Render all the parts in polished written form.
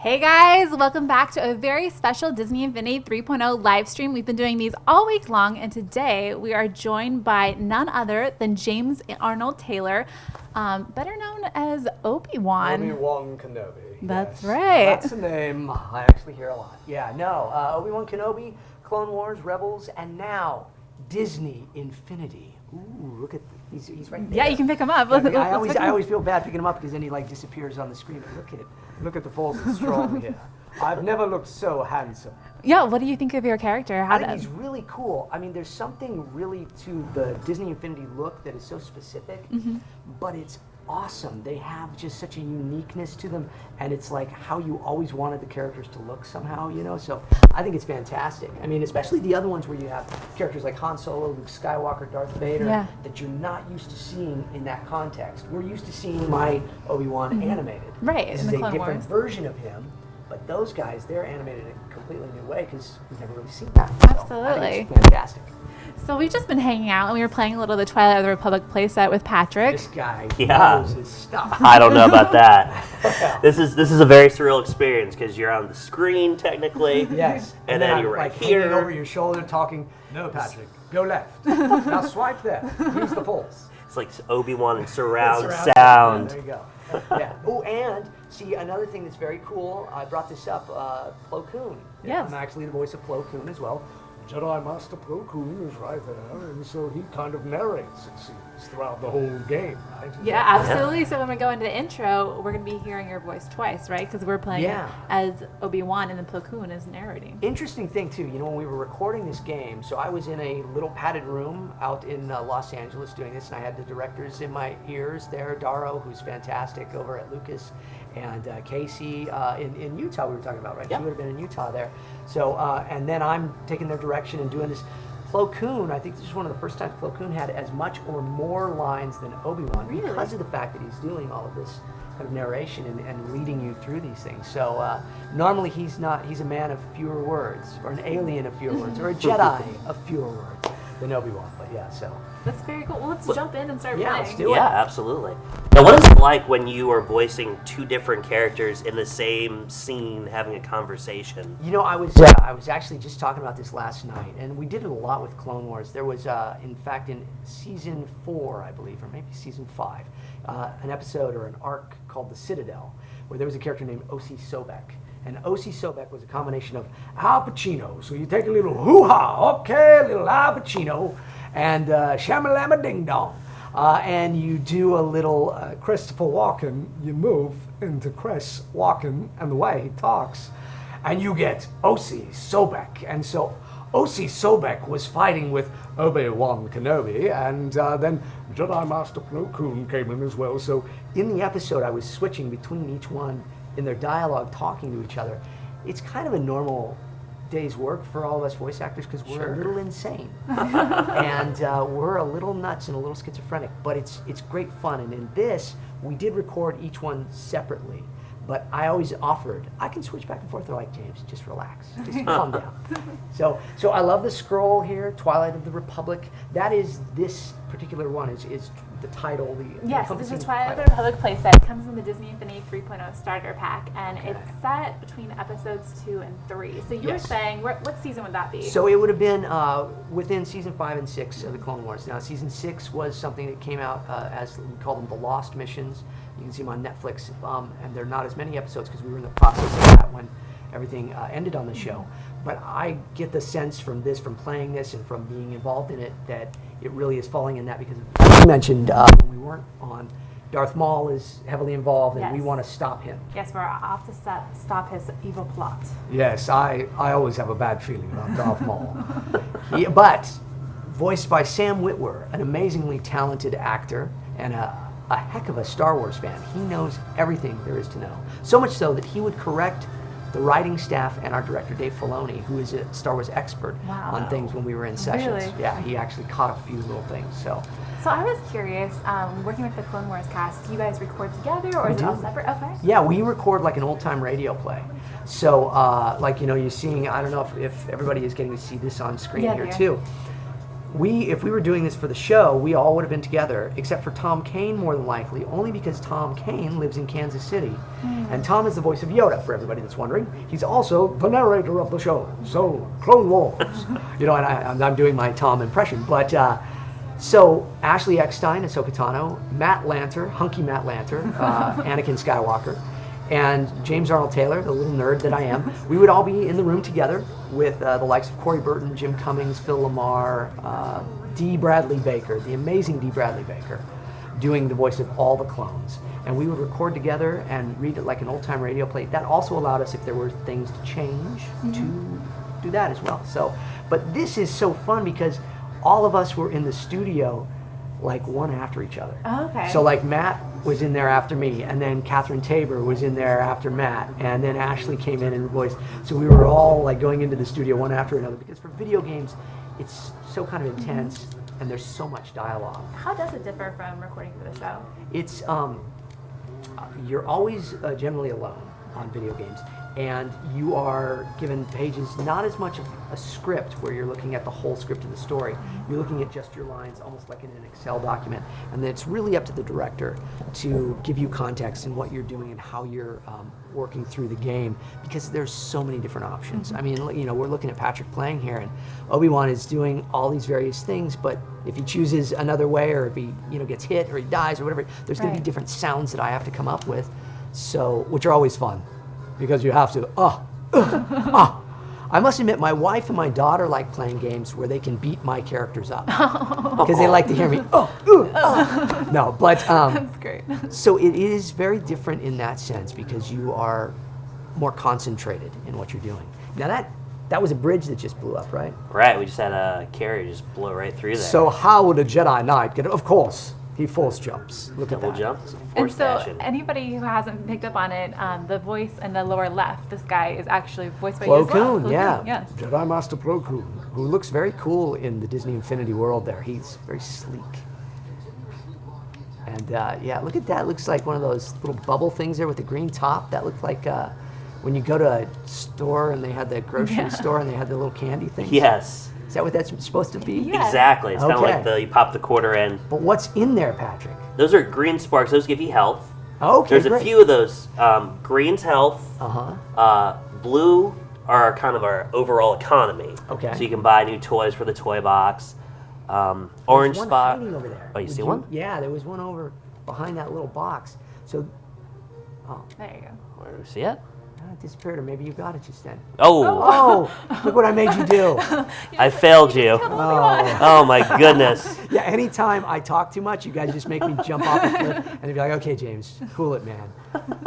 Hey guys, welcome back to a very special Disney Infinity 3.0 live stream. We've been doing these all week long, and today we are joined by none other than James Arnold Taylor, better known as Obi-Wan. Obi-Wan Kenobi. That's yes. right. That's the name I actually hear a lot. Yeah, no, Obi-Wan Kenobi, Clone Wars, Rebels, and now Disney Infinity. Ooh, look at he's right there. Yeah, you can pick him up. I always feel bad picking him up because then he like disappears on the screen. Look at the falls and strong here. I've never looked so handsome. Yeah, what do you think of your character? I think he's really cool. I mean, there's something really to the Disney Infinity look that is so specific, but it's awesome. They have just such a uniqueness to them, and it's like how you always wanted the characters to look somehow, you know? So I think it's fantastic. I mean, especially the other ones where you have characters like Han Solo, Luke Skywalker, Darth Vader, that you're not used to seeing in that context. We're used to seeing my Obi-Wan animated. Right, This in is the a Clone different Wars. version of him, but those guys, they're animated in a completely new way because we've never really seen that. Absolutely. So I think it's fantastic. So we've just been hanging out, and we were playing a little of the Twilight of the Republic playset with Petrek. This guy Yeah. knows his stuff. I don't know about that. This is a very surreal experience because you're on the screen technically. Yes. And then I'm you're right like here. hanging over your shoulder talking, no, Patrick, go left. Now swipe there. Use the force. It's like Obi-Wan and surround Yeah, sound. there you go. Yeah. Oh, and see, another thing that's very cool, I brought this up, Plo Koon. Yes. I'm actually the voice of Plo Koon as well. Jedi Master Plo Koon is right there, and so he kind of narrates, it seems, throughout the whole game, right? Yeah, absolutely. So when we go into the intro, we're going to be hearing your voice twice, right? Because we're playing as Obi-Wan, and then Plo Koon is narrating. Interesting thing, too, you know, when we were recording this game, so I was in a little padded room out in Los Angeles doing this, and I had the directors in my ears there, Daro, who's fantastic over at Lucas, and Casey in Utah we were talking about, right? Yep. She would have been in Utah there. So, and then I'm taking their direction and doing this. Plo Koon, I think this is one of the first times Plo Koon had as much or more lines than Obi-Wan because of the fact that he's doing all of this kind of narration and leading you through these things. So normally he's a man of fewer words, or an alien of fewer words, or a Jedi of fewer words than Obi-Wan. But yeah, so. That's very cool. Well, let's jump in and start Yeah, playing. let's do it. Yeah, absolutely. Now, what is it like when you are voicing two different characters in the same scene, having a conversation? You know, I was actually just talking about this last night, and we did it a lot with Clone Wars. There was, in fact, in season 4, I believe, or maybe season 5, an episode or an arc called The Citadel, where there was a character named O.C. Sobek. And O.C. Sobek was a combination of Al Pacino. So you take a little hoo-ha, okay, a little Al Pacino, and shamalama ding dong. And you do a little Christopher Walken, you move into Chris Walken and the way he talks, and you get O.C. Sobek. And so O.C. Sobek was fighting with Obi-Wan Kenobi, and then Jedi Master Plo Koon came in as well. So in the episode, I was switching between each one in their dialogue, talking to each other. It's kind of a normal day's work for all of us voice actors because we're a little insane and we're a little nuts and a little schizophrenic, but it's great fun. And in this, we did record each one separately, but I always offered, I can switch back and forth. They're like, James, just relax, just calm down. So I love the scroll here, Twilight of the Republic. That is this particular one is the title. Yes, this is Twilight of the Republic playset. It comes in the Disney Infinity 3.0 starter pack, and it's set between episodes 2 and 3. So you were saying, what season would that be? So it would have been within season 5 and 6 of the Clone Wars. Now, season 6 was something that came out as we call them the Lost Missions. You can see them on Netflix, and they're not as many episodes because we were in the process of that when everything ended on the show. But I get the sense from this, from playing this and from being involved in it, that it really is falling in that because, as you mentioned, when we weren't on, Darth Maul is heavily involved, and we want to stop him. Yes, we're off to stop his evil plot. Yes, I always have a bad feeling about Darth Maul. But voiced by Sam Witwer, an amazingly talented actor and a heck of a Star Wars fan. He knows everything there is to know. So much so that he would correct the writing staff and our director, Dave Filoni, who is a Star Wars expert on things when we were in sessions. Really? Yeah, he actually caught a few little things. So I was curious, working with the Clone Wars cast, do you guys record together or is it all separate? Okay. Yeah, we record like an old-time radio play. So, like, you know, you're seeing, I don't know if everybody is getting to see this on screen here too. if we were doing this for the show, we all would have been together, except for Tom Kane, more than likely, only because Tom Kane lives in Kansas City. And Tom is the voice of Yoda, for everybody that's wondering. He's also the narrator of the show, so Clone Wars. You know, and I'm doing my Tom impression. But so Ashley Eckstein, Ahsoka Tano, Matt Lanter, hunky Matt Lanter, Anakin Skywalker, and James Arnold Taylor, the little nerd that I am, we would all be in the room together with the likes of Corey Burton, Jim Cummings, Phil Lamar, D. Bradley Baker, the amazing D. Bradley Baker, doing the voice of all the clones. And we would record together and read it like an old-time radio play. That also allowed us, if there were things to change, to do that as well. So, but this is so fun because all of us were in the studio like one after each other. Oh, okay. So like Matt was in there after me, and then Catherine Tabor was in there after Matt, and then Ashley came in and voiced. So we were all like going into the studio one after another, because for video games, it's so kind of intense, and there's so much dialogue. How does it differ from recording for the show? It's, you're always generally alone on video games, and you are given pages, not as much of a script where you're looking at the whole script of the story. You're looking at just your lines, almost like in an Excel document, and then it's really up to the director to give you context in what you're doing and how you're working through the game, because there's so many different options. I mean, you know, we're looking at Petrek playing here, and Obi-Wan is doing all these various things, but if he chooses another way, or if he, you know, gets hit or he dies or whatever, there's going to be different sounds that I have to come up with, so which are always fun. Because you have to, I must admit, my wife and my daughter like playing games where they can beat my characters up. Because they like to hear me, No, but, That's great. so it is very different in that sense, because you are more concentrated in what you're doing. Now that was a bridge that just blew up, right? Right, we just had a carrier just blow right through there. So how would a Jedi Knight get it? Of course, he force jumps. Look at Double that. jumps, And force so, fashion. anybody who hasn't picked up on it, the voice in the lower left, this guy is actually voiced by Plo you as well. Koon, Plo yeah. Koon, yes. Jedi Master Plo Koon, who looks very cool in the Disney Infinity world there. He's very sleek. And yeah, look at that. Looks like one of those little bubble things there with the green top. That looked like when you go to a store and they had the grocery store and they had the little candy things. Yes. Is that what that's supposed to be? Yeah. Exactly. It's kind of Okay. like you pop the quarter in. But what's in there, Patrick? Those are green sparks. Those give you health. Okay, There's great. a few of those. Green's health. Blue are kind of our overall economy. Okay. So you can buy new toys for the toy box. Orange There's one spot. hiding over there. Oh, you Would see one? Yeah, there was one over behind that little box. So, There you go. Where do we see it? it disappeared, or maybe you got it just then. Oh, Oh, look what I made you do. I failed you. Oh. Oh my goodness. Yeah, anytime I talk too much, you guys just make me jump off a cliff, and they'd be like, okay, James, cool it, man.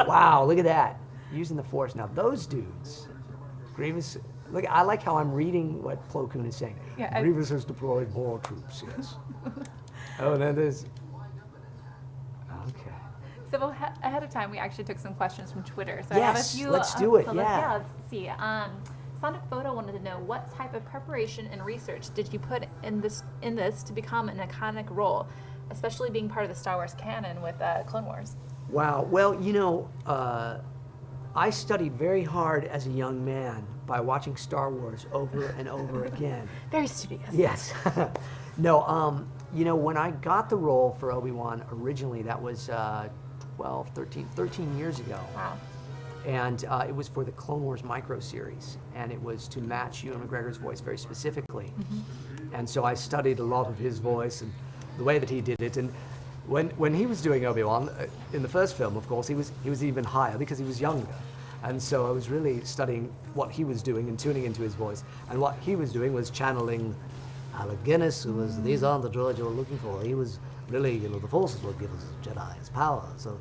Wow, look at that. Using the Force. Now, those dudes, Grievous, look, I like how I'm reading what Plo Koon is saying. Yeah, Grievous has deployed more troops, yes. Oh, and then there's, okay. So ahead of time, we actually took some questions from Twitter. So I Yes, have a few. let's do it, so yeah. Let's see. Sonic Photo wanted to know what type of preparation and research did you put in this to become an iconic role, especially being part of the Star Wars canon with Clone Wars. Wow. Well, you know, I studied very hard as a young man by watching Star Wars over and over again. Very studious. Yes. No, you know, when I got the role for Obi-Wan originally, that was 13 years ago. Wow. And it was for the Clone Wars micro series, and it was to match Ewan McGregor's voice very specifically. And so I studied a lot of his voice and the way that he did it. And when he was doing Obi-Wan in the first film, of course, he was even higher because he was younger. And so I was really studying what he was doing and tuning into his voice. And what he was doing was channeling Alec Guinness, who was, these aren't the droids you were looking for. He was really, you know, the Force is what gives Jedi his power. So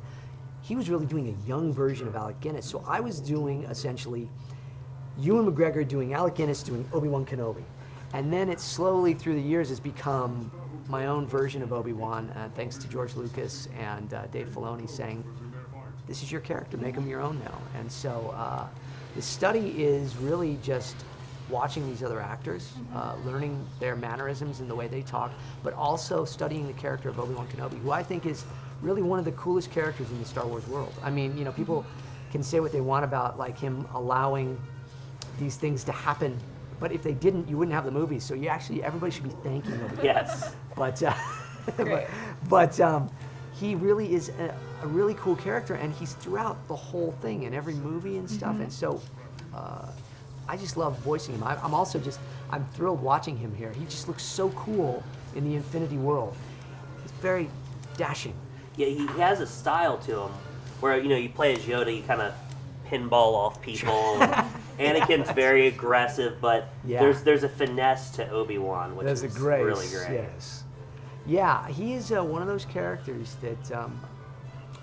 he was really doing a young version of Alec Guinness. So I was doing essentially Ewan McGregor doing Alec Guinness doing Obi-Wan Kenobi. And then it slowly through the years has become my own version of Obi-Wan, thanks to George Lucas and Dave Filoni saying, this is your character, make him your own now. And so the study is really just watching these other actors, learning their mannerisms and the way they talk, but also studying the character of Obi-Wan Kenobi, who I think is really one of the coolest characters in the Star Wars world. I mean, you know, people can say what they want about like him allowing these things to happen but if they didn't, you wouldn't have the movies. So everybody should be thanking Obi-Wan. Yes. But Great. but he really is a really cool character, and he's throughout the whole thing in every movie and stuff. And so I just love voicing him. I'm thrilled watching him here. He just looks so cool in the Infinity world. He's very dashing. Yeah, he has a style to him where, you play as Yoda, you kind of pinball off people. Anakin's very aggressive, but there's a finesse to Obi-Wan, which is really great. Yes. Yeah, he is one of those characters that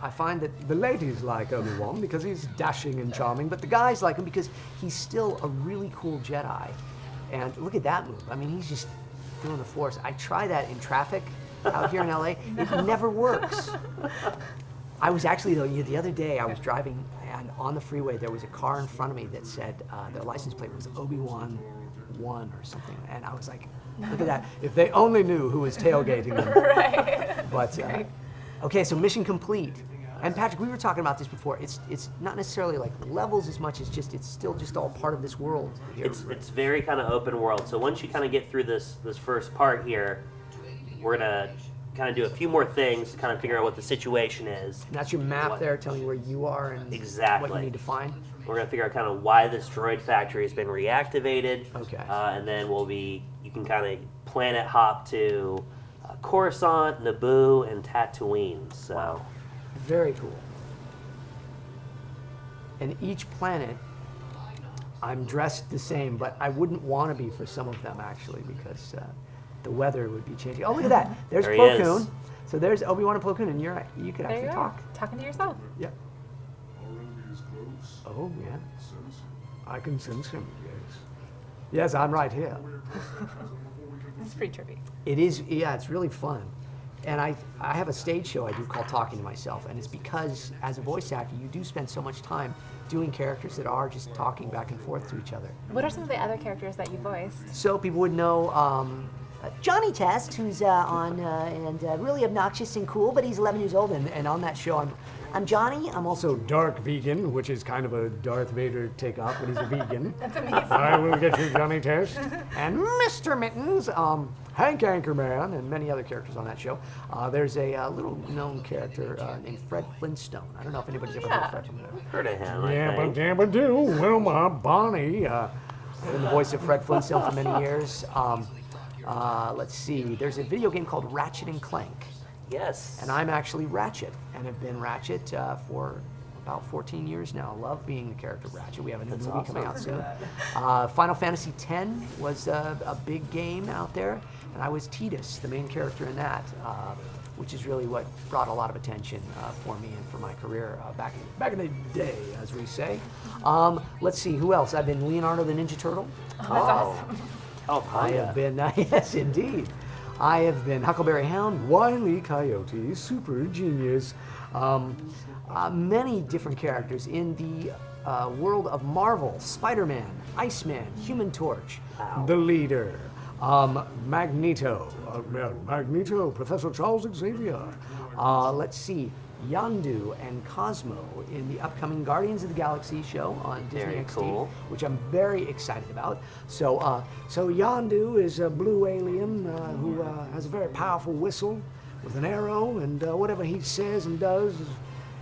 I find that the ladies like Obi-Wan because he's dashing and charming, but the guys like him because he's still a really cool Jedi. And look at that move. I mean, he's just doing the Force. I try that in traffic out here in LA. It never works. I was actually, though, the other day I was driving, and on the freeway there was a car in front of me that said their license plate was Obi-Wan 1 or something. And I was like, look at that. If they only knew who was tailgating them. Right. But, okay, so mission complete. And Patrick, we were talking about this before. It's not necessarily like levels as much as it's still just all part of this world. Here. It's very kind of open world. So once you kind of get through this first part here, we're gonna kind of do a few more things to kind of figure out what the situation is. And that's your map there telling you where you are and what you need to find. We're gonna figure out kind of why this droid factory has been reactivated. Okay. And then you can kind of planet hop to Coruscant, Naboo, and Tatooine. So. Wow. Very cool. And each planet, I'm dressed the same, but I wouldn't want to be for some of them actually because the weather would be changing. Oh, look at that! There's there Plo Koon. So there's Obi-Wan and Plo Koon, and you could actually talk. Talking to yourself. Yeah. Oh yeah. I can sense him. Yes. Yes, I'm right here. It's pretty trippy. It is. Yeah, it's really fun. And I have a stage show I do called Talking to Myself, and it's because as a voice actor, you do spend so much time doing characters that are just talking back and forth to each other. What are some of the other characters that you voiced? So people would know Johnny Test, who's on and really obnoxious and cool, but he's 11 years old, and on that show I'm Johnny. I'm also Dark Vegan, which is kind of a Darth Vader takeoff, but he's a vegan. That's amazing. I will get you, Johnny Test. And Mr. Mittens, Hank Anchorman, and many other characters on that show. There's a little-known character named Fred Flintstone. I don't know if anybody's ever heard of Fred Flintstone. Heard of him, Yabba do, Wilma, Bonnie. Been the voice of Fred Flintstone for many years. Let's see. There's a video game called Ratchet and Clank. Yes. And I'm actually Ratchet, and have been Ratchet for about 14 years now. I love being the character Ratchet. We have a new movie coming out soon. Final Fantasy X was a big game out there, and I was Tidus, the main character in that, which is really what brought a lot of attention for me and for my career back in the day, as we say. Let's see, who else? I've been Leonardo the Ninja Turtle. Oh, that's awesome. Oh, I have been, yes, indeed. I have been Huckleberry Hound, Wile E. Coyote, Super Genius, many different characters in the world of Marvel, Spider-Man, Iceman, Human Torch, the Leader, Magneto, Professor Charles Xavier, let's see, Yondu and Cosmo in the upcoming Guardians of the Galaxy show on Disney XD, cool. which I'm very excited about. So Yondu is a blue alien who has a very powerful whistle with an arrow, and whatever he says and does,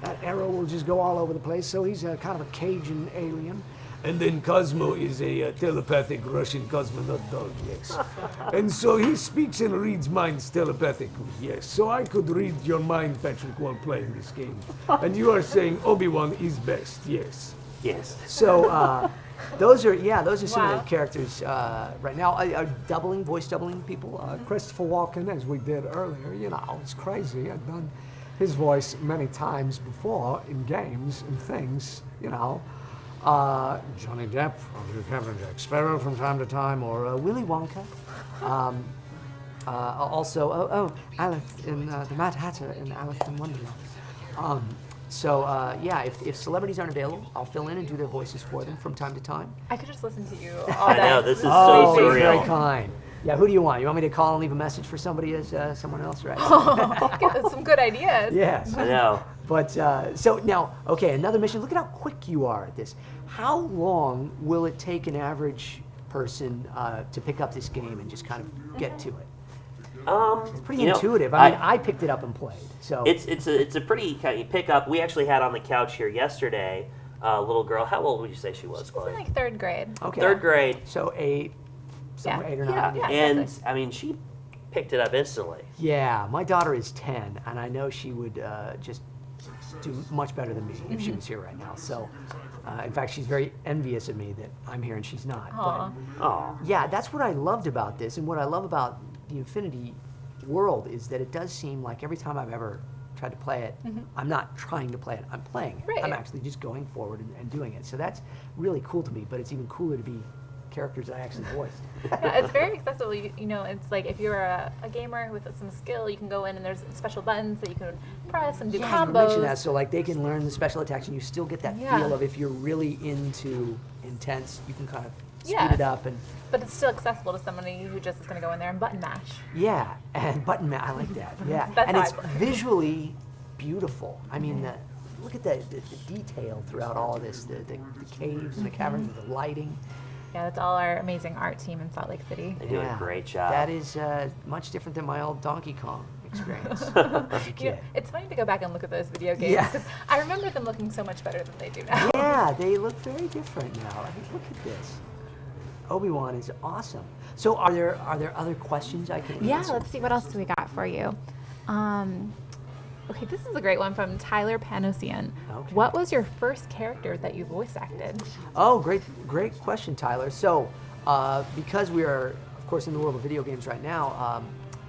that arrow will just go all over the place. So he's kind of a Cajun alien. And then Cosmo is a telepathic Russian cosmonaut dog, yes. And so he speaks and reads minds telepathically, yes. So I could read your mind, Patrick, while playing this game. And you are saying Obi-Wan is best, yes. Yes. So those are some of Wow. the characters right now. Voice doubling people. Christopher Walken, as we did earlier, it's crazy. I've done his voice many times before in games and things, Johnny Depp, Captain Jack Sparrow from time to time, or Willy Wonka. Also, Alice in the Mad Hatter in Alice in Wonderland. If celebrities aren't available, I'll fill in and do their voices for them from time to time. I could just listen to you all I day. know, this is Oh, so you're very surreal. kind. Yeah, who do you want? You want me to call and leave a message for somebody as someone else, right? Some good ideas. Yes. I know. But so now, okay, another mission. Look at how quick you are at this. How long will it take an average person to pick up this game and just kind of get to it? It's pretty you intuitive. Know, I mean, I picked it up and played. So it's a pretty kind of pick up. We actually had on the couch here yesterday a little girl. How old would you say she was, Chloe? Like 3rd grade. Okay. 3rd grade. So 8, somewhere 8 or 9. Yeah. And I mean, she picked it up instantly. Yeah, my daughter is 10, and I know she would just do much better than me if she was here right now. So, in fact, she's very envious of me that I'm here and she's not. Aww. But yeah, that's what I loved about this, and what I love about the Infinity world is that it does seem like every time I've ever tried to play it, I'm not trying to play it, I'm playing it. Right. I'm actually just going forward and doing it. So that's really cool to me, but it's even cooler to be characters that I actually voiced. Yeah, it's very accessible. You know, it's like if you're a gamer with some skill, you can go in and there's special buttons that you can press and do Yeah, you combos. mentioned that. So like they can learn the special attacks, and you still get that Yeah. feel of if you're really into intense, you can kind of speed Yeah. it up and But it's still accessible to somebody who just is going to go in there and button mash. yeah, and I like that. Yeah, That's and how it's I play. visually beautiful. I mean, look at the detail throughout all of this, the caves and the caverns and the lighting. Yeah, that's all our amazing art team in Salt Lake City. They do a great job. That is much different than my old Donkey Kong experience as a You kid. know, it's funny to go back and look at those video games Yeah. because I remember them looking so much better than they do now. Yeah, they look very different now. I mean, look at this. Obi-Wan is awesome. So are there other questions I can Yeah, answer? let's see what else do we got for you. Okay, this is a great one from Tyler Panosian. Okay. What was your first character that you voice acted? Oh, great question, Tyler. So, because we are, of course, in the world of video games right now,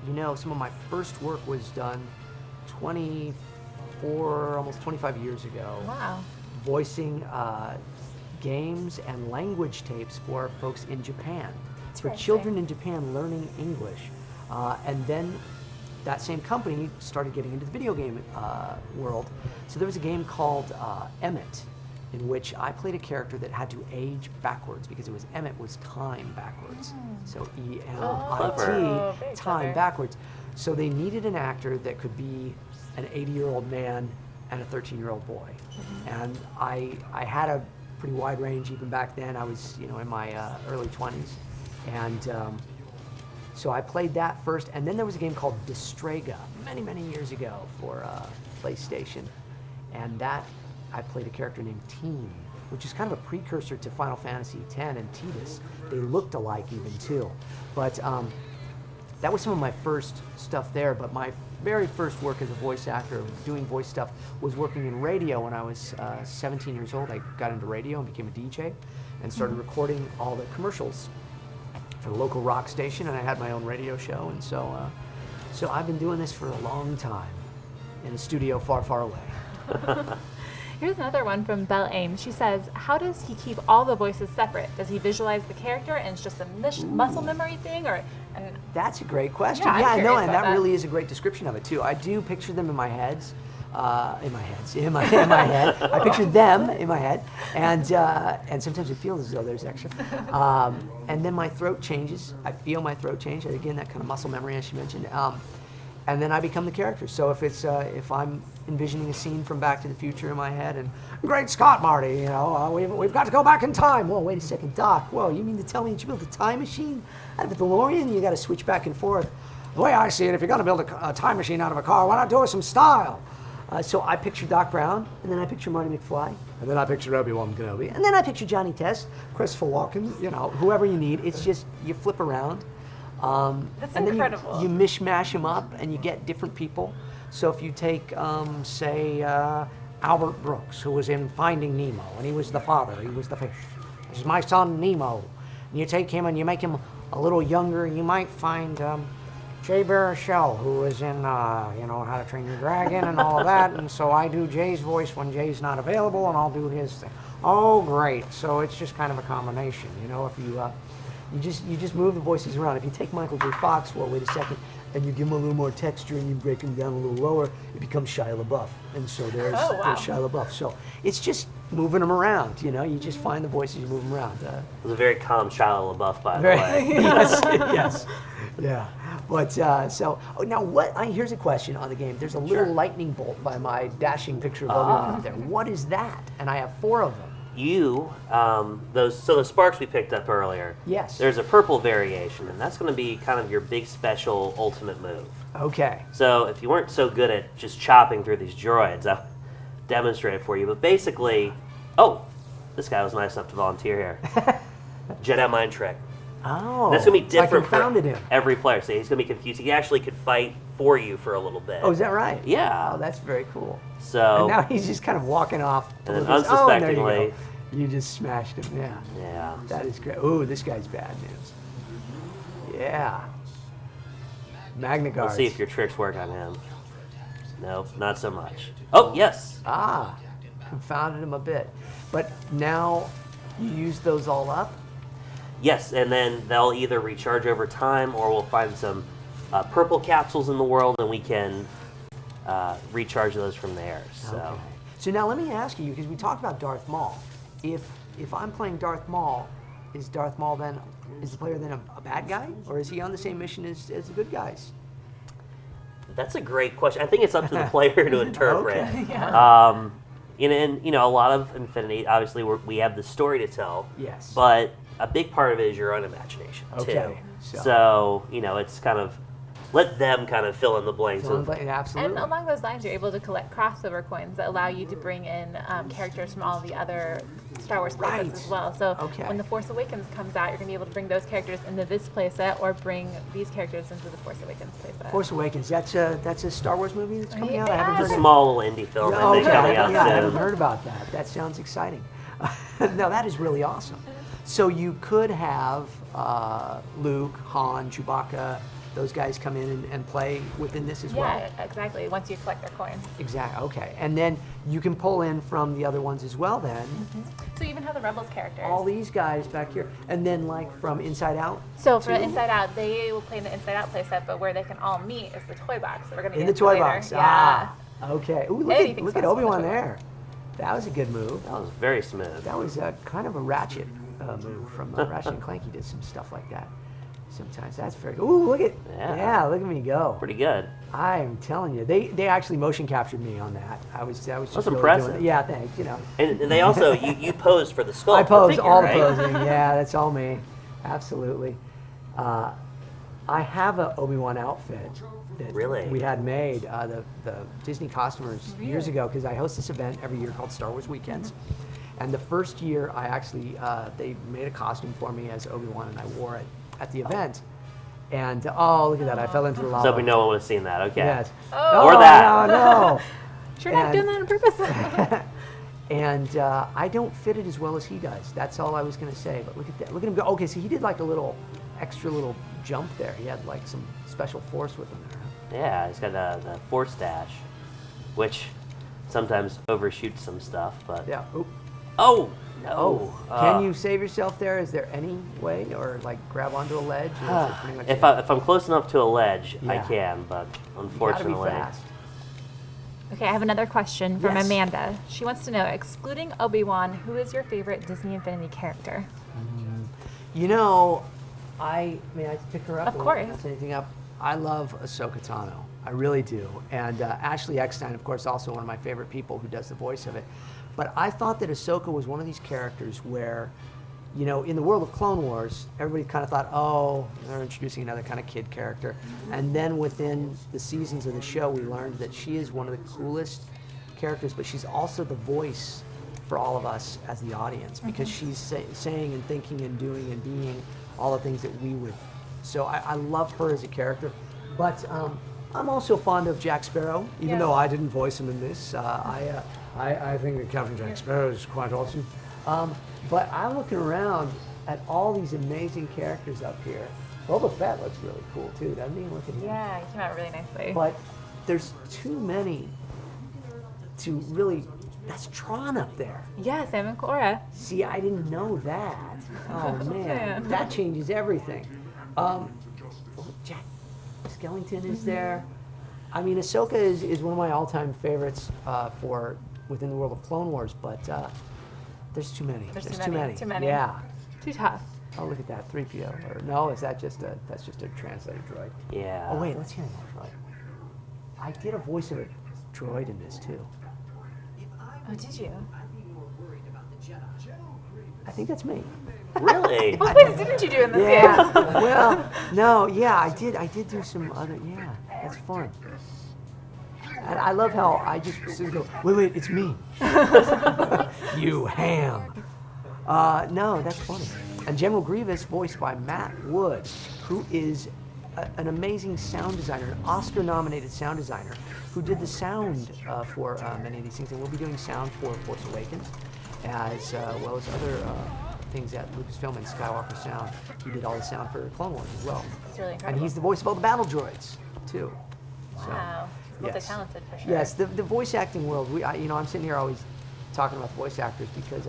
you know, some of my first work was done 24, almost 25 years ago. Wow. Voicing games and language tapes for folks in Japan, for Interesting. children in Japan learning English. And then that same company started getting into the video game world. So there was a game called Emmett, in which I played a character that had to age backwards because it was Emmett was time backwards. So E-M-I-T, Clever. Very time clever. backwards. So they needed an actor that could be an 80-year-old man and a 13-year-old boy. And I had a pretty wide range even back then. I was, you know, in my early 20s. And so I played that first, and then there was a game called Distrega many years ago for PlayStation, and that I played a character named Teen, which is kind of a precursor to Final Fantasy X and Tidus. They looked alike even too, but that was some of my first stuff there. But my very first work as a voice actor, doing voice stuff, was working in radio when I was 17 years old. I got into radio and became a DJ, and started recording all the commercials for the local rock station, and I had my own radio show, and so I've been doing this for a long time in a studio far away. Here's another one from Belle Ames. She says, how does he keep all the voices separate? Does he visualize the character and it's just a muscle memory thing? And That's a great question. Yeah, I'm Yeah, no, curious and about that that. really is a great description of it too. I do picture them in my heads. In my head. I picture them in my head, and sometimes it feels as though there's extra. And then my throat changes. I feel my throat change. Again, that kind of muscle memory, as you mentioned. And then I become the character. So if I'm envisioning a scene from Back to the Future in my head, and great Scott, Marty, you know, we've got to go back in time. Whoa, wait a second, Doc. Whoa, you mean to tell me that you built a time machine out of a DeLorean? You got to switch back and forth. The way I see it, if you're going to build a time machine out of a car, why not do it with some style? So I picture Doc Brown, and then I picture Marty McFly, and then I picture Obi-Wan Kenobi, and then I picture Johnny Test, Christopher Walken, you know, whoever you need. It's just, you flip around. That's and incredible. Then you mishmash them up, and you get different people. So if you take, say, Albert Brooks, who was in Finding Nemo, and he was the father, he was the fish. This is my son, Nemo. And you take him and you make him a little younger, you might find Jay Baruchel, who was in, you know, How to Train Your Dragon and all of that, and so I do Jay's voice when Jay's not available, and I'll do his thing. Oh, great! So it's just kind of a combination, you know. If you just move the voices around. If you take Michael J. Fox, well, wait a second, and you give him a little more texture and you break him down a little lower, it becomes Shia LaBeouf, and so there's Shia LaBeouf. So it's just moving them around, you know. You just find the voices, you move them around. It was a very calm Shia LaBeouf, by the way. Yes, yeah. But now here's a question on the game. There's a little lightning bolt by my dashing picture of Obi-Wan out there. What is that? And I have 4 of them. those sparks we picked up earlier. Yes. There's a purple variation, and that's going to be kind of your big special ultimate move. Okay. So if you weren't so good at just chopping through these droids, I'll demonstrate it for you. But basically, this guy was nice enough to volunteer here. Jedi mind trick. Oh. And that's going to be different for every player. So he's going to be confused. He actually could fight for you for a little bit. Oh, is that right? Yeah. Oh, that's very cool. So and now he's just kind of walking off. And then unsuspectingly, you just smashed him. Yeah. Yeah. That is great. Ooh, this guy's bad news. Yeah. Magna Guards. Let's see if your tricks work on him. Nope, not so much. Oh, yes. Confounded him a bit. But now you use those all up? Yes, and then they'll either recharge over time, or we'll find some purple capsules in the world, and we can recharge those from there. So. Okay. So now let me ask you, because we talked about Darth Maul. If I'm playing Darth Maul, is the player then a bad guy, or is he on the same mission as the good guys? That's a great question. I think it's up to the player to interpret. Okay. Yeah. And a lot of Infinity, obviously, we have the story to tell. Yes. But a big part of it is your own imagination, okay. too. So, it's kind of, let them kind of fill in the blanks. Absolutely. And along those lines, you're able to collect crossover coins that allow you to bring in characters from all the other Star Wars playsets as well. So when The Force Awakens comes out, you're going to be able to bring those characters into this playset, or bring these characters into the Force Awakens playset. Force Awakens, that's a Star Wars movie that's coming out? I haven't heard It's a small little indie film. Okay. Coming out I haven't soon. heard about that. That sounds exciting. No, that is really awesome. So you could have Luke, Han, Chewbacca, those guys come in and play within this as well? Yeah, exactly, once you collect their coins. Exactly, okay. And then you can pull in from the other ones as well then. Mm-hmm. So you even have the Rebels characters. All these guys back here. And then like from Inside Out? So for Inside Out, they will play in the Inside Out playset, but where they can all meet is the toy box that we're going to get in the toy later. box. Yeah. Okay. Ooh, look at Obi-Wan there. That was a good move. That was very smooth. That was kind of a Ratchet move from Ratchet and Clank. He did some stuff like that. Sometimes that's very good. Ooh, look at look at me go. Pretty good. I am telling you, they actually motion captured me on that. I was just That's really impressive. doing it. Yeah, thanks. And they also you posed for the sculpt. I posed figure, all right? the posing. Yeah, that's all me. Absolutely. I have an Obi-Wan outfit that Really? we had made. The Disney costumers years ago, because I host this event every year called Star Wars Weekends. And the first year, I actually they made a costume for me as Obi-Wan, and I wore it at the event. And look at that! I fell into the lava. So no one would have seen that. Okay. Yes. Oh. Or that. No. Sure, not doing that on purpose. And I don't fit it as well as he does. That's all I was going to say. But look at that. Look at him go. Okay, so he did like a little extra little jump there. He had like some special force with him there. Yeah, he's got the force dash, which sometimes overshoots some stuff. But Yeah. Oop. oh no! Can you save yourself there? Is there any way, or like grab onto a ledge? Or is it pretty much If I'm close enough to a ledge, I Yeah. can. But you unfortunately, gotta be fast. Okay, I have another question from Yes. Amanda. She wants to know, excluding Obi-Wan, who is your favorite Disney Infinity character? May I pick her up? Of or course. not say anything up? I love Ahsoka Tano. I really do. And Ashley Eckstein, of course, also one of my favorite people who does the voice of it. But I thought that Ahsoka was one of these characters where, in the world of Clone Wars, everybody kind of thought, oh, they're introducing another kind of kid character. And then within the seasons of the show, we learned that she is one of the coolest characters, but she's also the voice for all of us as the audience, because she's saying and thinking and doing and being all the things that we would. So I love her as a character. But I'm also fond of Jack Sparrow, even though I didn't voice him in this. I think that Captain Jack Sparrow is quite awesome. But I'm looking around at all these amazing characters up here. Boba Fett looks really cool too, doesn't he? Look at him. Yeah, he came out really nicely. But there's too many to really. That's Tron up there. Yeah, Sam and Cora. See, I didn't know that. Oh man, that changes everything. Jack Skellington is there. I mean, Ahsoka is one of my all-time favorites for within the world of Clone Wars, but there's too many. There's too many. Too many. Yeah. Too tough. Oh, look at that, 3PO. Or no, is that just that's just a translator droid? yeah. Oh wait, let's hear that droid. I did a voice of a droid in this too. Oh, did you? I think that's me. Really? What plays didn't you do in this game? Yeah. Well, no, yeah, I did do some other. Yeah, that's fun. And I love how I just go, wait, it's me. You ham. No, that's funny. And General Grievous, voiced by Matt Wood, who is an amazing sound designer, an Oscar-nominated sound designer, who did the sound for many of these things, and we'll be doing sound for Force Awakens, as well as other things at Lucasfilm and Skywalker Sound. He did all the sound for Clone Wars as well. It's really incredible. And he's the voice of all the battle droids, too. Wow. Well, they're Yes. talented for sure. Yes, the voice acting world. I'm sitting here always talking about the voice actors because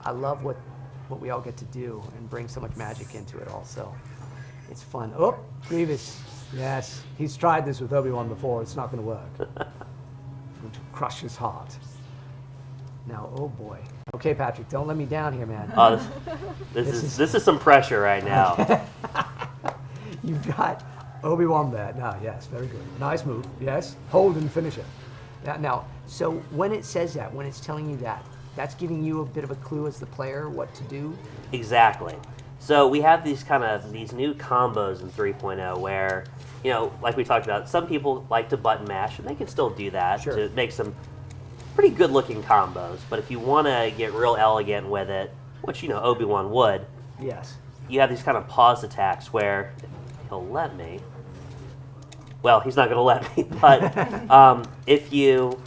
I love what we all get to do and bring so much magic into it all. So it's fun. Oh, Grievous. Yes, he's tried this with Obi-Wan before. It's not going to work. It's going to crush his heart. Now, oh boy. Okay, Patrick, don't let me down here, man. This is some pressure right now. You've got Obi-Wan there. Now, yes, very good. Nice move. Yes, hold and finish it. Now, so when it says that, when it's telling you that, that's giving you a bit of a clue as the player what to do? Exactly. So we have these new combos in 3.0 where, like we talked about, some people like to button mash, and they can still do that to make some pretty good looking combos. But if you want to get real elegant with it, which, Obi-Wan would, yes, you have these kind of pause attacks where he'll let me. Well, he's not going to let me, but if you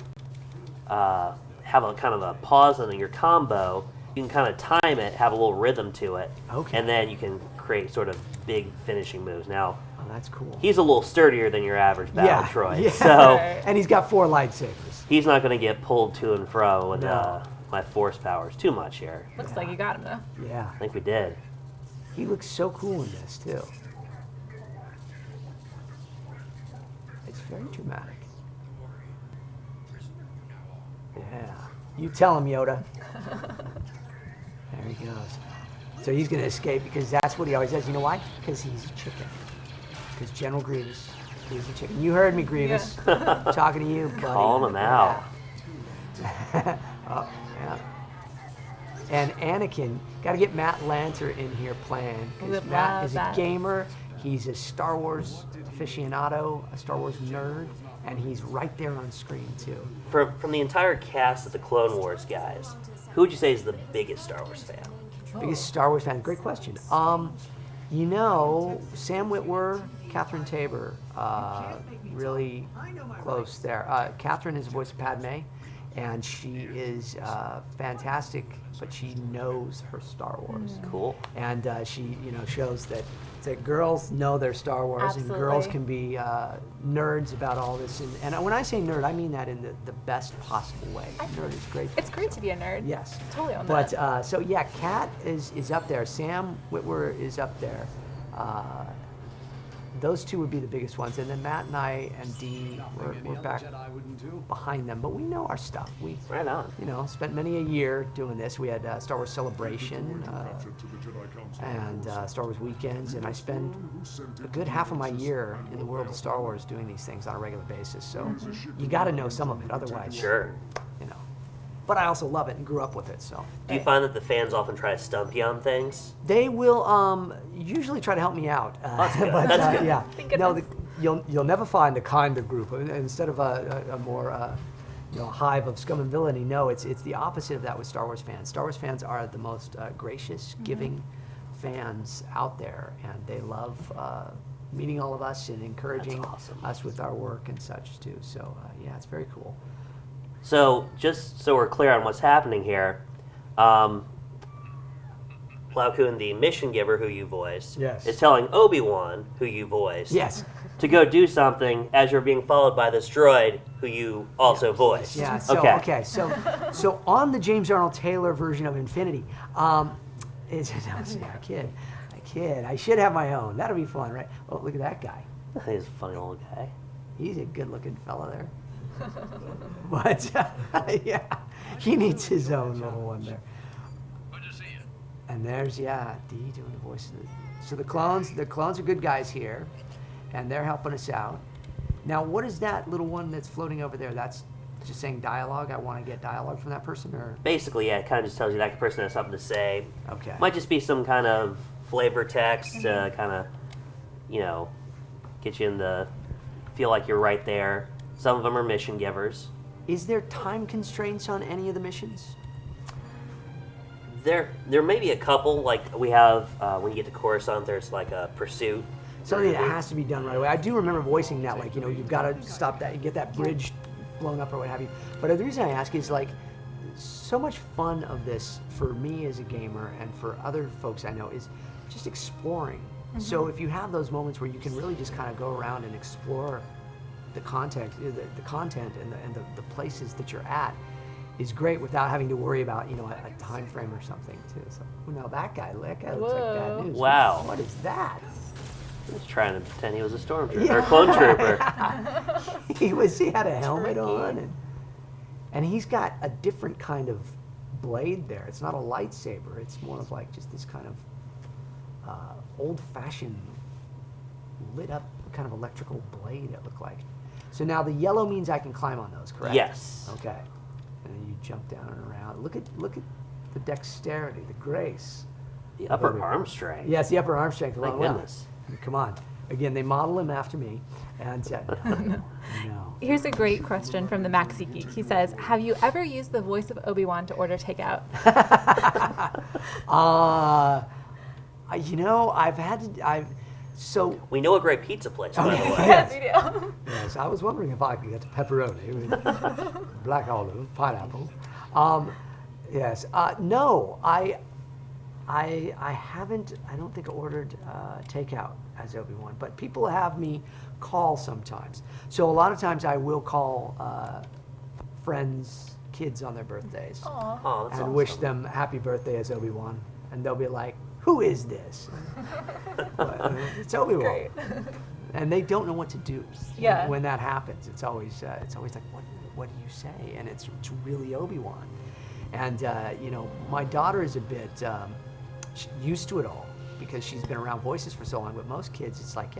have a kind of a pause on your combo, you can kind of time it, have a little rhythm to it, and then you can create sort of big finishing moves. Now, that's cool. He's a little sturdier than your average battle droid, yeah. So and he's got 4 lightsabers. He's not going to get pulled to and fro with my force powers too much here. Looks like you got him though. Yeah, I think we did. He looks so cool in this too. It's very dramatic. Yeah. You tell him, Yoda. There he goes. So he's going to escape because that's what he always does. You know why? Because he's a chicken. Because General Grievous is a chicken. You heard me, Grievous. Talking to you, buddy. Calling him out. Oh, yeah. And Anakin, got to get Matt Lanter in here playing. Because Matt is a gamer. He's a Star Wars aficionado, a Star Wars nerd. And he's right there on screen, too. From the entire cast of the Clone Wars guys, who would you say is the biggest Star Wars fan? Biggest Star Wars fan? Great question. Sam Witwer, Catherine Tabor, really close there. Catherine is the voice of Padme, and she is fantastic, but she knows her Star Wars. Cool. And she, shows that girls know their Star Wars. Absolutely. And girls can be nerds about all this. And when I say nerd, I mean that in the best possible way. Nerd is great. It's great to be a nerd. Yes. Totally on but, that. so yeah, Kat is up there. Sam Witwer is up there. Those two would be the biggest ones. And then Matt and I and Dee, we're back behind them. But we know our stuff. We right on. Spent many a year doing this. We had Star Wars Celebration and Star Wars Weekends. And I spend a good half of my year in the world of Star Wars doing these things on a regular basis. So you got to know some of it. Otherwise, sure. But I also love it and grew up with it. So. Do you find that the fans often try to stump you on things? They will usually try to help me out. That's good. But, That's good. Yeah. No, you'll never find a kinder group. Instead of a more hive of scum and villainy, no, it's the opposite of that with Star Wars fans. Star Wars fans are the most gracious, giving fans out there, and they love meeting all of us and encouraging us with our work and such too. So yeah, it's very cool. So, just so we're clear on what's happening here, Plo Koon, the mission giver who you voiced, is telling Obi-Wan, who you voiced, to go do something as you're being followed by this droid who you also voiced. Yeah, so, okay. So on the James Arnold Taylor version of Infinity, I kid. I should have my own. That'll be fun, right? Oh, look at that guy. He's a funny little guy. He's a good-looking fella there. But yeah, he needs his own little one there. And there's Dee doing the voice of so the clones are good guys here, and they're helping us out. Now, what is that little one that's floating over there? That's just saying dialogue? I want to get dialogue from that person, or basically, yeah, it kind of just tells you that person has something to say. okay, Might just be some kind of flavor text to kind of, get you in the feel like you're right there. Some of them are mission givers. Is there time constraints on any of the missions? There may be a couple. Like we have when you get to Coruscant, there's like a pursuit. Something that has to be done right away. I do remember voicing that, like, you've got to stop that, you get that bridge blown up or what have you. But the reason I ask is, like, so much fun of this for me as a gamer and for other folks I know is just exploring. Mm-hmm. So if you have those moments where you can really just kind of go around and explore the content, and the places that you're at, is great without having to worry about a time frame or something too. So now that guy looks like bad news. Wow, what is that? He was trying to pretend he was a stormtrooper or clone trooper. He had a helmet on, and he's got a different kind of blade there. It's not a lightsaber. It's more of like just this kind of old-fashioned, lit-up kind of electrical blade, it looked like. So now the yellow means I can climb on those, correct? Yes. Okay. And then you jump down and around. Look at the dexterity, the grace. The upper arm strength. Yes, the upper arm strength. My goodness. Come on. Again, they model him after me, and no. Here's a great question from the Maxi Geek. He says, "Have you ever used the voice of Obi-Wan to order takeout?" So we know a great pizza place, by the way. Yes, we do. Yes, I was wondering if I could get pepperoni with black olive, pineapple. Yes. No, I haven't. I don't think ordered takeout as Obi-Wan, but people have me call sometimes. So a lot of times I will call friends, kids on their birthdays, Oh, that's and awesome. wish them happy birthday as Obi-Wan, and they'll be like, "Who is this?" It's Obi-Wan, and they don't know what to do. Yeah. When that happens, it's always like, what do you say? And it's really Obi-Wan, and my daughter is a bit used to it all because she's been around voices for so long. But most kids, it's like,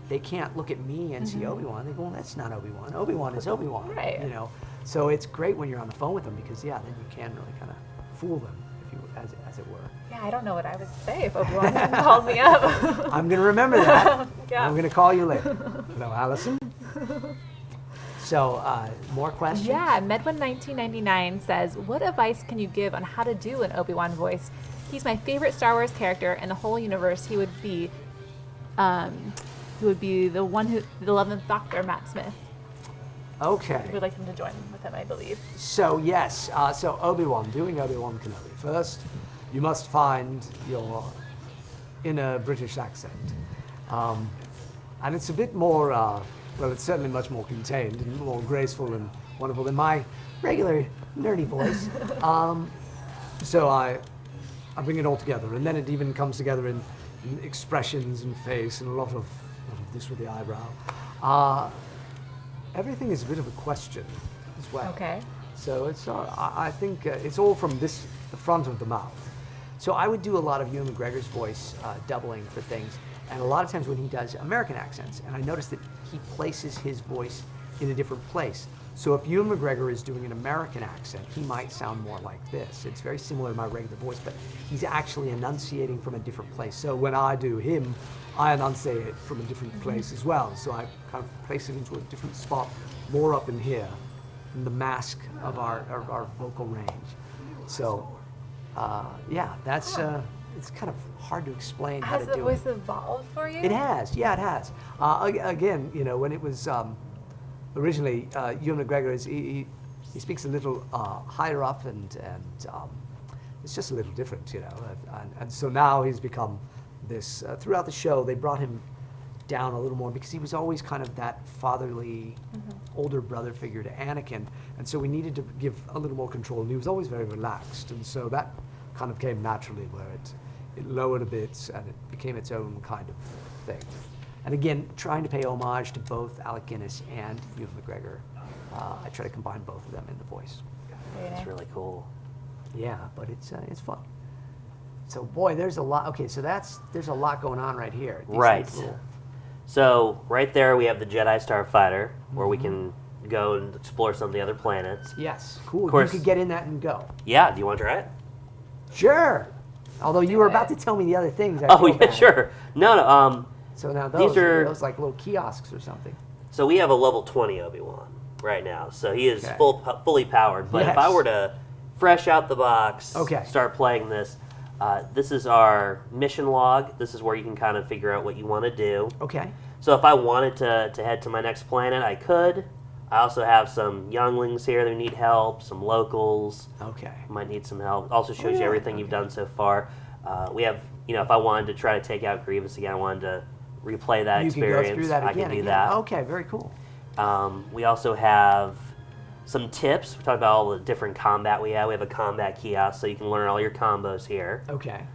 they can't look at me and see Obi-Wan. They go, well, that's not Obi-Wan. Obi-Wan is Obi-Wan. Right. So it's great when you're on the phone with them because then you can really kind of fool them, as it were. Yeah, I don't know what I would say if Obi-Wan hadn't called me up. I'm going to remember that. Yeah. I'm going to call you later. Hello, Allison. So, more questions? Yeah, Medwin1999 says, "What advice can you give on how to do an Obi-Wan voice? He's my favorite Star Wars character in the whole universe. He would be the 11th Doctor, Matt Smith." Okay. We would like him to join with him, I believe. So, yes. So, Obi-Wan, doing Obi-Wan Kenobi. First, you must find your inner British accent. And it's a bit more, it's certainly much more contained and more graceful and wonderful than my regular nerdy voice. So I bring it all together, and then it even comes together in expressions and face and a lot of this with the eyebrow. Everything is a bit of a question as well. Okay. So it's I think it's all from the front of the mouth. So I would do a lot of Ewan McGregor's voice doubling for things, and a lot of times when he does American accents, and I noticed that he places his voice in a different place. So if Ewan McGregor is doing an American accent, he might sound more like this. It's very similar to my regular voice, but he's actually enunciating from a different place. So when I do him, I enunciate it from a different place as well. So I kind of place it into a different spot, more up in here, in the mask of our vocal range. So, that's it's kind of hard to explain how to do it. Has the voice evolved for you? It has, yeah, it has. Again, when it was originally, Ewan McGregor he speaks a little higher up, and it's just a little different, and so now he's become this. Throughout the show, they brought him down a little more because he was always kind of that fatherly, older brother figure to Anakin, and so we needed to give a little more control, and he was always very relaxed, and so that kind of came naturally where it lowered a bit and it became its own kind of thing. And again, trying to pay homage to both Alec Guinness and Ewan McGregor. I try to combine both of them in the voice. That's really cool. Yeah, but it's fun. So boy, there's a lot. Okay, so there's a lot going on right here. Right. So right there we have the Jedi Starfighter, where we can go and explore some of the other planets. Yes, cool. Of course, you could get in that and go. Yeah, do you want to try it? Sure. Although you were about to tell me the other things. Sure. No. So now these are those like little kiosks or something. So we have a level 20 Obi-Wan right now. So he is fully powered. But if I were to fresh out the box, start playing this, this is our mission log. This is where you can kind of figure out what you want to do. Okay. So if I wanted to head to my next planet, I could. I also have some younglings here that need help, some locals. Okay. Might need some help. Also shows you everything you've done so far. We have, if I wanted to try to take out Grievous again, I wanted to replay that experience. You could go through that again. I can do that. Okay, very cool. We also have some tips. We talked about all the different combat we have. We have a combat kiosk, so you can learn all your combos here. Okay.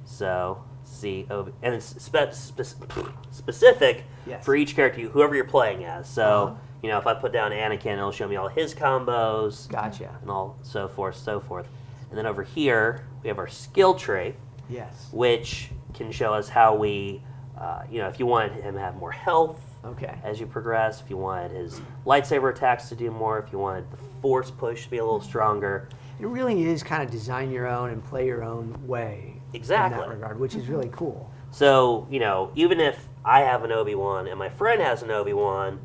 So, see, and it's specific for each character, whoever you're playing as. So, if I put down Anakin, it'll show me all his combos. Gotcha. And all so forth, so forth. And then over here, we have our skill trait. Yes. Which can show us how we, if you wanted him to have more health as you progress, if you wanted his lightsaber attacks to do more, if you wanted the force push to be a little stronger. It really is kind of design your own and play your own way. Exactly. In that regard, which is really cool. So, even if I have an Obi-Wan and my friend has an Obi-Wan,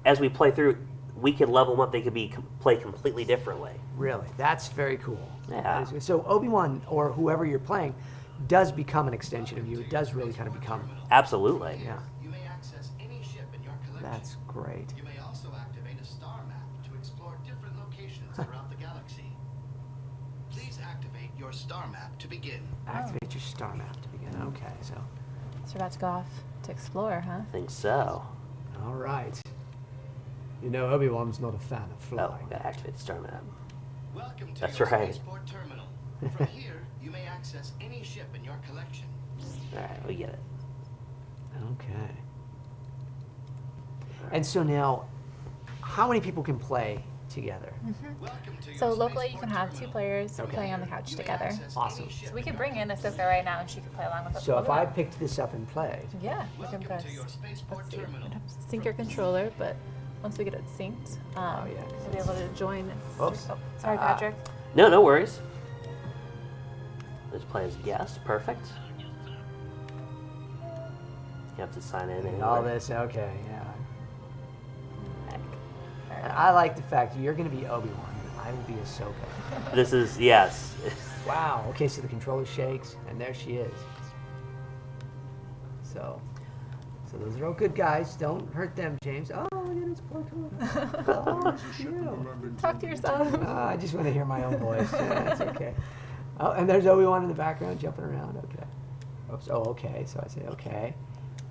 as we play through, we can level them up. They could play completely differently. Really? That's very cool. Yeah. So Obi-Wan, or whoever you're playing, does become an extension of you. It does really kind of become... Absolutely. Yeah. You may access any ship in your collection. That's great. You may also activate a star map to explore different locations throughout the galaxy. Please activate your star map to begin. Activate your star map to begin. Okay, so we're about to go off to explore, huh? I think so. All right. Obi-Wan's not a fan of flying. Oh, gotta activate the star map. Welcome to That's your right. spaceport terminal. From here, you may access any ship in your collection. All right, we get it. Okay. And so now, how many people can play together? So locally, you can have 2 players playing on the couch together. Awesome. So we could bring in Ahsoka right now, and she could play along with us. So if I picked this up and played, we can press. Let's see. You'd have to sync your controller, but once we get it synced, we'll be able to join. Oops. Oh, sorry, Patrick. No worries. Let's play as guest. Perfect. You have to sign in. And all this, okay, yeah. And I like the fact that you're going to be Obi-Wan, and I will be Ahsoka. This is, yes. Wow, okay, so the controller shakes, and there she is. So those are all good guys. Don't hurt them, James. Oh, look at this poor toy. Talk to yourself. I just want to hear my own voice. Yeah, that's okay. Oh, and there's Obi-Wan in the background jumping around. Okay. Oops. Oh, okay. So I say, okay.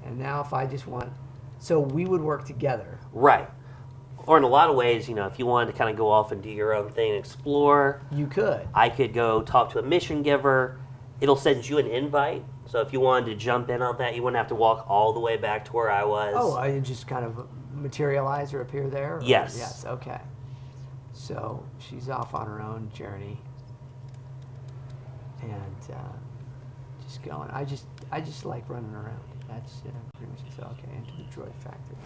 And now if I just want... So we would work together. Right. Or in a lot of ways, if you wanted to kind of go off and do your own thing, explore. You could. I could go talk to a mission giver. It'll send you an invite. So if you wanted to jump in on that, you wouldn't have to walk all the way back to where I was. Oh, I just kind of materialize or appear there? Or? Yes. Yes, okay. So she's off on her own journey. And just going. I just like running around. That's pretty much it. Okay, into the droid factory.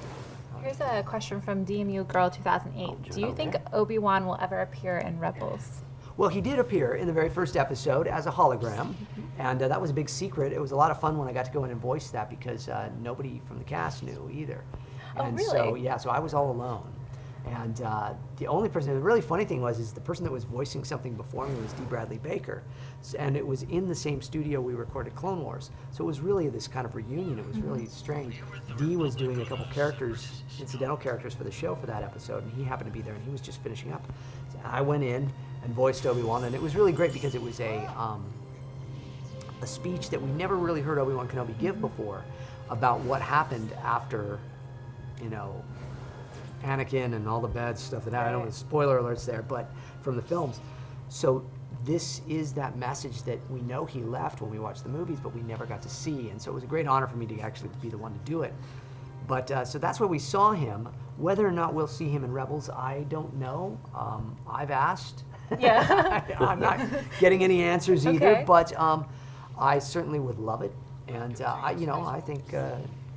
Here's a question from DMU Girl 2008. Do you think Obi-Wan will ever appear in Rebels? Well, he did appear in the very first episode as a hologram, and that was a big secret. It was a lot of fun when I got to go in and voice that because nobody from the cast knew either. And really? So I was all alone. And the only person, the really funny thing is the person that was voicing something before me was D. Bradley Baker. And it was in the same studio we recorded Clone Wars. So it was really this kind of reunion. It was really strange. D was doing a couple characters, incidental characters for the show for that episode, and he happened to be there, and he was just finishing up. So I went in and voiced Obi-Wan, and it was really great because it was a speech that we never really heard Obi-Wan Kenobi give before about what happened after, Anakin and all the bad stuff that happened. I don't know, spoiler alerts there, but from the films. So this is that message that we know he left when we watched the movies, but we never got to see. And so it was a great honor for me to actually be the one to do it. But so that's where we saw him. Whether or not we'll see him in Rebels, I don't know. I've asked. Yeah. I'm not getting any answers either, but I certainly would love it. And I think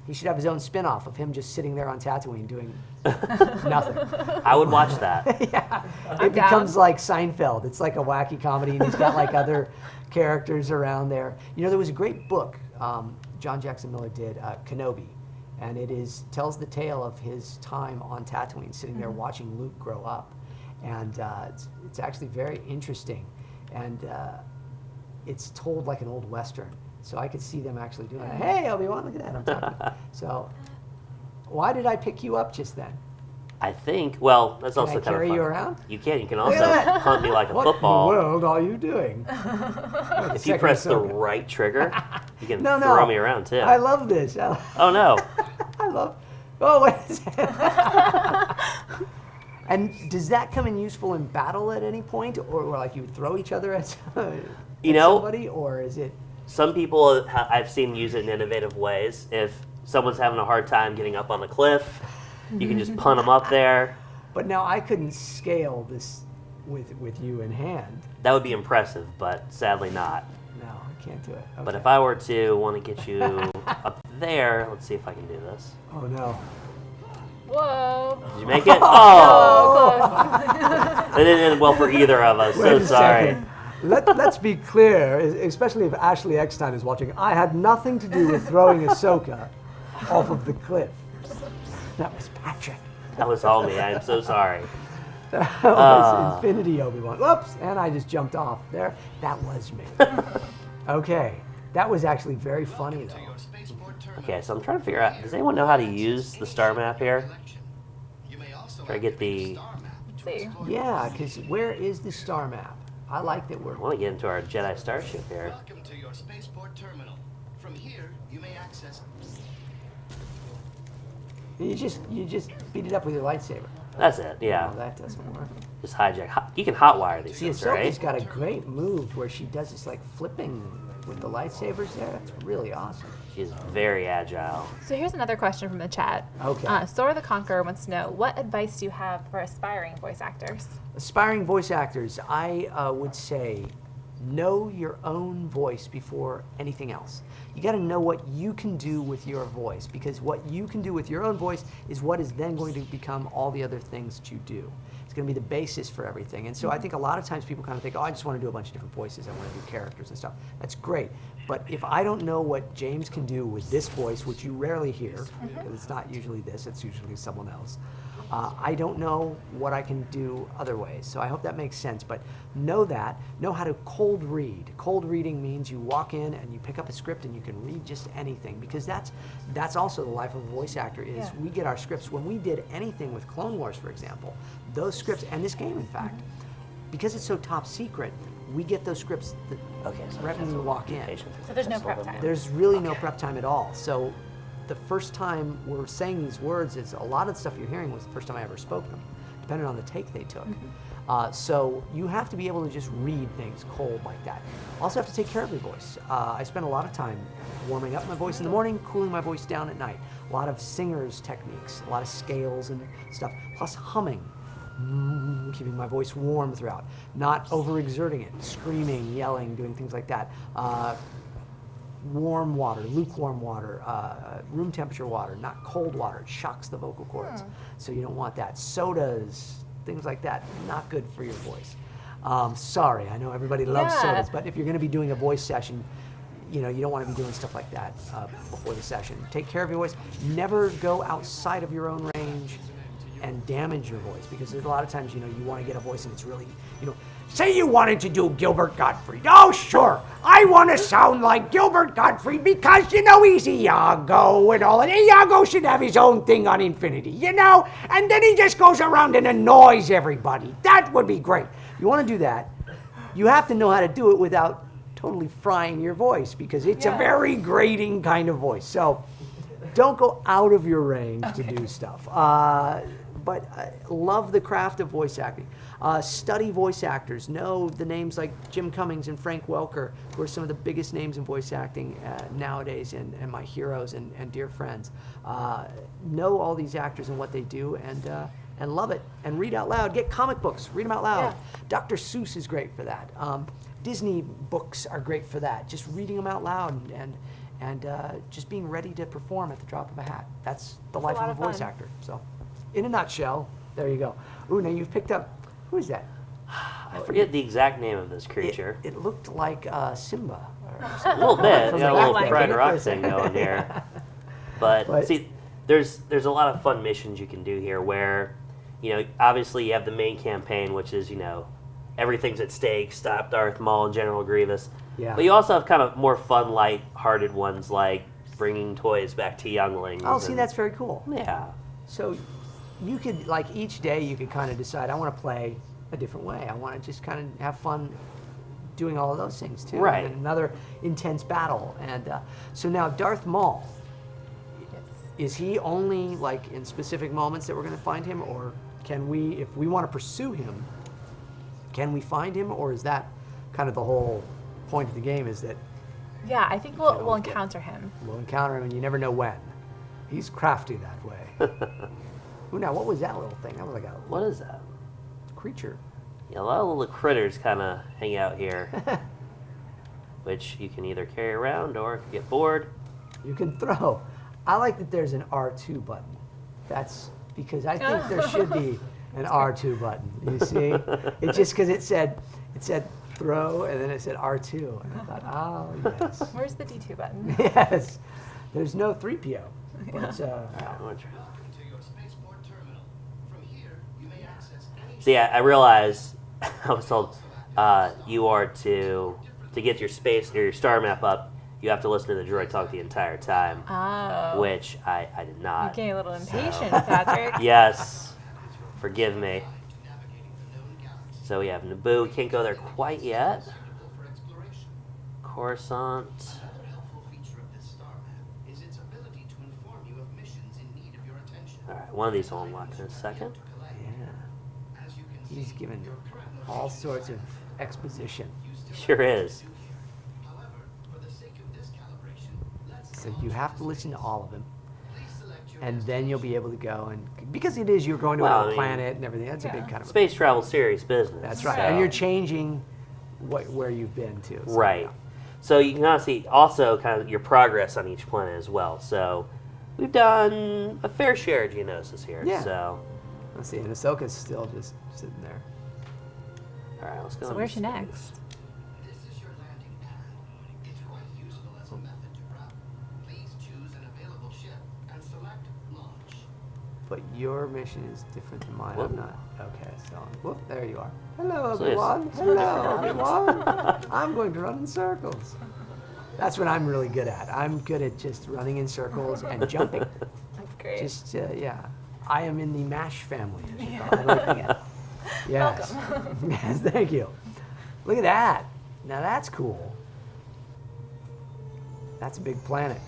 He should have his own spin-off of him just sitting there on Tatooine doing nothing. I would watch that. Yeah, it becomes like Seinfeld. It's like a wacky comedy, and he's got like other characters around there. You know, there was a great book John Jackson Miller did, Kenobi, and it tells the tale of his time on Tatooine, sitting there watching Luke grow up, and it's actually very interesting, and it's told like an old Western. So I could see them actually doing that. Hey, Obi-Wan, look at that, I'm talking. So why did I pick you up just then? I think, well, that's also Can I kind of carry fun. you around? You can. You can also hunt me like a football. What in the world are you doing? If you press the right trigger, you can No. throw me around too. I love this. Oh no. Oh, wait a second. And does that come in useful in battle at any point? Or like you would throw each other at somebody? Or is it... Some people I've seen use it in innovative ways. If someone's having a hard time getting up on the cliff, you can just punt them up there. But now I couldn't scale this with you in hand. That would be impressive, but sadly not. No, I can't do it. Okay. But if I were to want to get you up there, let's see if I can do this. Oh, no. Whoa. Did you make it? Oh! It didn't end well for either of us. Wait So a sorry. second. Let's be clear, especially if Ashley Eckstein is watching. I had nothing to do with throwing Ahsoka off of the cliff. That was Petrek. That was all me. I am so sorry. That was Infinity Obi-Wan. Whoops! And I just jumped off there. That was me. Okay. That was actually very funny, though. Okay, so I'm trying to figure out, does anyone know how to use the star map here? Try to get the... See. Yeah, because where is the star map? I like that we're... I want to get into our Jedi Starship here. Welcome to your spaceport terminal. From here, you may access... You just beat it up with your lightsaber. That's it, yeah. No, that doesn't work. Just hijack. You can hotwire these See, things, Ahsoka's right? got a great move where she does this like flipping with the lightsabers there. That's really awesome. She's very agile. So here's another question from the chat. Okay. Sora the Conqueror wants to know, what advice do you have for aspiring voice actors? Aspiring voice actors, I would say know your own voice before anything else. You got to know what you can do with your voice, because what you can do with your own voice is what is then going to become all the other things that you do. It's going to be the basis for everything. And so I think a lot of times people kind of think, oh, I just want to do a bunch of different voices. I want to do characters and stuff. That's great. But if I don't know what James can do with this voice, which you rarely hear, because it's not usually this, it's usually someone else, I don't know what I can do other ways. So I hope that makes sense. But know that. Know how to cold read. Cold reading means you walk in and you pick up a script and you can read just anything. Because that's also the life of a voice actor is we get our scripts. When we did anything with Clone Wars, for example, those scripts, and this game, in fact, because it's so top secret, we get those scripts right when we walk in. So there's no prep time. There's really no prep time at all. So the first time we're saying these words, is a lot of the stuff you're hearing was the first time I ever spoke them, depending on the take they took. So you have to be able to just read things cold like that. Also have to take care of your voice. I spend a lot of time warming up my voice in the morning, cooling my voice down at night. A lot of singer's techniques, a lot of scales and stuff, plus humming. Keeping my voice warm throughout, not overexerting it, screaming, yelling, doing things like that. Warm water, lukewarm water, room temperature water, not cold water. It shocks the vocal cords, so you don't want that. Sodas, things like that, not good for your voice. Sorry, I know everybody loves sodas, but if you're going to be doing a voice session, you don't want to be doing stuff like that before the session. Take care of your voice. Never go outside of your own range and damage your voice, because there's a lot of times, you want to get a voice and it's really, say you wanted to do Gilbert Gottfried. Oh, sure, I want to sound like Gilbert Gottfried because, he's Iago and all, and Iago should have his own thing on Infinity, and then he just goes around and annoys everybody. That would be great. You want to do that, you have to know how to do it without totally frying your voice, because it's a very grating kind of voice. So don't go out of your range to do stuff. But love the craft of voice acting. Study voice actors. Know the names like Jim Cummings and Frank Welker, who are some of the biggest names in voice acting nowadays, and my heroes and dear friends. Know all these actors and what they do, and love it. And read out loud. Get comic books. Read them out loud. Dr. Seuss is great for that. Disney books are great for that. Just reading them out loud and just being ready to perform at the drop of a hat. That's the life of a voice actor. So, in a nutshell, there you go. Ooh, now you've picked up, who is that? I forget the exact name of this creature. It looked like Simba. A little bit. From Got a the little back Fred there. Rock thing going here. But see, there's a lot of fun missions you can do here where, obviously you have the main campaign, which is, everything's at stake, stop Darth Maul and General Grievous. Yeah. But you also have kind of more fun, light-hearted ones like bringing toys back to younglings. Oh, see, that's very cool. Yeah. So you could, each day you could kind of decide, I want to play a different way. I want to just kind of have fun doing all of those things, too. Right. And another intense battle. And so now Darth Maul, is he only, in specific moments that we're going to find him? Or can we, if we want to pursue him, can we find him? Or is that kind of the whole point of the game, is that... Yeah, I think we'll encounter him. We'll encounter him, and you never know when. He's crafty that way. Ooh, now, what was that little thing? That was like a... What is that? Creature. Yeah, a lot of little critters kind of hang out here, which you can either carry around, or if you get bored... You can throw. I like that there's an R2 button. That's because I think there should be an R2 button. You see? It's just because it said throw, and then it said R2. And I thought, oh, yes. Where's the D2 button? Yes. There's no 3PO. But, Welcome to your spaceport terminal. From here, you may access any... See, I realized, I was told, you are to get your your star map up, you have to listen to the droid talk the entire time. Oh. Which I did not. You're getting a little impatient, Patrick. Yes. Forgive me. So we have Naboo. We can't go there quite yet. Coruscant. Another helpful feature of this star map is its ability to inform you of missions in need of your attention. Alright, one of these will unlock in a second. Yeah. As you can He's see, given your current all sorts of exposition. Sure is. However, for the sake of this calibration, let's So you have to listen to all of them. please select your And then you'll be able to go and... Because it is, you're going to Well, I another mean, planet and everything. That's a big kind of... Space travel serious business. That's right. so- And you're changing where you've been to. So, Right. yeah. So you can also kind of your progress on each planet as well. So we've done a fair share of Geonosis here. Yeah. So, Let's see. And Ahsoka's still just sitting there. all right, let's go. So into where's she space. next? This is your landing pad. It's quite useful as a method to travel. Please choose an available ship and select launch. But your mission is different than mine. Whoop. I'm not. Okay, so... Whoop, there you are. Hello, So yes. Obi-Wan. Hello, Obi-Wan. I'm going to run in circles. That's what I'm really good at. I'm good at just running in circles and jumping. That's great. Just, yeah. I am in the MASH family, as you call it. Yes. Yes, thank you. Look at that. Now that's cool. That's a big planet.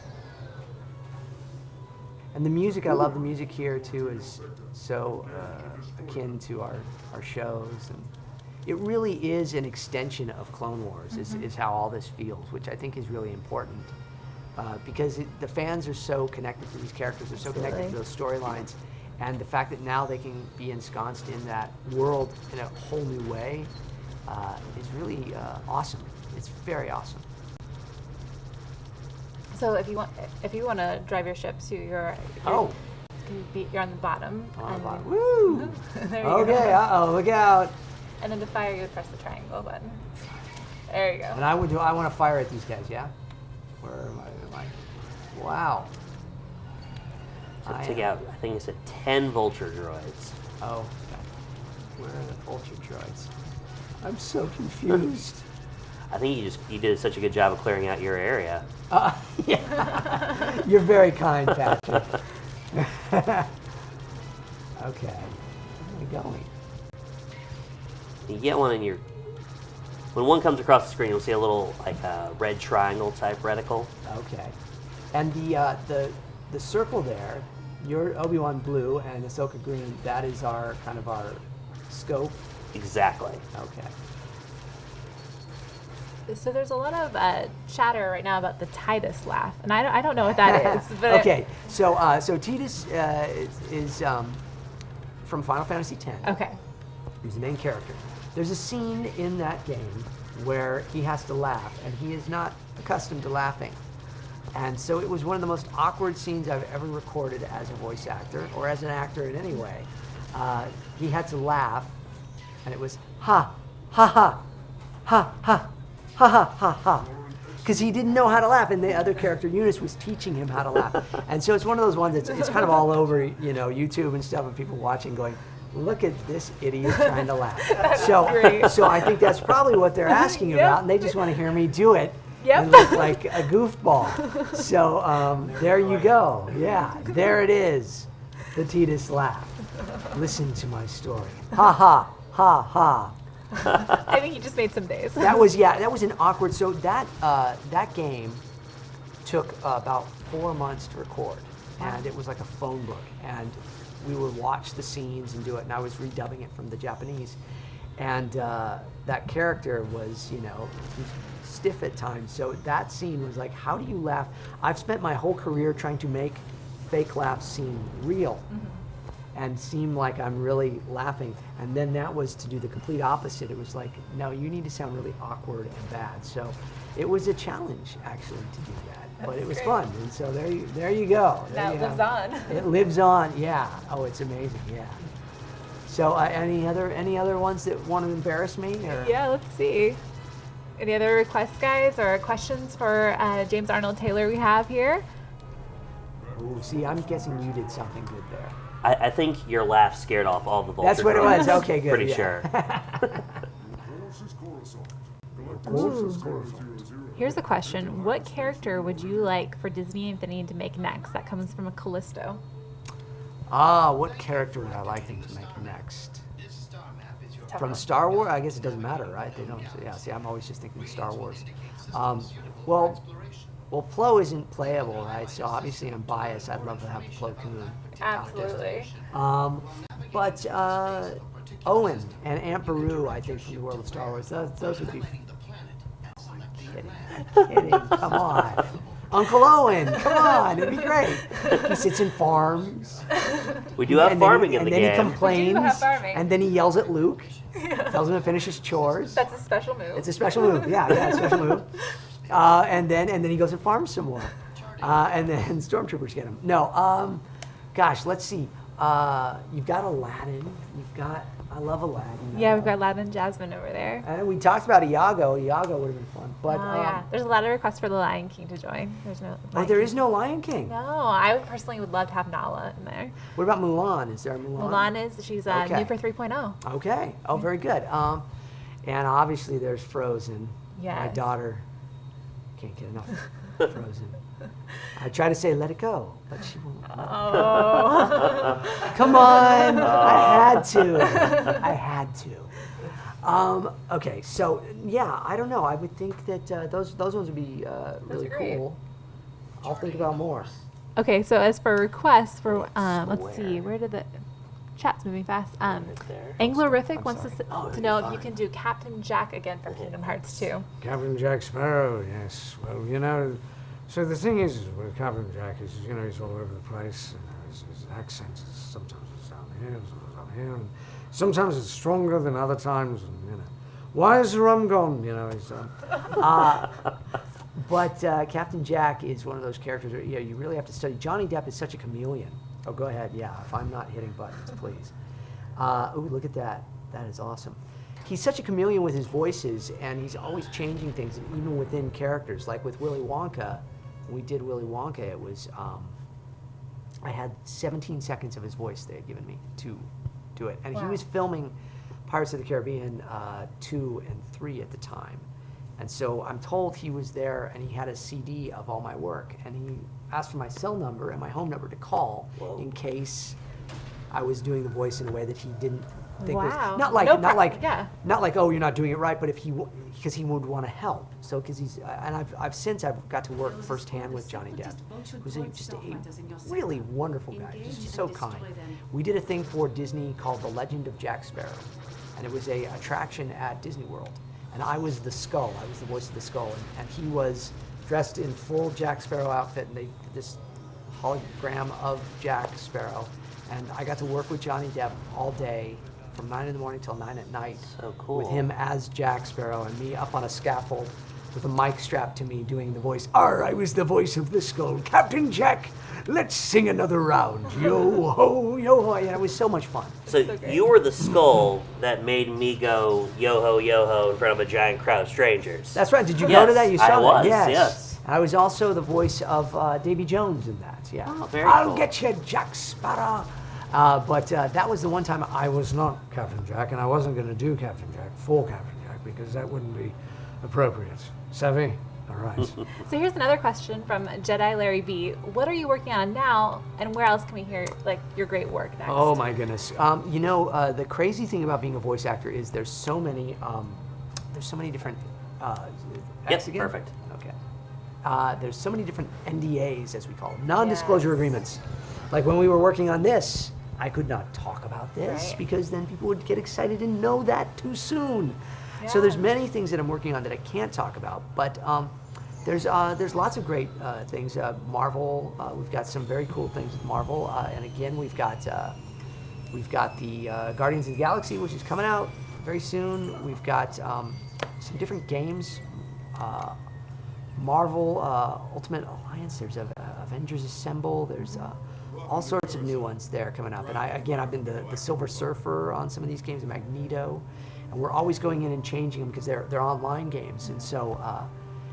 And the music, I love the music here too, is so akin to our shows. And it really is an extension of Clone Wars, is how all this feels, which I think is really important. Because the fans are so connected to these characters, they're so connected to those storylines. And the fact that now they can be ensconced in that world in a whole new way is really awesome. It's very awesome. So if you want to drive your ship to you're on the bottom. On the and- bottom. Woo! There you Okay, go. uh-oh, look out. And then to fire, you would press the triangle button. There you go. And I want to fire at these guys, yeah? Where am I? Wow. So take out, I think it's 10 vulture droids. Oh, okay. Where are the vulture droids? I'm so confused. I think you did such a good job of clearing out your area. Yeah. You're very kind, Patrick. Okay. Where am I going? You get one in your... When one comes across the screen, you'll see a little red triangle type reticle. Okay. And the circle there, you're Obi-Wan blue and Ahsoka green. That is our scope. Exactly. Okay. So there's a lot of chatter right now about the Titus laugh, and I don't know what that is. But Okay. So Titus is from Final Fantasy X. Okay. He's the main character. There's a scene in that game where he has to laugh, and he is not accustomed to laughing. And so it was one of the most awkward scenes I've ever recorded as a voice actor, or as an actor in any way. He had to laugh, and it was ha, ha, ha, ha, ha, ha, ha, ha, ha. Because he didn't know how to laugh, and the other character, Eunice, was teaching him how to laugh. And so it's one of those ones that's it's kind of all over, YouTube and stuff, and people watching going, look at this idiot trying to laugh. So I think that's probably what they're asking about, and they just want to hear me do it and look like a goofball. So there you go. Yeah, there it is. The Titus laugh. Listen to my story. Ha ha ha ha. I think you just made some days. That was an awkward. So that game took about 4 months to record, and it was like a phone book, and we would watch the scenes and do it, and I was redubbing it from the Japanese, and that character was stiff at times. So that scene was like, how do you laugh? I've spent my whole career trying to make fake laughs seem real. And seem like I'm really laughing. And then that was to do the complete opposite. It was like, no, you need to sound really awkward and bad. So it was a challenge, actually, to do that. But it was fun. And so there you go. Now it lives on. It lives on, yeah. Oh, it's amazing, yeah. So any other ones that want to embarrass me? Or? Yeah, let's see. Any other requests, guys, or questions for James Arnold Taylor we have here? Ooh, see, I'm guessing you did something good there. I think your laugh scared off all the vulture. That's what it was. Okay, good. Pretty sure. Here's a question. What character would you like for Disney Infinity to make next? That comes from a Callisto. What character would I like them to make next? From Star Wars? I guess it doesn't matter, right? They don't. Yeah. See, I'm always just thinking Star Wars. Well, Plo isn't playable, right? So obviously I'm biased. I'd love to have Plo Koon. Absolutely. But Owen and Aunt Beru, I think, from the world of Star Wars, those would be... Kidding. Come on. Uncle Owen, come on, it'd be great. He sits in farms. We do have farming in the game. And then he complains, We do have farming. and then he yells at Luke, tells him to finish his chores. That's a special move. It's a special move, yeah, a special move. And then he goes and farms some more. And then stormtroopers get him. No, gosh, let's see. You've got Aladdin. I love Aladdin. Yeah, we've got Aladdin and Jasmine over there. And we talked about Iago. Iago would have been fun. But, yeah. There's a lot of requests for the Lion King to join. There's no. There is no Lion King. No, I personally would love to have Nala in there. What about Mulan? Is there a Mulan? Mulan she's new for 3.0. Okay. Oh, very good. And obviously there's Frozen. Yes. My daughter can't get enough Frozen. I try to say let it go, but she won't. Oh. Come on. I had to. Okay, so yeah, I don't know. I would think that those ones would be really cool. I'll think about more. Okay, so as for requests for let's see, where did the chat's moving fast? Anglorific wants to know if you can do Captain Jack again for Kingdom Hearts 2. Captain Jack Sparrow, yes. Well, so the thing is with Captain Jack is, he's all over the place. His accent is sometimes it's down here, sometimes down here, and sometimes it's stronger than other times. And why is the rum gone? He's. But Captain Jack is one of those characters that you really have to study. Johnny Depp is such a chameleon. Oh, go ahead. Yeah, if I'm not hitting buttons, please. Ooh, look at that. That is awesome. He's such a chameleon with his voices, and he's always changing things, even within characters. Like with Willy Wonka, when we did Willy Wonka, it was, I had 17 seconds of his voice they had given me to do it. And he was filming Pirates of the Caribbean 2 and 3 at the time. And so I'm told he was there, and he had a CD of all my work, and he asked for my cell number and my home number to call in case I was doing the voice in a way that he didn't think was not like oh, you're not doing it right, but because he would want to help. So because I've got to work firsthand with Johnny Depp, who's just a really wonderful guy, just so kind. We did a thing for Disney called The Legend of Jack Sparrow, and it was a attraction at Disney World. And I was the skull. I was the voice of the skull, and he was dressed in full Jack Sparrow outfit, and they did this hologram of Jack Sparrow. And I got to work with Johnny Depp all day, from 9 in the morning till 9 at night. So cool. With him as Jack Sparrow and me up on a scaffold with a mic strapped to me doing the voice. I was the voice of the skull. Captain Jack, let's sing another round. Yo ho, yo ho. And it was so much fun. So you were the skull that made me go yo ho in front of a giant crowd of strangers. That's right. Did you go to that? You saw I that? was, Yes. yes. I was also the voice of Davy Jones in that. Yeah. Oh, very I'll cool. get you, Jack Sparrow. But that was the one time I was not Captain Jack, and I wasn't going to do Captain Jack for Captain Jack because that wouldn't be appropriate. Savvy? All right. So here's another question from Jedi Larry B. What are you working on now, and where else can we hear like your great work next? Oh my goodness! The crazy thing about being a voice actor is there's so many different. Yes, again? perfect. Okay. There's so many different NDAs, as we call them, non-disclosure agreements. Like when we were working on this, I could not talk about this because then people would get excited and know that too soon. Yeah. So there's many things that I'm working on that I can't talk about, but there's lots of great things. Marvel, we've got some very cool things with Marvel, and again we've got the Guardians of the Galaxy, which is coming out very soon. We've got some different games. Marvel Ultimate Alliance. There's Avengers Assemble. There's all sorts of new ones there coming up. And I've been the Silver Surfer on some of these games, Magneto, and we're always going in and changing them because they're online games, and so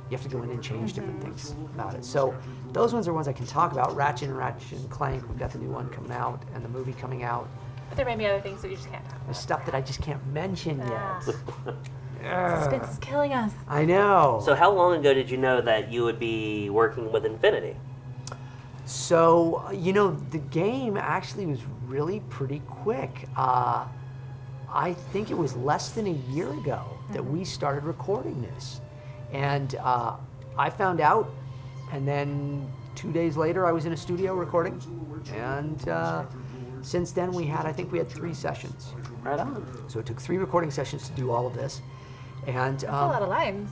you have to go in and change different things about it. So those ones are ones I can talk about. Ratchet and Clank. We've got the new one coming out and the movie coming out. But there may be other things that you just can't talk about. There's stuff that I just can't mention yet. Suspense is killing us. I know. So how long ago did you know that you would be working with Infinity? So, the game actually was really pretty quick. I think it was less than a year ago that we started recording this. And I found out, and then 2 days later I was in a studio recording. And since then I think we had 3 sessions. Right on. So it took 3 recording sessions to do all of this. And That's a lot of lines.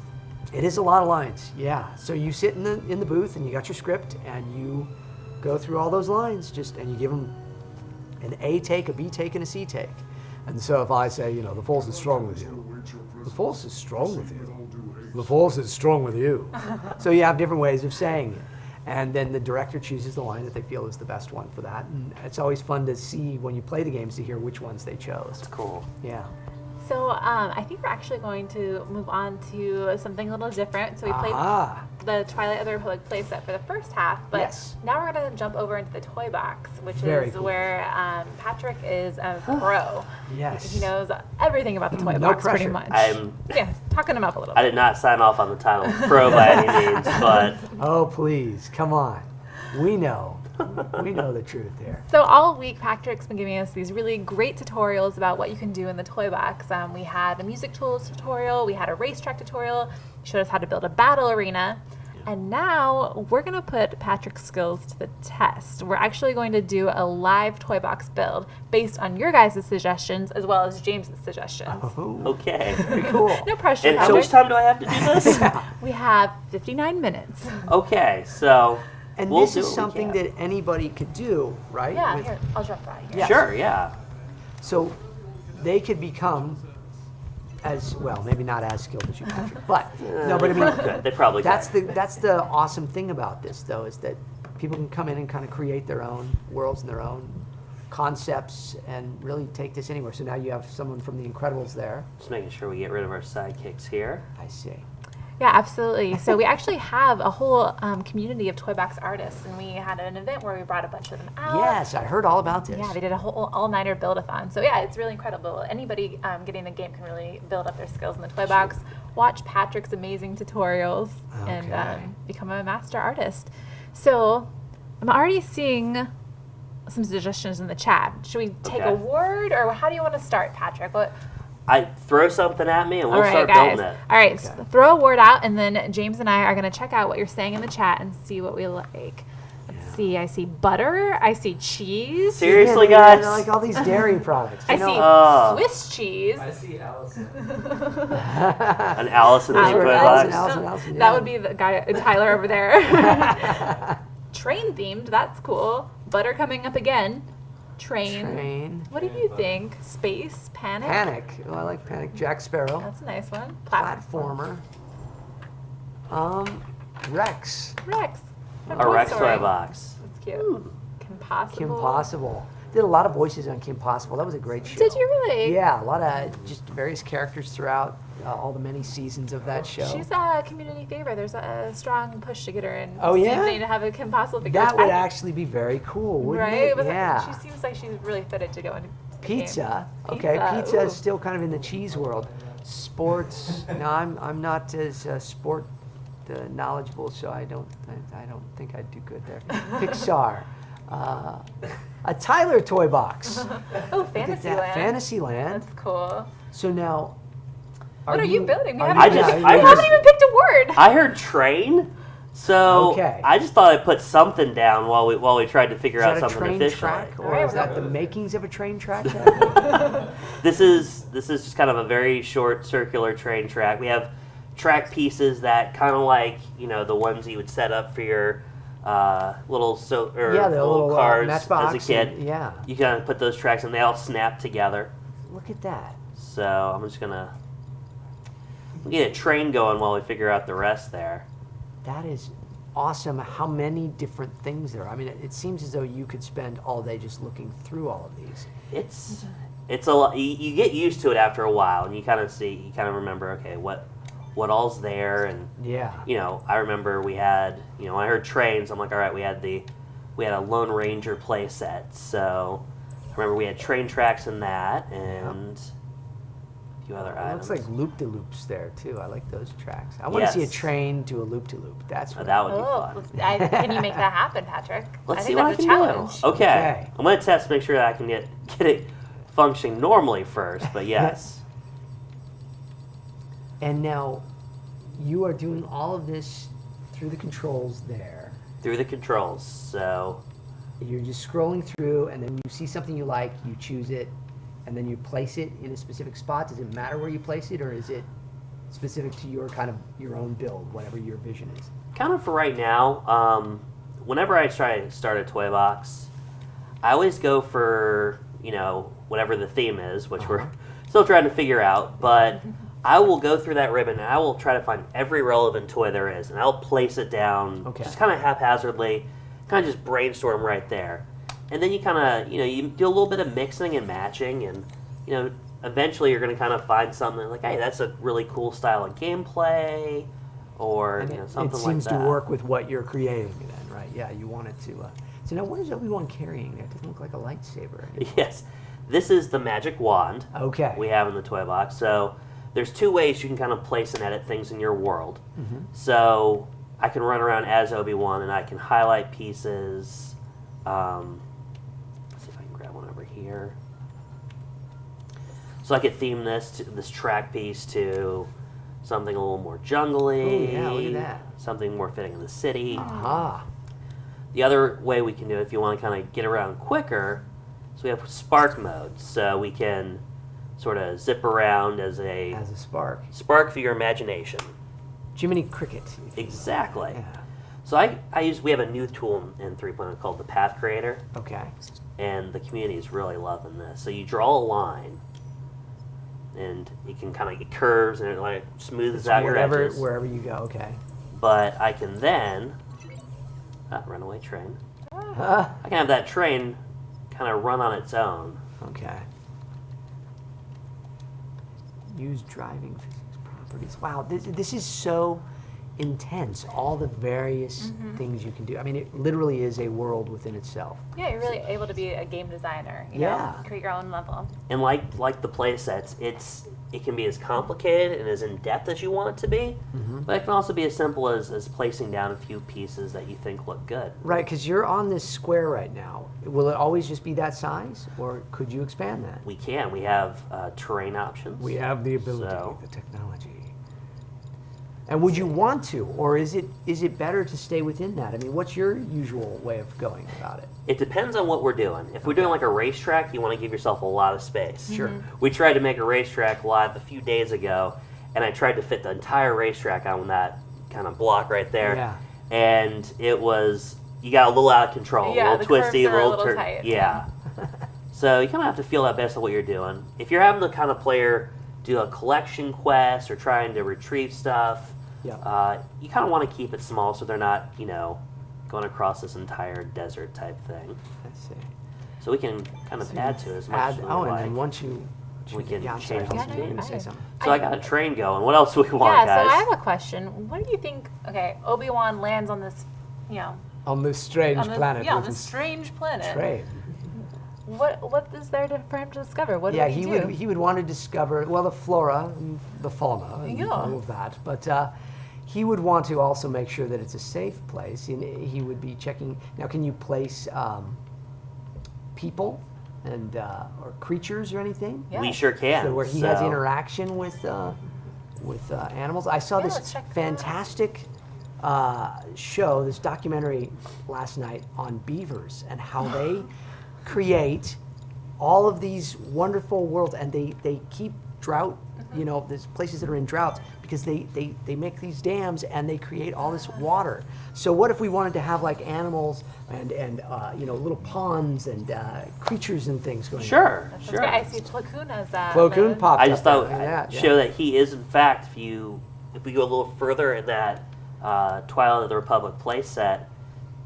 it is a lot of lines, yeah. So you sit in the booth and you got your script and you go through all those lines and you give them an A take, a B take, and a C take. And so if I say, the Force is strong with you, the Force is strong with you, the Force is strong with you. So you have different ways of saying it. And then the director chooses the line that they feel is the best one for that. And it's always fun to see when you play the games to hear which ones they chose. That's cool. Yeah. So I think we're actually going to move on to something a little different. So we played the Twilight of the Republic playset for the first half, but now we're going to jump over into the toy box, which Very is cool. where Petrek is a pro. Yes. He knows everything about the toy No box pretty pressure. much. Yeah, talking him up a little I bit. did not sign off on the title pro by any means, but Oh, please, come on. We know. We know the truth there. So all week, Patrick's been giving us these really great tutorials about what you can do in the toy box. We had a music tools tutorial, we had a racetrack tutorial, he showed us how to build a battle arena, and now we're going to put Patrick's skills to the test. We're actually going to do a live toy box build based on your guys' suggestions as well as James's suggestions. Oh, okay. very cool. No pressure, And how Patrick. much time do I have to do this? We have 59 minutes. Okay, so And we'll this do is what we something can. that anybody could do, right? Yeah, With- here, I'll drop that here. Yeah. Sure, yeah. So they could become as well, maybe not as skilled as you, Patrick, but no, but I mean, They probably that's could. that's the awesome thing about this, though, is that people can come in and kind of create their own worlds and their own concepts and really take this anywhere. So now you have someone from The Incredibles there. Just making sure we get rid of our sidekicks here. I see. Yeah, absolutely. So we actually have a whole community of toy box artists, and we had an event where we brought a bunch of them out. Yes, I heard all about this. Yeah, they did a whole all-nighter build-a-thon. So yeah, it's really incredible. Anybody getting the game can really build up their skills in the toy box. Watch Patrick's amazing tutorials Okay. and become a master artist. So I'm already seeing some suggestions in the chat. Should we take Okay. a word, or how do you want to start, Patrick? What? I throw something at me and we'll All right, start guys. building it. All right, Okay. so throw a word out, and then James and I are going to check out what you're saying in the chat and see what we like. Let's see. I see butter. I see cheese. Seriously, Yeah, guys? like all these dairy products. I You know, see Oh. Swiss cheese. I see Allison. An Allison is a Allison. toy Allison, box. Allison, That yeah. would be the guy, Tyler over there. Train themed. That's cool. Butter coming up again. Train. What do you think? Space. Panic. Panic. Oh, I like Panic. Jack Sparrow. That's a nice one. Platformer. Rex. Rex. From A Toy Rex Story. toy box. That's cute. Kim Possible. Kim Possible. Did a lot of voices on Kim Possible. That was a great show. Did you really? Yeah, a lot of just various characters throughout all the many seasons of that show. She's a community favorite. There's a strong push to get her in. Oh, yeah? Season 8 to have a Kim Possible figure. That would actually be very cool, wouldn't right? it? But Yeah. She seems like she's really fitted to go into the Pizza. game. Okay, pizza Ooh. is still kind of in the cheese world. Sports. No, I'm not as sport knowledgeable, so I don't think I'd do good there. Pixar. A Tyler toy box. Oh, Look at Fantasyland. that. Fantasyland. That's cool. So now, What are you building? We are haven't, you- I just- we I haven't just- even picked a word. I heard train, so Okay. I just thought I'd put something down while we tried to figure Is out that a something train officially. track, or Alright, is that the makings of a train track? This is just kind of a very short circular train track. We have track pieces that kind of like the ones you would set up for your little Yeah, the little cars Matchbox as a kid. and- yeah. You kind of put those tracks and they all snap together. Look at that. So I'm just gonna get a train going while we figure out the rest there. That is awesome. How many different things there are. I mean, it seems as though you could spend all day just looking through all of these. It's a lot. You get used to it after a while, and you kind of remember, okay, what all's there, and Yeah. I remember we had, when I heard trains, I'm like, all right, we had a Lone Ranger play set, so I remember we had train tracks in that, and a few other It items. looks like loop-de-loops there, too. I like those tracks. I want to see a Yes. train to a loop-de-loop. That's what That would be Oh, fun. can you make that happen, Patrick? Let's I see think what I that's a can challenge. do. Okay. Okay. I'm gonna test, make sure that I can get it functioning normally first, but yes. And now, you are doing all of this through the controls there. Through the controls, so You're just scrolling through, and then you see something you like, you choose it, and then you place it in a specific spot. Does it matter where you place it, or is it specific to your own build, whatever your vision is? kind of for right now, whenever I try to start a toy box, I always go for, whatever the theme is, which we're still trying to figure out, but I will go through that ribbon and I will try to find every relevant toy there is, and I'll place it down just kind of haphazardly, kind of just brainstorm right there. And then you kind of, you do a little bit of mixing and matching, and, eventually you're going to kind of find something like, hey, that's a really cool style of gameplay, or And something it like that. seems to work with what you're creating then, right? Yeah, you want it to. So now what is Obi-Wan carrying there? It doesn't look like a lightsaber anymore. Yes, this is the magic wand Okay. we have in the toy box. So there's two ways you can kind of place and edit things in your world. Mm-hmm. So I can run around as Obi-Wan and I can highlight pieces. Let's see if I can grab one over here. So I could theme this track piece to something a little more jungly. Oh, yeah, look at that. Something more fitting in the city. Aha. The other way we can do it, if you want to kind of get around quicker, so we have spark mode. So we can sort of zip around as a spark. spark for your imagination. Jiminy Cricket. Exactly. Yeah. So we have a new tool in 3.0 called the Path Creator, Okay. and the community is really loving this. So you draw a line, and it can kind of get curves, and it like smooths out your edges. Wherever you go, okay. But I can then runaway train. I can have that train kind of run on its own. Okay. Use driving physics properties. Wow, this is so intense. All the various things you can do. I mean, it literally is a world within itself. Yeah, you're really able to be a game designer. You Yeah. know, create your own level. And like the play sets, it can be as complicated and as in depth as you want it to be, but it can also be as simple as placing down a few pieces that you think look good. Right, because you're on this square right now. Will it always just be that size, or could you expand that? We can. We have terrain options. We have the ability, So- the technology. And would you want to, or is it better to stay within that? I mean, what's your usual way of going about it? It depends on what we're doing. If we're doing like a racetrack, you want to give yourself a lot of space. Sure. We tried to make a racetrack live a few days ago, and I tried to fit the entire racetrack on that kind of block right there. Yeah. And it was, you got a little out of control, Yeah, a the little twisty, curves are a little tight. Yeah. So you kind of have to feel that based on what you're doing. If you're having the kind of player do a collection quest or trying to retrieve stuff, Yeah. You kind of want to keep it small so they're not, going across this entire desert type thing. I see. So we can kind of add to it as much as we and like. then once you... We can I'm change sorry, the you were game. gonna say something. So I got a train going. What else do we want, Yeah, guys? so I have a question. What do you think? Okay, Obi-Wan lands on this, On this strange on this, planet. yeah, on with this strange planet. train. What is there for him to discover? What Yeah, would he do? he would want to discover, well, the flora, and the fauna, and Yeah. all of that. But he would want to also make sure that it's a safe place. And he would be checking. Now, can you place people and or creatures or anything? Yeah. We sure can. So where he has interaction with animals. I saw Yeah, this let's check that. fantastic show, this documentary last night on beavers and how they create all of these wonderful worlds, and they keep drought. There's places that are in droughts because they make these dams and they create all this water. So what if we wanted to have like animals and little ponds and creatures and things going on? Sure, That's sure. great. I see Plo Koon as Plo Koon the- popped I just up thought there. I'd show that he is, in fact, if we go a little further in that Twilight of the Republic playset,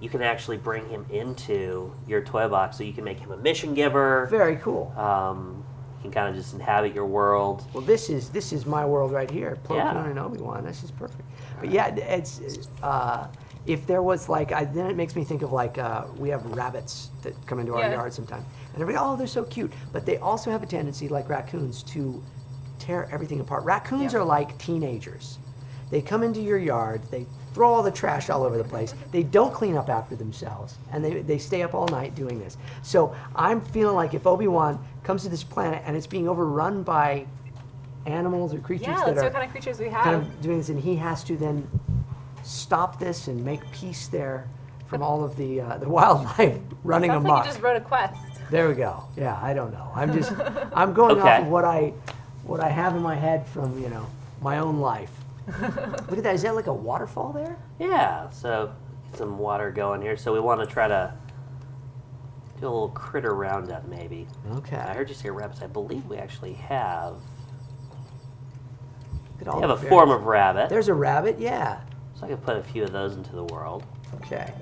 you can actually bring him into your toy box, so you can make him a mission giver. Very cool. You can kind of just inhabit your world. Well, this is my world right here. Plo Yeah. Koon and Obi-Wan. This is perfect. But yeah, it's if there was like, then it makes me think of like we have rabbits that come into our Yeah. yard sometimes, and everybody, oh, they're so cute. But they also have a tendency, like raccoons, to tear everything apart. Raccoons Yeah. are like teenagers. They come into your yard, they throw all the trash all over the place. They don't clean up after themselves, and they stay up all night doing this. So I'm feeling like if Obi-Wan comes to this planet and it's being overrun by animals or creatures Yeah, that let's see are what kind of creatures we have. kind of doing this, and he has to then stop this and make peace there from all of the wildlife running Sounds amok. like you just wrote a quest. There we go. Yeah, I don't know. I'm going Okay. off of what I have in my head from my own life. Look at that. Is that like a waterfall there? Yeah, so get some water going here. So we want to try to do a little critter roundup, maybe. Okay. I heard you say rabbits. I believe we actually have. Look at all We have the a various- form of rabbit. There's a rabbit. Yeah. So I can put a few of those into the world. Okay.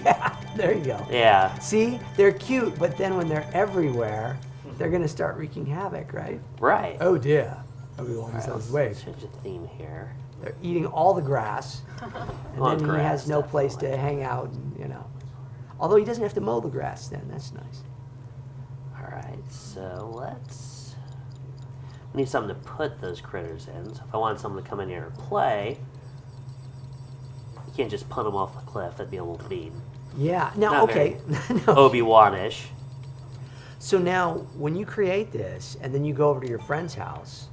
Yeah. There you go. Yeah, See, they're cute, but then when they're everywhere, they're gonna start wreaking havoc, right? right. Oh dear. Obi-Wan All right, says, let's wait. change the theme here. They're eating all the grass, and Well, then he grass, has no place to definitely. hang out. Although he doesn't have to mow the grass, then that's nice. All right, so we need something to put those critters in. So if I wanted someone to come in here and play, you can't just punt them off the cliff. That'd be a little mean. Yeah. Now, Not okay. No. Obi-Wan-ish. So now, when you create this, and then you go over to your friend's house,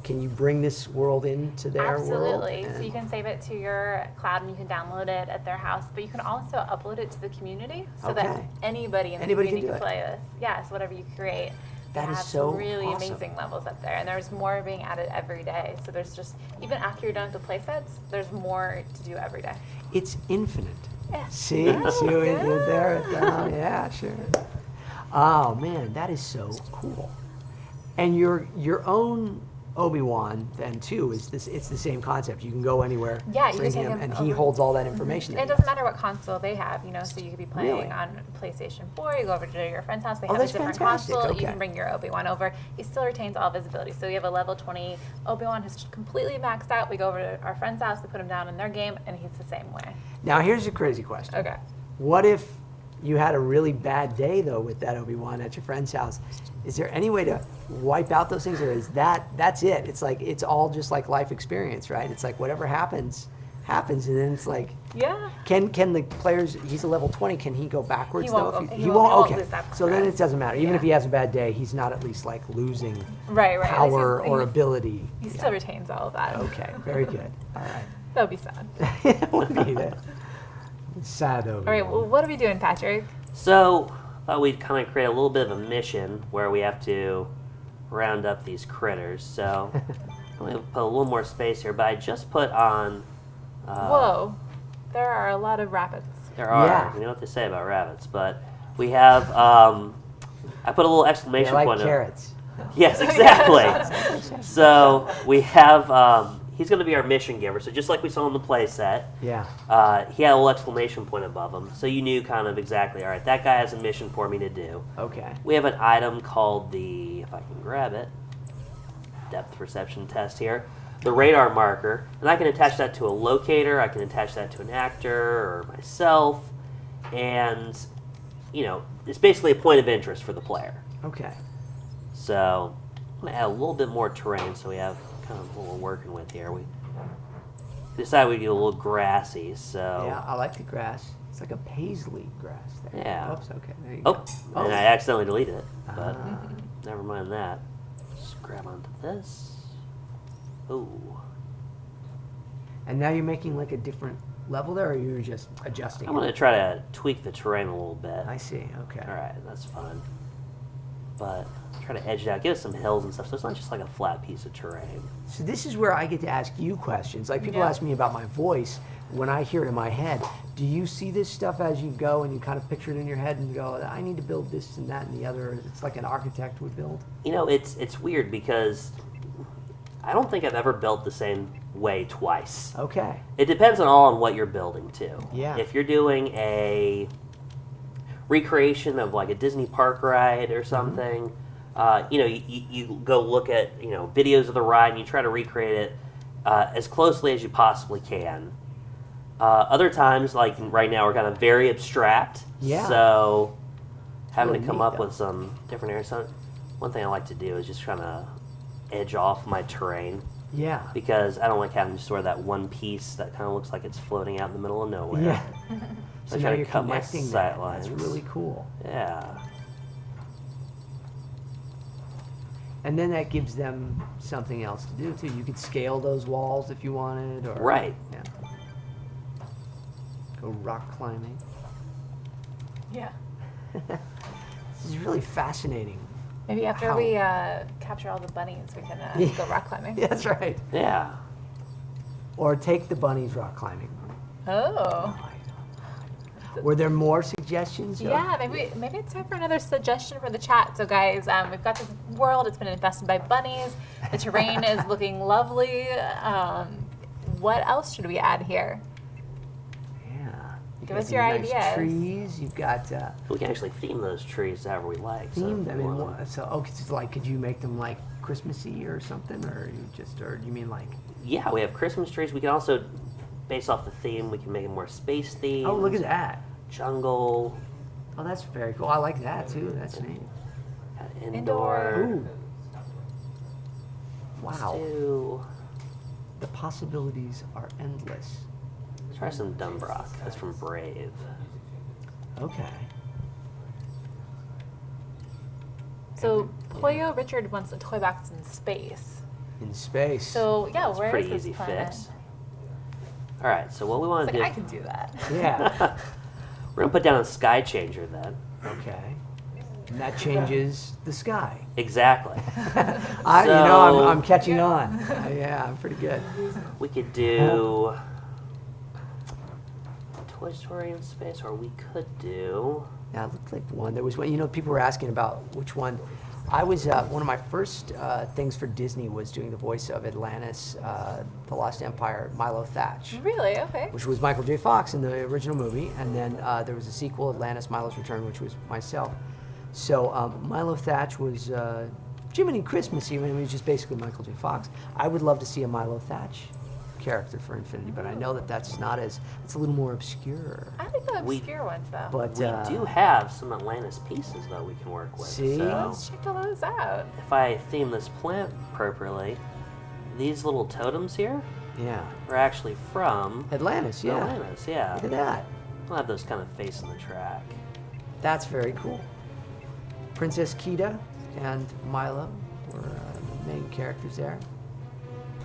can you bring this world into their world? Absolutely. So you can save it to your cloud and you can download it at their house, but you can also upload it to the community so that Okay. anybody in the Anybody can community do can it. play this. Yeah, so whatever you create. That They is have so some really awesome. amazing levels up there, and there's more being added every day. So there's just, even after you're done with the play sets, there's more to do every day. It's infinite. Yeah. See? Oh, See what you did good. there? Yeah, sure. Oh, man, that is so cool. And your own Obi-Wan, then, too, it's the same concept. You can go anywhere, Yeah, you bring can take him, him and he over. holds all that information. And it that he doesn't has. matter what console they have, so you could be playing Really? on PlayStation 4, you go over to your friend's house, they Oh, have a that's different fantastic. console, Okay. you can bring your Obi-Wan over. He still retains all visibility. So you have a level 20 Obi-Wan who's completely maxed out. We go over to our friend's house, we put him down in their game, and he's the same way. Now, here's a crazy question. Okay. What if you had a really bad day, though, with that Obi-Wan at your friend's house? Is there any way to wipe out those things, or is that's it? It's like, it's all just like life experience, right? It's like whatever happens, happens, and then it's like, Yeah. can the players, he's a level 20, can he go backwards, He won't though? go- If he won't okay. lose that So then progress. it doesn't matter. Even Yeah. if he has a bad day, he's not at least like losing Right. power At least or ability. He Yeah. still retains all of that. Okay, very good. All right. That would be sad. It would be that. Sad Obi-Wan. All right, well, what are we doing, Patrick? So thought we'd kind of create a little bit of a mission where we have to round up these critters. So I'm going to put a little more space here, but I just put on... Whoa. There are a lot of rabbits. There are. Yeah. You know what they say about rabbits. But we have... I put a little They exclamation like point. carrots. Yes, exactly. So we have he's going to be our mission giver. So just like we saw in the play set, Yeah. he had a little exclamation point above him. So you knew kind of exactly, all right, that guy has a mission for me to do. Okay. We have an item called the, if I can grab it, depth perception test here, the radar marker. And I can attach that to a locator. I can attach that to an actor or myself. And, it's basically a point of interest for the player. Okay. So I'm going to add a little bit more terrain so we have kind of what we're working with here. We decided we'd do a little grassy, so... Yeah, I like the grass. It's like a paisley grass there. Yeah. Oops, okay. There you Oh, go. and I accidentally deleted it, but Ah. never mind that. Just grab onto this. Ooh. And now you're making like a different level there, or you're just adjusting I'm it? going to try to tweak the terrain a little bit. I see, okay. All right, that's fun. But try to edge it out, give it some hills and stuff, so it's not just like a flat piece of terrain. So this is where I get to ask you questions. Like people Yeah. ask me about my voice when I hear it in my head. Do you see this stuff as you go and you kind of picture it in your head and go, I need to build this and that and the other? It's like an architect would build? It's weird because I don't think I've ever built the same way twice. Okay. It depends on what you're building too. Yeah. If you're doing a recreation of like a Disney park ride or something, you go look at videos of the ride and you try to recreate it as closely as you possibly can. Other times, like right now, we're kind of very abstract. Yeah. So having Really to come neat, up though. with some different areas. So one thing I like to do is just trying to edge off my terrain. Yeah. Because I don't like having just sort of that one piece that kind of looks like it's floating out in the middle of nowhere. Yeah. So So I now try to you're cut my connecting sight that. lines. That's really cool. Yeah. And then that gives them something else to do too. You could scale those walls if you wanted, or Right. Yeah. Go rock climbing. Yeah. This is really fascinating. Maybe after How- we capture all the bunnies, we can go rock climbing. Yeah, that's right. Yeah. Or take the bunnies rock climbing. Oh. Were there more suggestions? Yeah, maybe it's time for another suggestion for the chat. So guys, we've got this world. It's been infested by bunnies. The terrain is looking lovely. What else should we add here? Yeah. You Give got us some your nice ideas. Trees. You've got We can actually theme those trees however we like. So theme if them we in wanna- one. So, it's like, could you make them like Christmassy or something, or you mean like? Yeah, we have Christmas trees. We can also, based off the theme, we can make it more space themed. Oh, look at that. Jungle, Oh, that's very cool. I like that too. That's neat. indoor. Ooh. Let's Wow. do- The possibilities are endless. Try some Dumbrock. That's from Brave. Okay. So Pollo Richard wants a toy box in space. In space. So yeah, It's a where pretty is this easy planet? fix. All right, so what we want It's to like do, I can do that. Yeah. we're gonna put down a sky changer then. Okay. And that changes the sky. Exactly. I'm catching on. Yeah, I'm pretty good. We could do Toy Story in space, or we could do. Yeah, it looked like one. There was one. People were asking about which one. I was one of my first things for Disney was doing the voice of Atlantis, The Lost Empire, Milo Thatch, Really? Okay. which was Michael J. Fox in the original movie, and then there was a sequel, Atlantis: Milo's Return, which was myself. So Milo Thatch was Jiminy Christmas, even it was just basically Michael J. Fox. I would love to see a Milo Thatch character for Infinity, but I know that that's not as, it's a little more obscure. I like the We- obscure ones though. But We do have some Atlantis pieces though we can work with. See? So Let's check all those out. if I theme this plant appropriately, these little totems here yeah, are actually from Atlantis, yeah. Atlantis. Yeah. Look at that. We'll have those kind of facing the track. That's very cool. Princess Kida and Milo were the main characters there.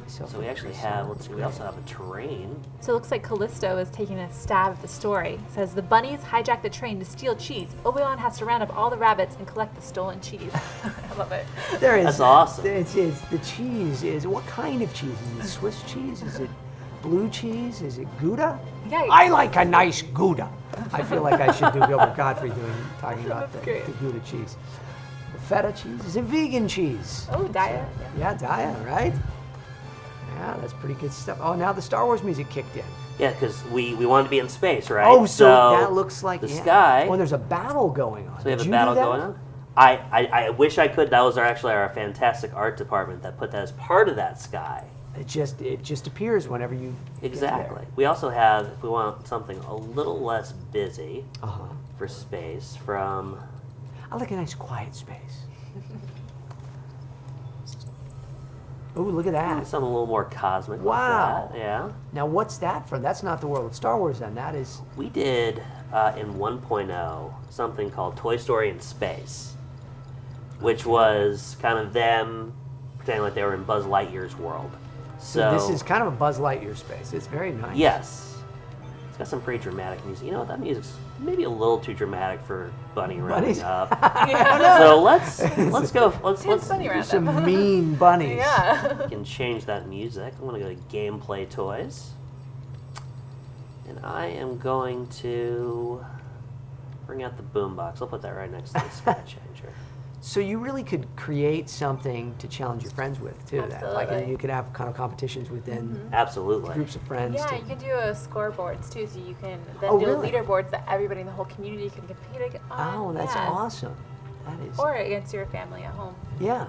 Myself So we and actually Chris, have, it let's was see, we great. also have a terrain. So it looks like Callisto is taking a stab at the story. It says the bunnies hijack the train to steal cheese. Obi-Wan has to round up all the rabbits and collect the stolen cheese. I love it. There is. That's awesome. It's the cheese is, what kind of cheese? Is it Swiss cheese? Is it blue cheese? Is it Gouda? Yeah. I like a nice Gouda. I feel like I should do Gilbert Godfrey talking about That's the great. Gouda cheese. The feta cheese? Is it vegan cheese? Oh, diet. Yeah, diet, right? Yeah, that's pretty good stuff. Oh, now the Star Wars music kicked in. Yeah, because we wanted to be in space, right? Oh, so that looks like the sky. Well, there's a battle going on. So we have Did a you battle do that? going on. I wish I could. That was actually our fantastic art department that put that as part of that sky. It just appears whenever you Exactly. We also have, if we want something a little less busy Uh-huh. for space, from I like a nice quiet space. Oh, look at that. something a little more cosmic. Wow. Like that. Yeah. Now, what's that from? That's not the world of Star Wars, then. That is. We did in 1.0 something called Toy Story in Space, which was kind of them pretending like they were in Buzz Lightyear's world. So this is kind of a Buzz Lightyear space. It's very nice. Yes. It's got some pretty dramatic music. You know what? That music's maybe a little too dramatic for Bunny running Bunnies? up. Yeah. So let's go. Let's Bunny There's round up. some mean bunnies. Yeah. we can change that music. I'm gonna go to Gameplay Toys, and I am going to bring out the boombox. I'll put that right next to the sky changer. So you really could create something to challenge your friends with, too. That, like, Absolutely. you could have kind of competitions within Absolutely. groups of friends. Yeah, to- you can do scoreboards too, so you can then Oh, do really? leaderboards that everybody in the whole community can compete on. Oh, that's yeah. awesome. That is. Or against your family at home. Yeah.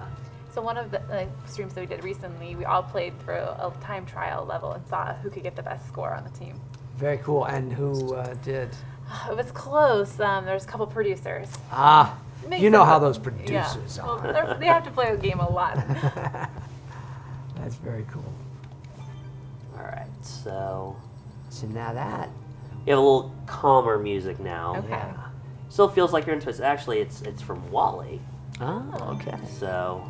So one of the streams that we did recently, we all played through a time trial level and saw who could get the best score on the team. Very cool. And who did? It was close. There's a couple producers. Ah, Makes you know sense. how those Yeah. producers Well, are. they have to play the game a lot. That's very cool. All right. So So now that. you have a little calmer music now. Okay. Yeah. Still feels like you're into it. Actually, it's from Wall-E. Oh, okay. So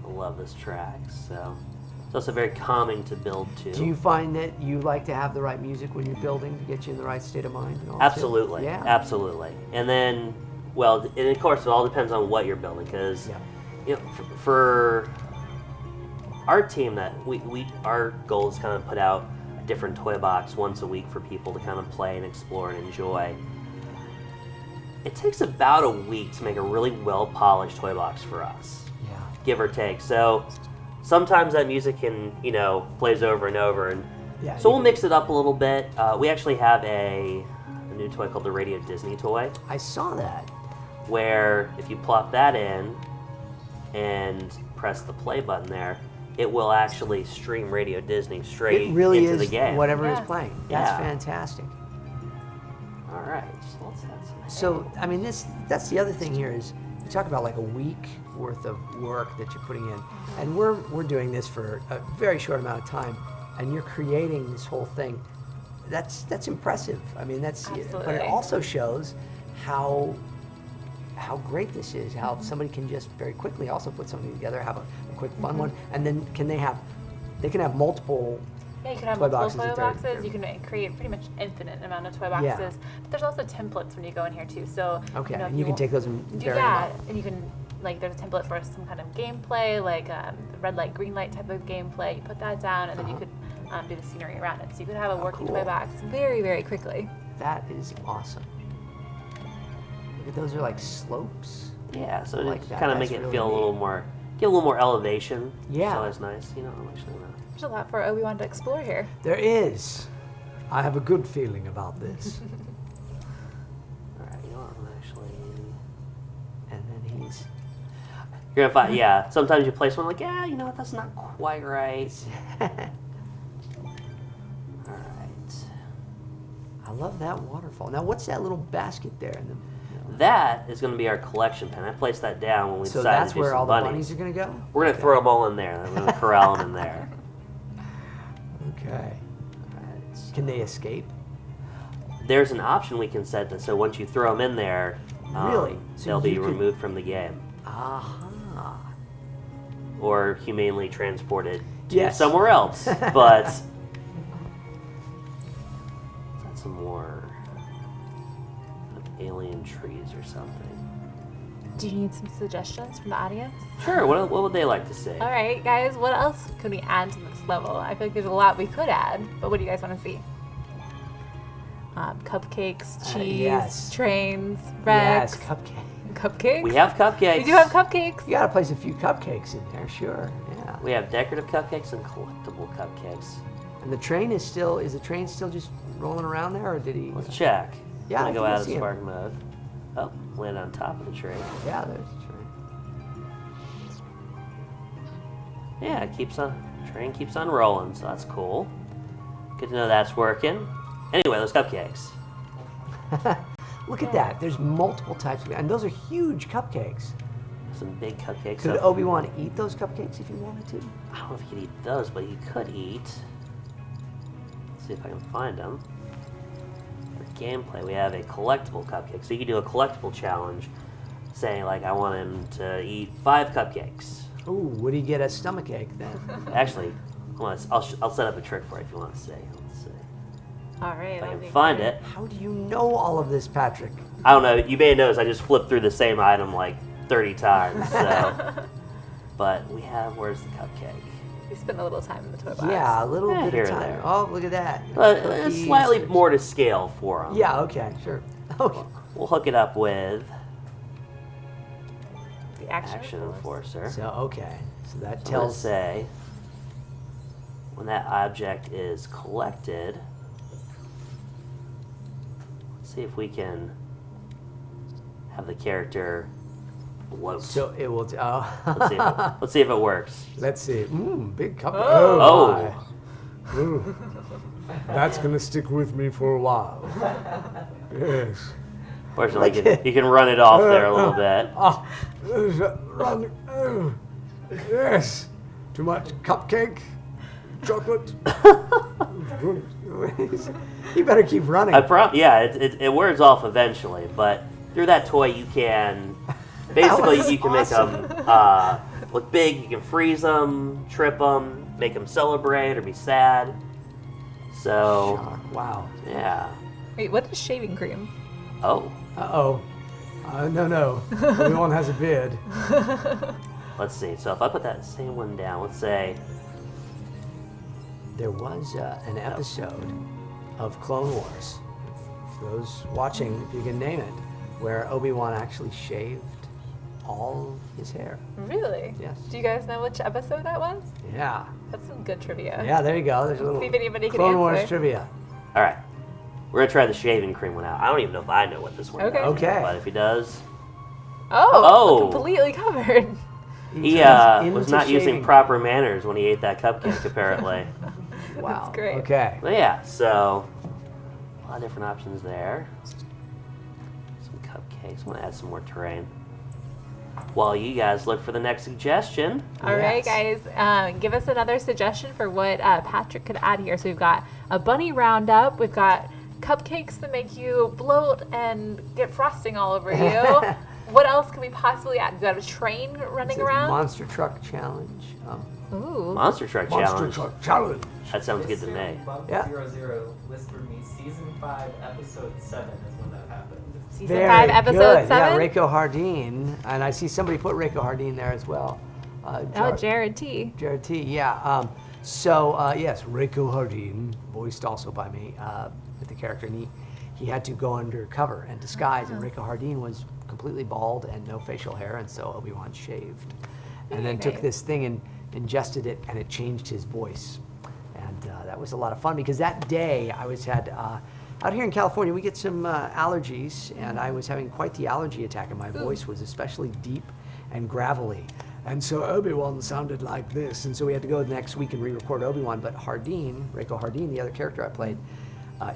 I love this track. So it's also very calming to build to. Do you find that you like to have the right music when you're building to get you in the right state of mind? And all too? Absolutely. Yeah. Absolutely. And then, well, and of course, it all depends on what you're building, because Yeah. you know, for our team, that our goal is kind of put out a different toy box once a week for people to kind of play and explore and enjoy. It takes about a week to make a really well-polished toy box for us, Yeah. give or take. So sometimes that music can, plays over and over, and Yeah, so you we'll can- mix it up a little bit. We actually have a new toy called the Radio Disney toy, I saw that. where if you plop that in and press the play button there, it will actually stream Radio Disney straight It really into is the game. whatever is Yeah. playing. That's Yeah. fantastic. All right, so let's add some. So, I mean, that's the other thing here is you talk about like a week worth of work that you're putting in, and we're doing this for a very short amount of time, and you're creating this whole thing. That's impressive. I mean, but it Absolutely. also shows how great this is. How somebody can just very quickly also put something together, have a quick fun one, and then they can have multiple. Yeah, you can have Toy multiple boxes toy that they're- boxes. You can create pretty much infinite amount of toy Yeah. boxes. But there's also templates when you go in here too. So Okay, if and you can want- take those and vary them yeah, up. and you can there's a template for some kind of gameplay, like red light, green light type of gameplay. You put that down, and then you could do the scenery around it. So you could have a working cool. toy box very, very quickly. That is awesome. Look at those are like slopes. Yeah, so like to that. kind of make That's it really feel a neat. little more, get a little more elevation. Yeah. It's always nice, I'm actually gonna. There's a lot for Obi-Wan to explore here. There is. I have a good feeling about this. All right, I'm actually. And then he's. You're gonna find, yeah. Sometimes you place one like, yeah, you know what, that's not quite right. All right. I love that waterfall. Now, what's that little basket there? That is going to be our collection pen. I placed that down when we So decided that's to do where some all the bunnies. bunnies are going to go? We're going to throw them all in there. I'm going to corral them in there. Okay. All right. Can they escape? There's an option we can set that so once you throw them in there, Really? So they'll be you could- removed from the game Aha. or humanely transported to Yes. somewhere else. But let's add some more alien trees or something. Do you need some suggestions from the audience? Sure. What would they like to see? All right, guys, what else could we add to this level? I feel like there's a lot we could add, but what do you guys want to see? Cupcakes, cheese, yes. trains, Yes, Rex, cupcake. cupcakes. We have cupcakes. We do have cupcakes. You got to place a few cupcakes in there, sure. Yeah. we have decorative cupcakes and collectible cupcakes. And the train is the train still just rolling around there, or did he? Let's check. Yeah, I'm I gonna go think I out of see him. spark mode. Oh, land on top of the train. Yeah, there's the train. Yeah, train keeps on rolling, so that's cool. Good to know that's working. Anyway, those cupcakes. Look at that. There's multiple types of, and those are huge cupcakes. Some big cupcakes. Could Obi-Wan eat those cupcakes if he wanted to? I don't know if he could eat those, but he could eat. Let's see if I can find them. For gameplay, we have a collectible cupcake. So you can do a collectible challenge, saying like, I want him to eat 5 cupcakes. Ooh, would he get a stomachache then? Actually, I'll set up a trick for it if you want to see. Let's see. All right. If I can find it. How do you know all of this, Patrick? I don't know. You may have noticed I just flipped through the same item like 30 times. So. But we have, where's the cupcake? We spent a little time in the toy box. Yeah, a little bit here of and time. there. Oh, look at that. It's slightly more to scale for them. Yeah, okay, sure. Okay. We'll hook it up with The action Enforcer. So, okay. So that So I'm gonna tells... say when that object is collected, let's see if we can have the character float. So it will... Let's see if it works. Let's see. Big cup. Oh. My. Ooh. That's going to stick with me for a while. Yes. Fortunately, you can run it off there a little bit. Yes. Too much cupcake, chocolate. You better keep running. It wears off eventually, but through that toy you can basically you can make them look big. You can freeze them, trip them, make them celebrate or be sad. So Wow. yeah. Wait, what is shaving cream? Oh, Uh-oh. No. Everyone has a beard. let's see. So if I put that same one down, let's say There was an episode of Clone Wars, for those watching, if you can name it, where Obi-Wan actually shaved all his hair. Really? Yes. Do you guys know which episode that was? Yeah. That's some good trivia. Yeah, there you go. There's a little See if anybody can Clone Wars answer. trivia. all right. We're gonna try the shaving cream one out. I don't even know if I know what this one Okay. does. Okay. But if he does, Oh, completely covered. he turns was into not using shaving. proper manners when he ate that cupcake, apparently. Wow. That's great. Okay. But yeah, so a lot of different options there. Some cupcakes. I'm gonna add some more terrain. While you guys look for the next suggestion. All right, Yes. guys, give us another suggestion for what Patrick could add here. So we've got a bunny roundup. We've got cupcakes that make you bloat and get frosting all over you. What else could we possibly add? We've got a train running It's a around. Monster truck challenge. Ooh. Monster Truck Monster Challenge. Truck Challenge. That sounds good to me. Yeah. 00 whispered me season 5 episode 7 is when that happened. Season Very 5, episode good. 7. Yeah, Reiko Hardin, and I see somebody put Reiko Hardin there as well. Jared T. Jared T. Yeah. Yes, Reiko Hardin, voiced also by me with the character, and he had to go undercover and disguise, and Reiko Hardin was completely bald and no facial hair, and so Obi-Wan shaved, and then took nice. this thing and ingested it, and it changed his voice, and that was a lot of fun because that day I was out here in California, we get some allergies, and I was having quite the allergy attack, and my voice was especially deep and gravelly. And so Obi-Wan sounded like this, and so we had to go the next week and re-record Obi-Wan, but Hardin, Reiko Hardin, the other character I played,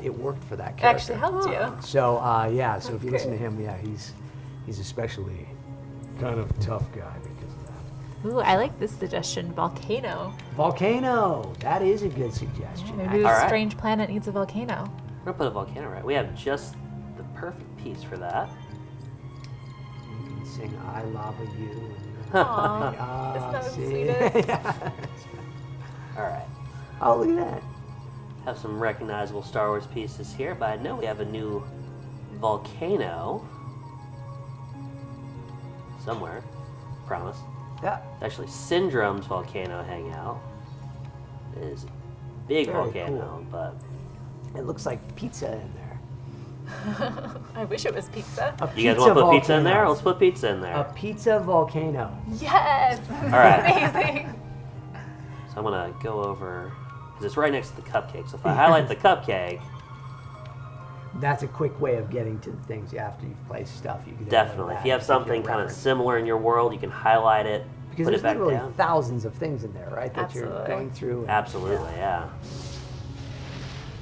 it worked for that It character. actually helped you. So, so if you listen to him, yeah, he's especially Kind of tough guy because of that. Ooh, I like this suggestion. Volcano. Volcano. That is a good suggestion. Maybe this Alright. strange planet needs a volcano. We're gonna put a volcano right. We have just the perfect piece for that. You can sing "I Lava You." And Aww. Isn't that the sweetest? All right. Oh, look at that. Have some recognizable Star Wars pieces here, but I know we have a new volcano somewhere. Promise. Yeah. Actually, Syndrome's volcano hangout is a big Very volcano, cool. but It looks like pizza in there. I wish it was pizza. A you guys want to put pizza in volcano. there? Let's put pizza in there. A pizza volcano. Yes. All right. Amazing. So I'm going to go over, because it's right next to the cupcake. So if I highlight the cupcake... That's a quick way of getting to the things after you've placed stuff. You can Definitely. If you have something kind of similar in your world, you can highlight it, because put it back literally down. thousands of things in there, right? That you're going through. And, Absolutely, yeah.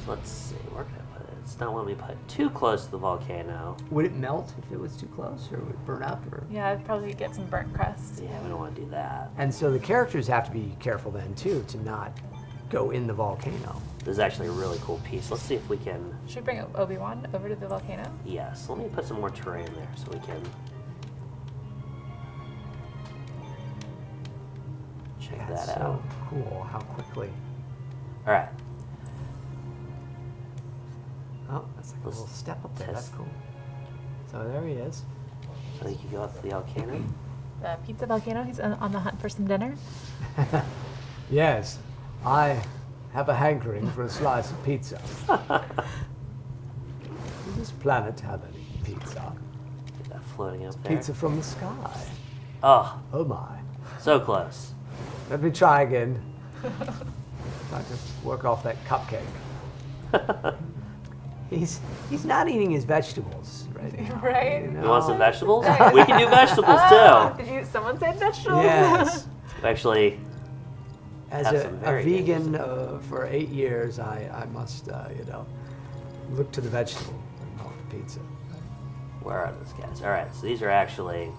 So let's see, where can I put it? It's not letting me put it too close to the volcano. Would it melt if it was too close, or would it burn up? Or? Yeah, I'd probably get some burnt crust. Yeah, we don't want to do that. And so the characters have to be careful then, too, to not go in the volcano. This is actually a really cool piece. Let's see if we can... Should we bring Obi-Wan over to the volcano? Yes, let me put some more terrain there so we can... check That's that so out. cool, how quickly. All right. Oh, that's like a Let's little step up there. That's test. cool. So there he is. So you can go up to the volcano. The pizza volcano. He's on the hunt for some dinner. Yes, I have a hankering for a slice of pizza. Does this planet have any pizza? Get that floating up there. Pizza from the sky. Oh, Oh my. so close. Let me try again. Try to work off that cupcake. He's not eating his vegetables right now. Right? You want some vegetables? We can do vegetables too. Did someone say vegetables? Yes. Actually, As Have a some very vegan for 8 years, I must, look to the vegetable and not the pizza. where are those guys? All right, so these are actually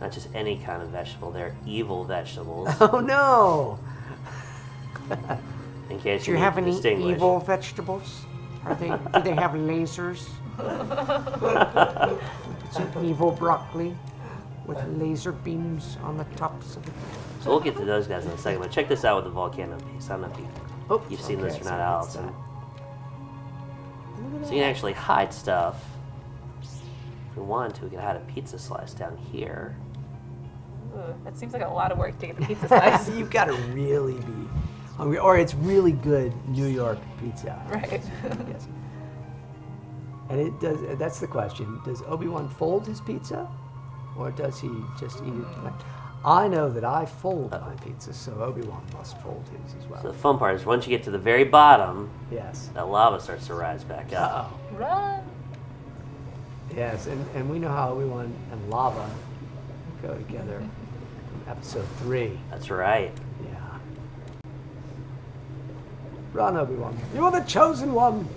not just any kind of vegetable; they're evil vegetables. Oh no! In case Do you need have to any distinguish. evil vegetables? Do they have lasers? Some evil broccoli with laser beams on the tops of it. So we'll get to those guys in a second. But check this out with the volcano piece. I don't know if you've seen this or so not, what's Allison. that? So you can actually hide stuff. If we wanted to, we could hide a pizza slice down here. Ooh, that seems like a lot of work to get the pizza slice. You've got to really be hungry, or it's really good New York pizza. Right. Yes. And it does. That's the question. Does Obi-Wan fold his pizza, or does he just eat it? Like, I know that I fold my pizza, so Obi-Wan must fold his as well. So the fun part is once you get to the very bottom, Yes. that lava starts to rise back up. Uh-oh. Run. Yes, and we know how Obi-Wan and lava go together from episode 3. That's right. Yeah. Run, Obi-Wan. You are the chosen one.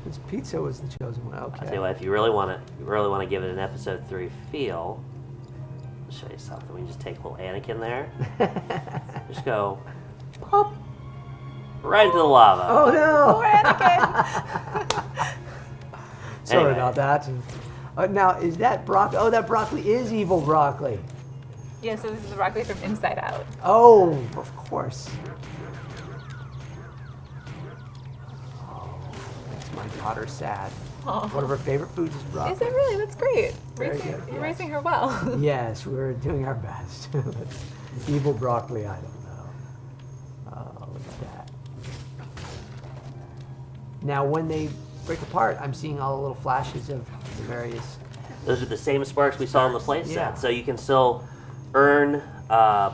This pizza was the chosen one. I'll tell you Okay. what, if you really want to give it an episode 3 feel, I'll show you something. We can just take a little Anakin there. Just go pop right into the lava. Oh no! Poor Anakin. Sorry Anyway. about that. Now, is that broccoli? Oh, that broccoli is evil broccoli. Yeah, so this is the broccoli from Inside Out. Oh, of course. Oh, makes my daughter sad. Aw. One of her favorite foods is broccoli. Is it really? That's great. Very Raising, good, you're yes. raising her well. Yes, we're doing our best. But evil broccoli, I don't know. Oh, look at that. Now, when they break apart, I'm seeing all the little flashes of the various. Those are the same sparks we saw in the play set. Yeah. So you can still earn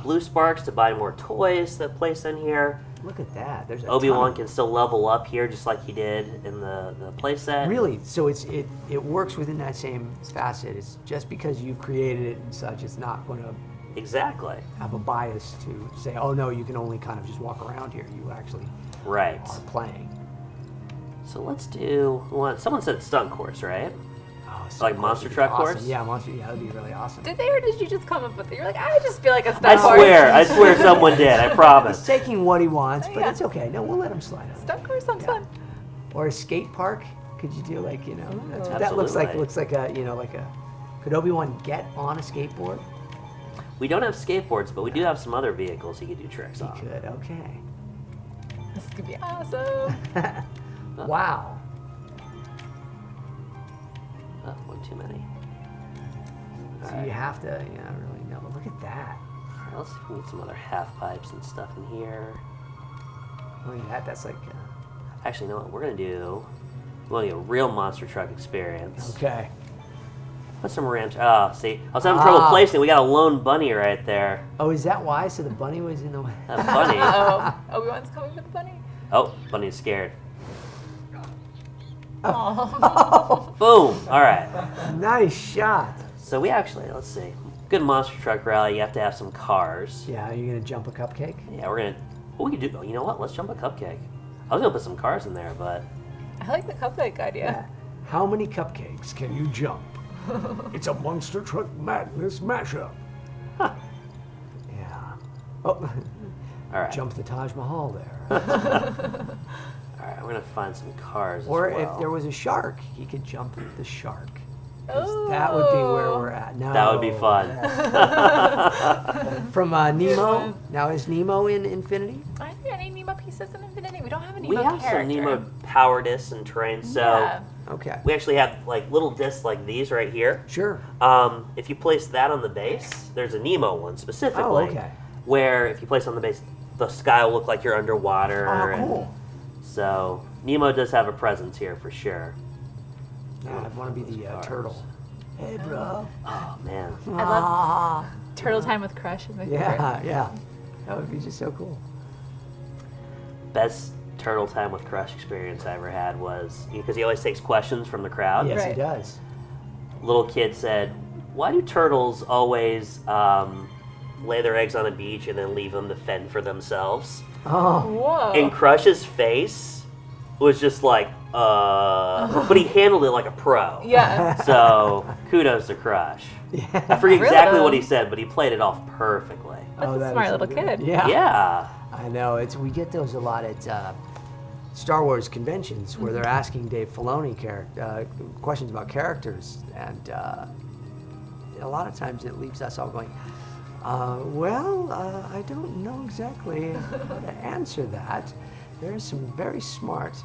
blue sparks to buy more toys that place in here. Look at that. There's a Obi-Wan ton can still level up here just like he did in the play set. Really? So it works within that same facet. It's just because you've created it and such, it's not going to Exactly. have a bias to say, oh no, you can only kind of just walk around here. You actually Right. are playing. So let's do one. Someone said stunt course, right? Oh, Like monster truck awesome. course? Yeah, monster. Yeah, that'd be really awesome. Did they or did you just come up with it? You're like, I just feel like a I stunt course. swear someone did. I He's promise. taking what he wants, but Yeah. it's okay. No, we'll let him slide on. Stunt course sounds fun. Or a skate park? Could you do like that's what that Absolutely. looks like a like a. Could Obi-Wan get on a skateboard? We don't have skateboards, but we do have some other vehicles he could do tricks He on. could. Okay. This could be awesome. Wow. Oh, one too many. So Alright. you have to, really know. But look at that. Let's see if we can get some other half pipes and stuff in here. Look at that. That's like. Actually, you know what? We're going to do... We want to get a real monster truck experience. Okay. Put some ramps. Oh, see, I was having trouble placing it. We got a lone bunny right there. Oh, is that why? So the bunny was in the way. A bunny. Obi-Wan's coming for the bunny. Oh, bunny's scared. Oh. Boom. All right. Nice shot. So we actually, let's see. Good monster truck rally. You have to have some cars. Yeah, are you gonna jump a cupcake? Yeah, we're gonna. What we could do? You know what? Let's jump a cupcake. I was gonna put some cars in there, but I like the cupcake idea. How many cupcakes can you jump? It's a monster truck madness mashup. Yeah. Oh, all right. jump the Taj Mahal there. All right, we're gonna find some cars. Or as well. if there was a shark, he could jump the shark. 'Cause Oh. that would be where we're at. No, That would be fun. From Nemo. Now is Nemo in Infinity? Are there any Nemo pieces in Infinity? We don't have a Nemo We have character. some Nemo power discs and trains, so Yeah. Okay. we actually have like little discs like these right here. Sure. If you place that on the base, there's a Nemo one specifically. Oh, okay. Where if you place it on the base, the sky will look like you're underwater. Oh, and cool. So Nemo does have a presence here for sure. Yeah, I want to be the Cars. turtle. Hey, bro. Oh man. I love Turtle Time with Crush. Is my favorite. Yeah. That would be just so cool. Best Turtle Time with Crush experience I ever had was because he always takes questions from the crowd. Yes, Right. he does. Little kid said, "Why do turtles always lay their eggs on a beach and then leave them to fend for themselves?" Oh, Whoa. And Crush's face was just like, but he handled it like a pro. Yeah. So kudos to Crush. I forget exactly what he said, but he played it off perfectly. That's a that smart is so little good. kid. Yeah. Yeah. I know. We get those a lot at Star Wars conventions where they're asking Dave Filoni questions about characters, and a lot of times it leaves us all going, I don't know exactly how to answer that. There's some very smart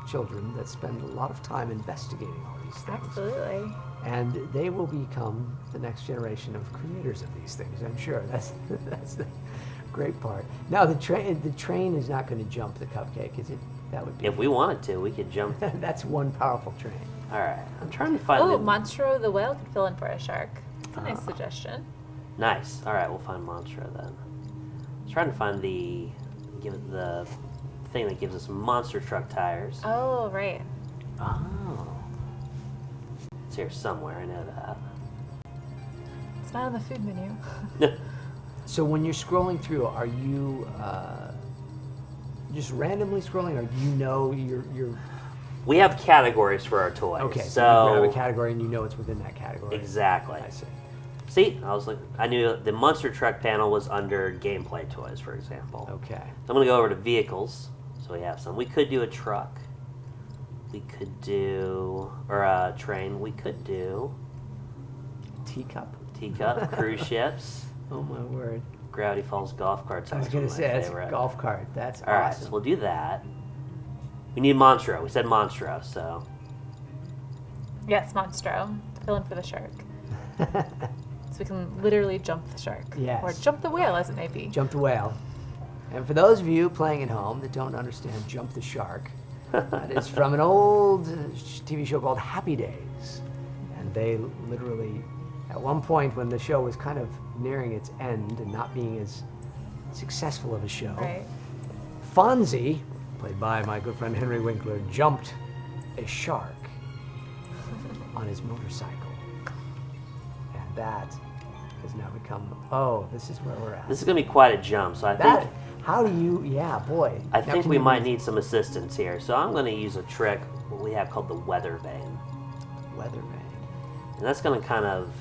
children that spend a lot of time investigating all these things. Absolutely. And they will become the next generation of creators of these things, I'm sure. That's the great part. Now, the train is not going to jump the cupcake, is it? That would be. If we wanted to, we could jump. That's one powerful train. All right. I'm trying to find Oh, the... Monstro the whale could fill in for a shark. That's a nice suggestion. Nice. All right, we'll find Monstro then. I was trying to find the thing that gives us monster truck tires. Oh, right. Oh. It's here somewhere. I know that. It's not on the food menu. So when you're scrolling through, are you just randomly scrolling, or you're We have categories for our toys. okay? So So you grab a category and you know it's within that category. exactly. I see. See, I knew the monster truck panel was under gameplay toys, for example. Okay. So I'm gonna go over to vehicles. So we have some. We could do a truck. We could do a train. We could do Teacup. cruise ships, Oh my word. Gravity Falls golf carts. I was That's gonna one of say my it's a favorite. golf cart. That's All right, awesome. so we'll do that. We need Monstro. We said Monstro, so Yes, Monstro. Fill in for the shark. So we can literally jump the shark. Yes. Or jump the whale, as it may be. Jump the whale. And for those of you playing at home that don't understand Jump the Shark, that is from an old TV show called Happy Days. And they literally, at one point when the show was kind of nearing its end and not being as successful of a show, Right. Fonzie, played by my good friend Henry Winkler, jumped a shark on his motorcycle. And that has now become, this is where we're at. this is gonna be quite a jump. So I That, think how do you, yeah, boy. I Now, think can we you- might need some assistance here. So I'm gonna use a trick what we have called the weather vane, Weather vane. and that's gonna kind of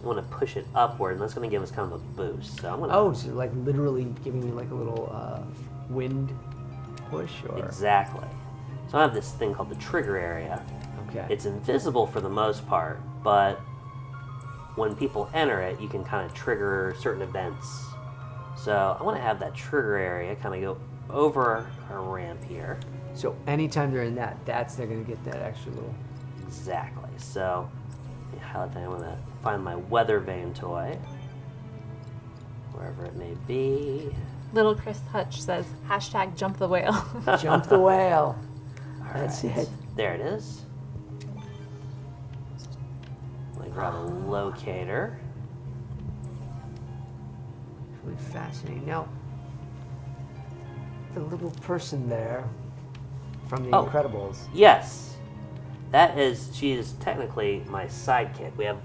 I want to push it upward, and that's going to give us kind of a boost. So I'm gonna. Oh, so like literally giving you like a little wind push, or Exactly. So I have this thing called the trigger area. okay. It's invisible for the most part, but when people enter it, you can kind of trigger certain events. So I want to have that trigger area kind of go over our ramp here. So anytime they're in that, they're gonna get that extra little. Exactly. So let me highlight that. I'm going to find my weather vane toy, wherever it may be. Little Chris Hutch says, hashtag jump the whale. Jump the whale. All That's right. it. There it is. Let me grab a locator. Really fascinating. Now, the little person there from The Incredibles. Yes. She is technically my sidekick. We have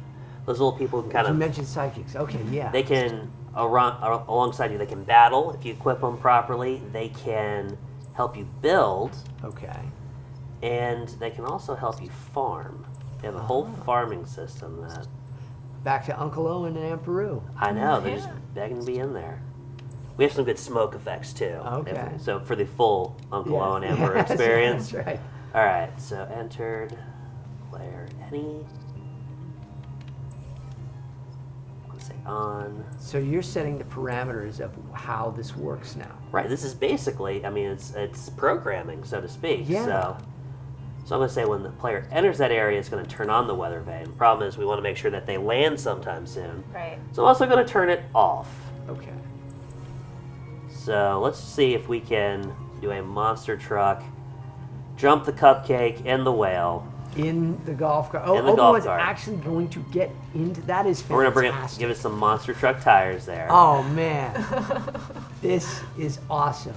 those little people who kind of... You mentioned sidekicks. Okay, yeah. They can, alongside you, they can battle if you equip them properly. They can help you build. Okay. And they can also help you farm. They have a whole farming system that... Back to Uncle Owen and Aunt Peru. I know, they're just begging to be in there. We have some good smoke effects, too. Okay. So for the full Uncle Owen and Amber experience. That's right. All right, so entered, player any. Let's say on. So you're setting the parameters of how this works now. Right, this is basically, I mean, it's programming, so to speak. Yeah. So I'm going to say when the player enters that area, it's going to turn on the weather vane. The problem is we want to make sure that they land sometime soon. Right. So I'm also going to turn it off. Okay. So let's see if we can do a monster truck, jump the cupcake and the whale. In the golf cart. In the golf cart. Actually going to get into that is fantastic. We're going to give it some monster truck tires there. Oh, man. This is awesome.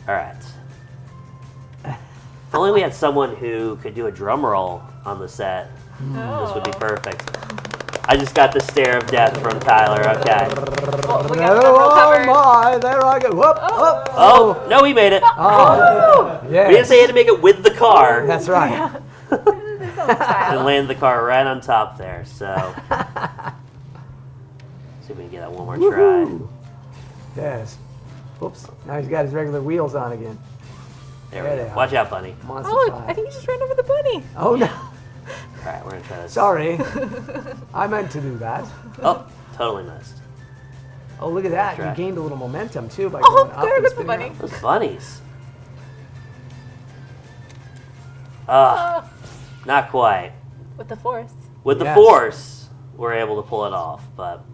All right. If only we had someone who could do a drum roll on the set, this would be perfect. I just got the stare of death from Tyler. Okay. Oh my! There I go. Whoop, whoop. Oh, no, he made it. Oh, yes. We didn't say he had to make it with the car. That's right. And land the car right on top there. So, see if we can get that one more try. Woo-hoo. Yes. Whoops. Now he's got his regular wheels on again. There we go. Watch out, bunny. Monster Oh, Five. I think you just ran over the bunny. Oh no. All right, we're gonna try this. Sorry. I meant to do that. Oh, totally missed. Oh, look at that. Right. You gained a little momentum too by Oh, going up there and goes the spinning bunny. around. Those bunnies. Ah, not quite. With the force. With the Yes. force, we're able to pull it off. But,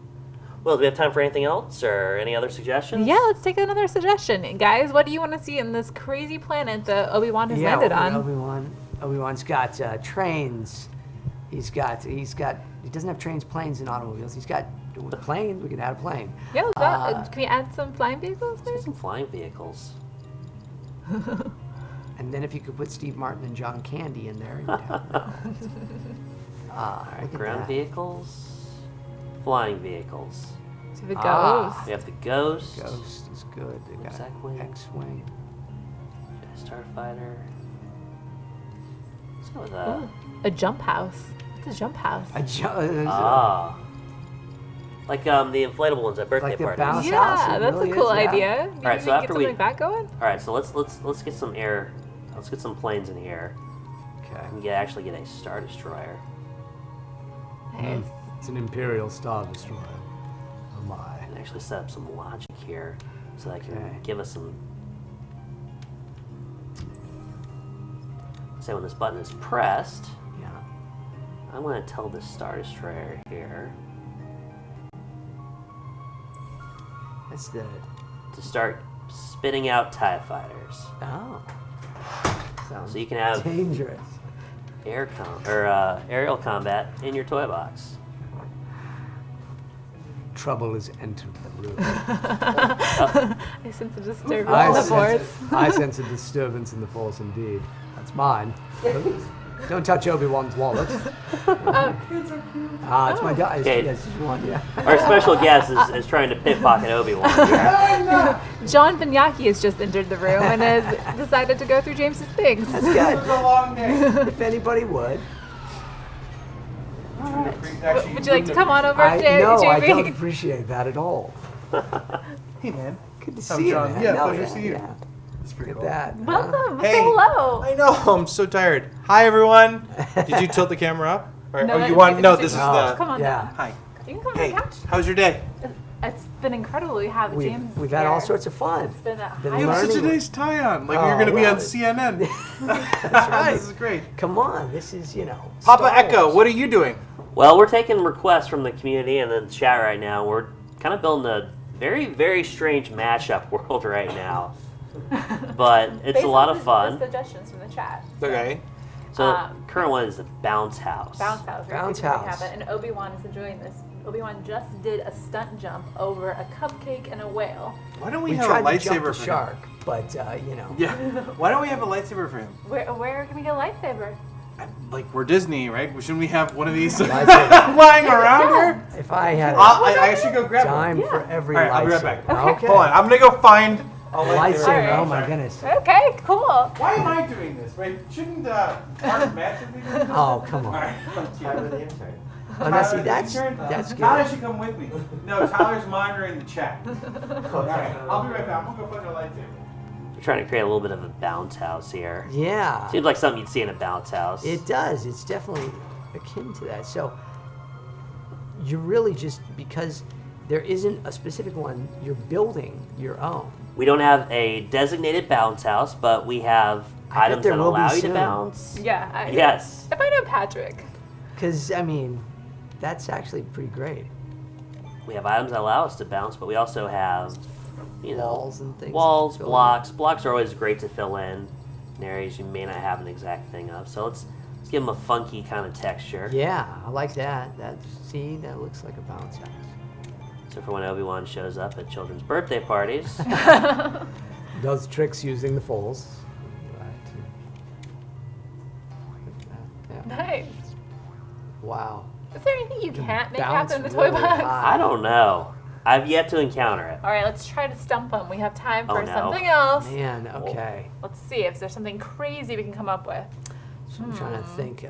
well, do we have time for anything else or any other suggestions? Yeah, let's take another suggestion. Guys, what do you want to see in this crazy planet that Obi-Wan has landed on? Obi-Wan's got trains. He doesn't have trains, planes, and automobiles. He's got planes. We can add a plane. Yeah, can we add some flying vehicles, Let's get maybe? some flying vehicles. And then if you could put Steve Martin and John Candy in there, you'd have All right, ground vehicles, flying vehicles. So the ghost. We have the Ghost. Ghost is good. They got X-Wing. X-Wing. Starfighter. Let's go with Ooh, a jump house. What's a jump house? like the inflatable ones at birthday Like the parties. bounce Yeah, house, it that's really a cool is, yeah. idea. Maybe right, we so can after get we- something like that going. All right, so let's get some air. Let's get some planes in here. Okay. And actually get a Star Destroyer. Nice. It's an Imperial Star Destroyer. Oh my. And actually set up some logic here so that I can Okay. give us some. Say when this button is pressed, Yeah. I'm going to tell this Star Destroyer here That's the. to start spitting out TIE fighters. Oh. Sounds So you can have dangerous. aerial combat in your toy box. Trouble has entered the room. I sense a disturbance I in the sense- force. I sense a disturbance in the force indeed. That's mine. Don't touch Obi-Wan's wallet. It's my guy. Okay. Yes, you want, yeah. Our special guest is trying to pickpocket Obi-Wan here. John Vignacchi has just entered the room and has decided to go through James's things. That's good. It's a long day. If anybody would. Would you like to come on over, I don't JB? appreciate that at all. Hey, man. Good to I'm see you, John. man. Yeah, No, pleasure to see you. yeah. That's pretty Look at that. Welcome. Hey. Say hello. I know. I'm so tired. Hi, everyone. Did you tilt the camera up? Or, No, oh, you it's- want? No, it's- this is No. the. Come on Yeah. down. Hi. You can come Hey, to the couch. how's your day? It's been incredible. We have James We've had all here. sorts of fun. It's been a Been high You have such a learning. nice tie on. Like Oh, you're going to be well, on CNN. That's right. This is great. Come on, this is, Papa Star Echo, Wars. what are you doing? Well, we're taking requests from the community and the chat right now. We're kind of building a very, very strange mashup world right now. But it's Based a lot on of fun. The suggestions from the chat. Okay. So current one is the bounce house. Bounce house. Bounce house. And Obi-Wan is enjoying this. Obi-Wan just did a stunt jump over a cupcake and a whale. Why don't we We have a tried to jump lightsaber the for shark, but you know. him? Yeah. Why don't we have a lightsaber for him? Where can we get a lightsaber? Like, we're Disney, right? Shouldn't we have one of these Lightsaber. lying around here? If I had I should go grab time one. for every All right, lightsaber. I'll be right back. Okay. Hold on, I'm gonna go find a Lightsaber. Alright. Oh my goodness. Okay, cool. Why am I doing this? Right? Shouldn't Mark Madsen be doing this? Oh come All on. right. Tyler the intern. Oh, now see, Tyler, that's the intern? good. Tyler should come with me. No, Tyler's monitoring the chat. All right, I'll be right back. I'm gonna go find a lightsaber. We're trying to create a little bit of a bounce house here. Yeah. Seems like something you'd see in a bounce house. It does. It's definitely akin to that. So you're really just, because there isn't a specific one, you're building your own. We don't have a designated bounce house, but we have I bet items there that will be allow you to soon. bounce. Yeah. Yes. If I know Patrick. Because, I mean, that's actually pretty great. We have items that allow us to bounce, but we also have, you know, Walls and things. walls, to fill blocks. Blocks are always great to fill in areas you may not have an exact thing of. So let's give them a funky kind of texture. in. Yeah, I like that. See, that looks like a bounce house. So for when Obi-Wan shows up at children's birthday parties, Does tricks using the foals. Right. Yeah. Nice. Wow. Is there anything you can't make bounce happen in the toy really box? high. I don't know. I've yet to encounter it. All right, let's try to stump him. We have time Oh, for no. something else. Man, okay. Let's see if there's something crazy we can come up with. So I'm trying to think.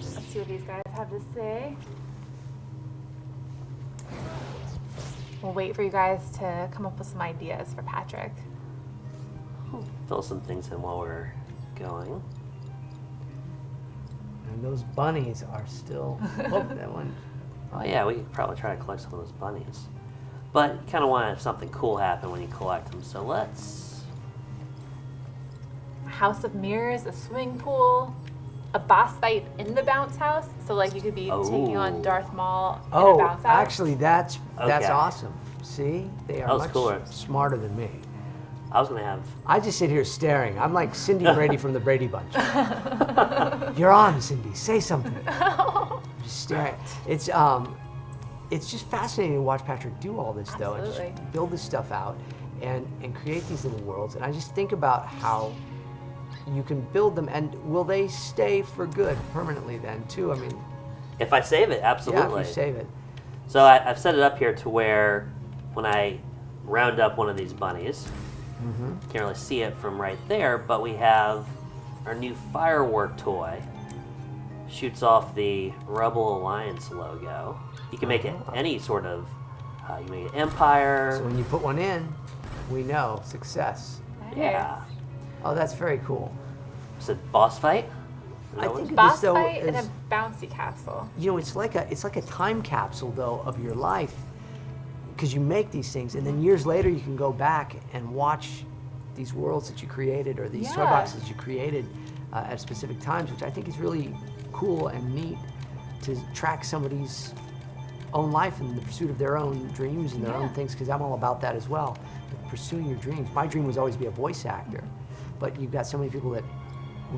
Let's see what these guys have to say. We'll wait for you guys to come up with some ideas for Patrick. Fill some things in while we're going. And those bunnies are still. Oh, that one. Oh yeah, we could probably try to collect some of those bunnies. But you kind of want to have something cool happen when you collect them, so let's... A house of mirrors, a swimming pool, a boss fight in the bounce house. So like you could be taking on Oh. Darth Maul in a Oh, bounce house. actually, that's Okay. awesome. See, they are That was much cooler. smarter than me. I was going to have... I just sit here staring. I'm like Cindy Brady from the Brady Bunch. You're on, Cindy. Say something. I'm just staring. It's just fascinating to watch Patrick do all this, though, and Absolutely. just build this stuff out and create these little worlds. And I just think about how you can build them, and will they stay for good permanently then, too? I mean, If I save it, yeah, absolutely. if you save it. So I've set it up here to where when I round up one of these bunnies, can't really see it from right there, but we have our new firework toy. Shoots off the Rebel Alliance logo. You can make it any sort of, you can make it Empire. So when you put one in, we know success. Yeah. Oh, that's very cool. Is it boss fight? Is I that what think it's- Boss this, though, fight in a is- bouncy capsule. You know, it's like a time capsule, though, of your life, because you make these things, and then years later you can go back and watch these worlds that you created or these toy Yeah. boxes you created at specific times, which I think is really cool and neat to track somebody's own life in the pursuit of their own dreams and their own Yeah. things, because I'm all about that as well. Pursuing your dreams. My dream was always to be a voice actor, but you've got so many people that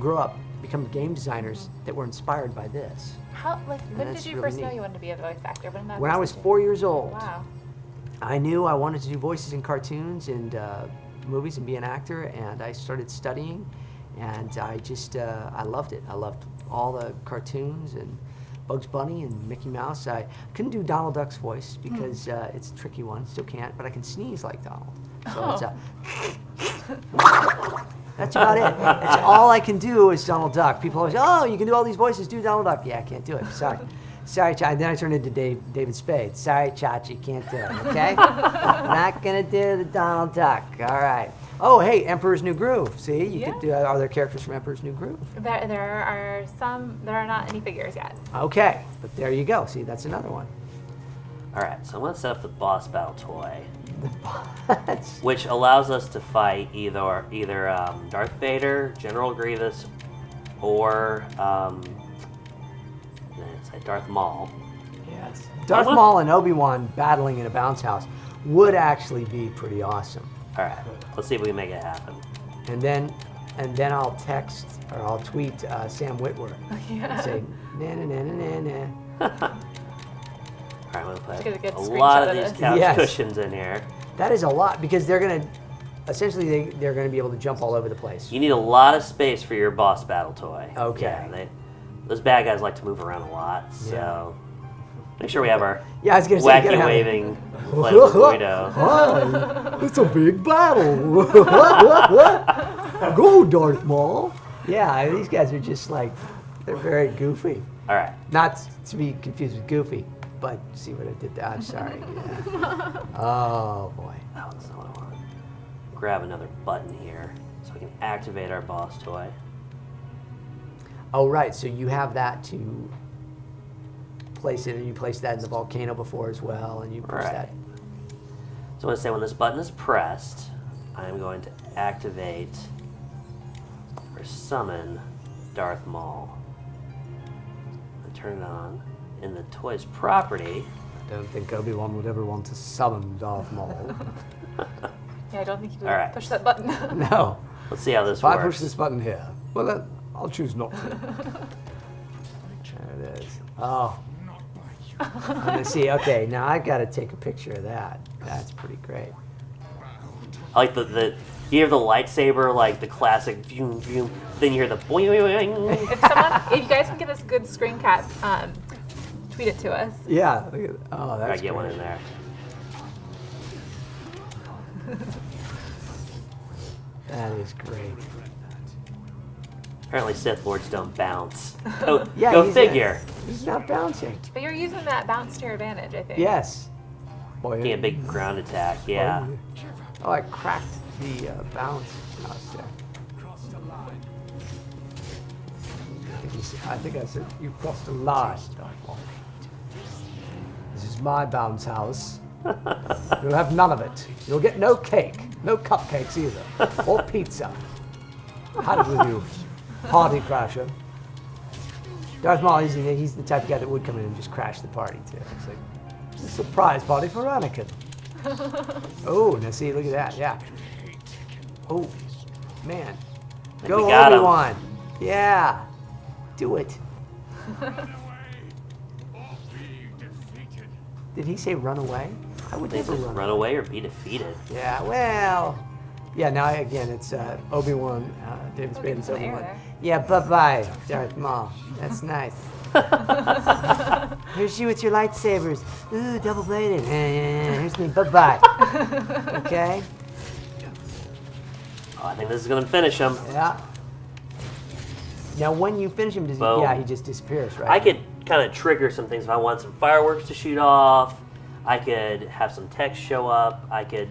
grow up, become game designers that were inspired by this. When that's did you really first know neat. you wanted to be a voice actor? When, When I was 4 years old, Wow. I knew I wanted to do voices in cartoons and movies and be an actor, and I started studying, and I just, I loved it. I loved all the cartoons and Bugs Bunny and Mickey Mouse. I couldn't do Donald Duck's voice because it's a tricky one, still can't, but I can sneeze like Donald. So it's that's about it. That's all I can do is Donald Duck. People always, oh, you can do all these voices, do Donald Duck. Yeah, I can't do it, sorry. Sorry, Chachi. Then I turned into David Spade. Sorry, Chachi, can't do it, okay? Not gonna do the Donald Duck, all right. Oh, hey, Emperor's New Groove. See, you could do, are there characters from Emperor's New Groove? There are not any figures yet. Okay, but there you go. See, that's another one. All right, so I'm going to set up the boss battle toy, That's- which allows us to fight either Darth Vader, General Grievous, or Darth Maul. yes. Darth Maul and Obi-Wan battling in a bounce house would actually be pretty awesome. All right, let's see if we can make it happen. And then and then I'll text or I'll tweet Sam Witwer and say, na-na-na-na-na-na. All right, I'm going to put Get a good a lot of screenshot of these this. couch Yes. cushions in here. That is a lot because they're going to, essentially they're going to be able to jump all over the place. You need a lot of space for your boss battle toy. Okay. Yeah, those bad guys like to move around a lot, so make sure we have our Yeah, I was going to say, wacky waving Guido. Hi, it's a big battle. Go, Darth Maul. Yeah, these guys are just like, they're very goofy. All right. Not to be confused with Goofy, but see what I did there? I'm sorry. Yeah. Oh, boy. Oh, that's not what I want. Grab another button here so we can activate our boss toy. Oh, right. So you have that to place it, and you placed that in the volcano before as well, and you push Right. that. So I'm going to say when this button is pressed, I'm going to activate or summon Darth Maul. And turn it on. In the toy's property. I don't think Obi-Wan would ever want to summon Darth Maul. Yeah, I don't think you would All right. push that button. No. Let's see how this If I works. push this button here, well, then I'll choose not to. There it is. Oh. I'm going to see. Okay, now I got to take a picture of that. That's pretty great. I like the you hear the lightsaber, like the classic vroom, vroom, then you hear the boing, boing, boing. If you guys can get this good screen cap, tweet it to us. Yeah. Look at, oh, that's Gotta get one great. in there. That is great. Apparently Sith Lords don't bounce. Go, Yeah, go he's figure. He's not bouncing. But you're using that bounce to your advantage, I think. Yes. Boy, Yeah, big ground attack, yeah. Oh, I cracked the bounce house there. I think I said you crossed the line. This is my bounce house. You'll have none of it. You'll get no cake, no cupcakes either, or pizza. How did you, party crasher? Darth Maul, he's the type of guy that would come in and just crash the party too. It's like it's a surprise party for Anakin. Oh, now see, look at that, yeah. Oh, man. Think Go we got him. Obi-Wan. Yeah. Do it. Did he say run away? I would They never just run run away or be defeated. Yeah, well. Yeah, now again, it's Obi-Wan, David We'll get Spade's some air Obi-Wan. there. Yeah, bye-bye, Darth Maul. That's nice. Here's you with your lightsabers. Ooh, double-bladed. Here's me, bye-bye. Okay? Oh, I think this is gonna finish him. Yeah. Now, when you finish him, does he? Boom. Yeah, he just disappears, right? I could kind of trigger some things if I want some fireworks to shoot off. I could have some text show up. I could,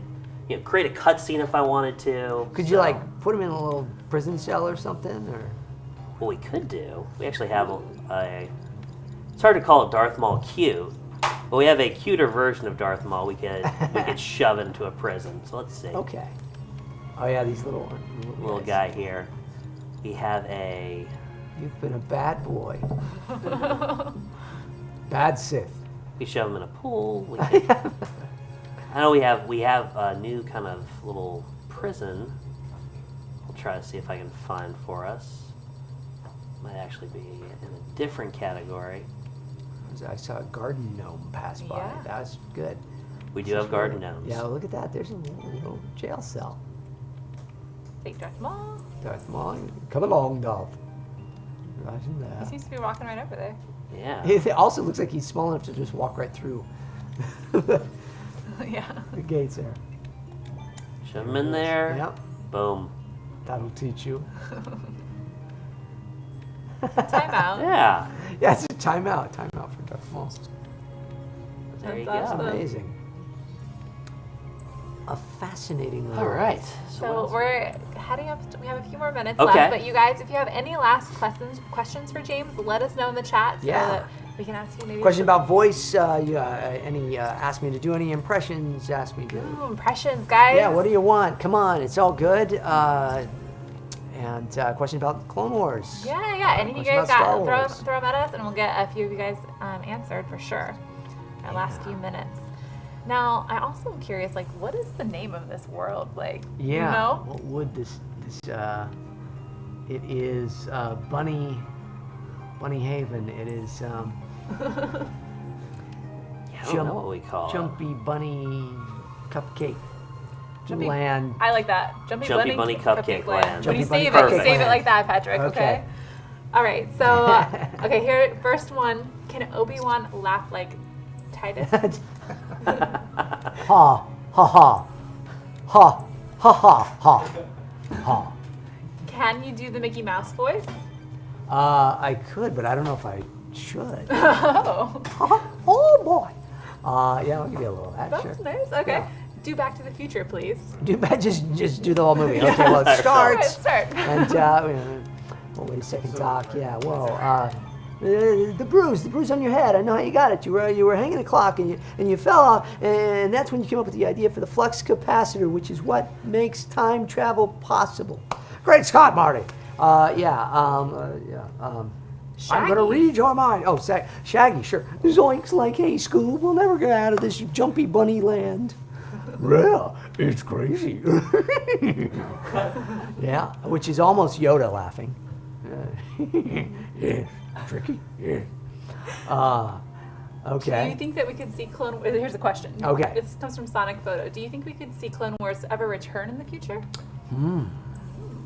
create a cutscene if I wanted to. Could you like put him in a little prison cell or something, or? What we could do, we actually have a it's hard to call it Darth Maul cute, but we have a cuter version of Darth Maul we could shove into a prison. So let's see. Okay. Oh yeah, these little Little guy here. We have a You've been a bad boy. Bad Sith. we shove him in a pool. We can, I know we have a new kind of little prison. We'll try to see if I can find for us. Might actually be in a different category. I saw a garden gnome pass by. Yeah. That was good. We do have garden gnomes. Yeah, look at that. There's a little jail cell. Take Darth Maul. Darth Maul, come along, Darth. Right in He there. seems to be walking right over there. Yeah. It also looks like he's small enough to just walk right through Yeah. the gates there. Shove him in there. Yep, Boom. that'll teach you. Timeout. Yeah. Yeah, it's a timeout. Timeout for Darth Maul. There you That's go. awesome. Amazing. A fascinating All world. right. So we're heading up. We have a few more minutes Okay. left. But you guys, if you have any last questions for James, let us know in the chat so Yeah. that we can ask you maybe. Question about voice. Ask me to do any impressions. Ask me to. Ooh, impressions, guys. Yeah, what do you want? Come on, it's all good. And question about Clone Wars. Yeah. Any of you Question guys about Star got, Wars. throw them at us, and we'll get a few of you guys answered for sure. Our last few minutes. Now, I also am curious, what is the name of this world? Yeah. You know? What would this It is Bunny Haven. It is I don't know what we call it. Jumpy Bunny Cupcake Jumpy- Land. I like that. Jumpy Bunny Cupcake Land. When you Jumpy save Bunny it, Cupcake save it Land. like that, Petrek. Okay. All right. So, okay. Here, first one. Can Obi-Wan laugh like Titus? Ha ha ha ha ha ha ha ha. Can you do the Mickey Mouse voice? I could, but I don't know if I should. Oh, Oh boy. Yeah, I'll give you a little of that. that's Sure. nice. Okay. Yeah. Do Back to the Future, please. Just do the whole movie. Okay, well it starts. Start. And oh, wait a second, Doc. Yeah, whoa. The bruise on your head. I know how you got it. You were hanging a clock and you fell off, and that's when you came up with the idea for the flux capacitor, which is what makes time travel possible. Great Scott, Marty. I'm gonna read your mind. Oh, Shaggy, sure. Zoinks like, hey, Scoob, we'll never get out of this jumpy bunny land. Well, it's crazy. Yeah, which is almost Yoda laughing. Yeah, tricky. Yeah. Do Okay. you think that we could see Clone Wars? Here's a question. Okay. This comes from Sonic Photo. Do you think we could see Clone Wars ever return in the future?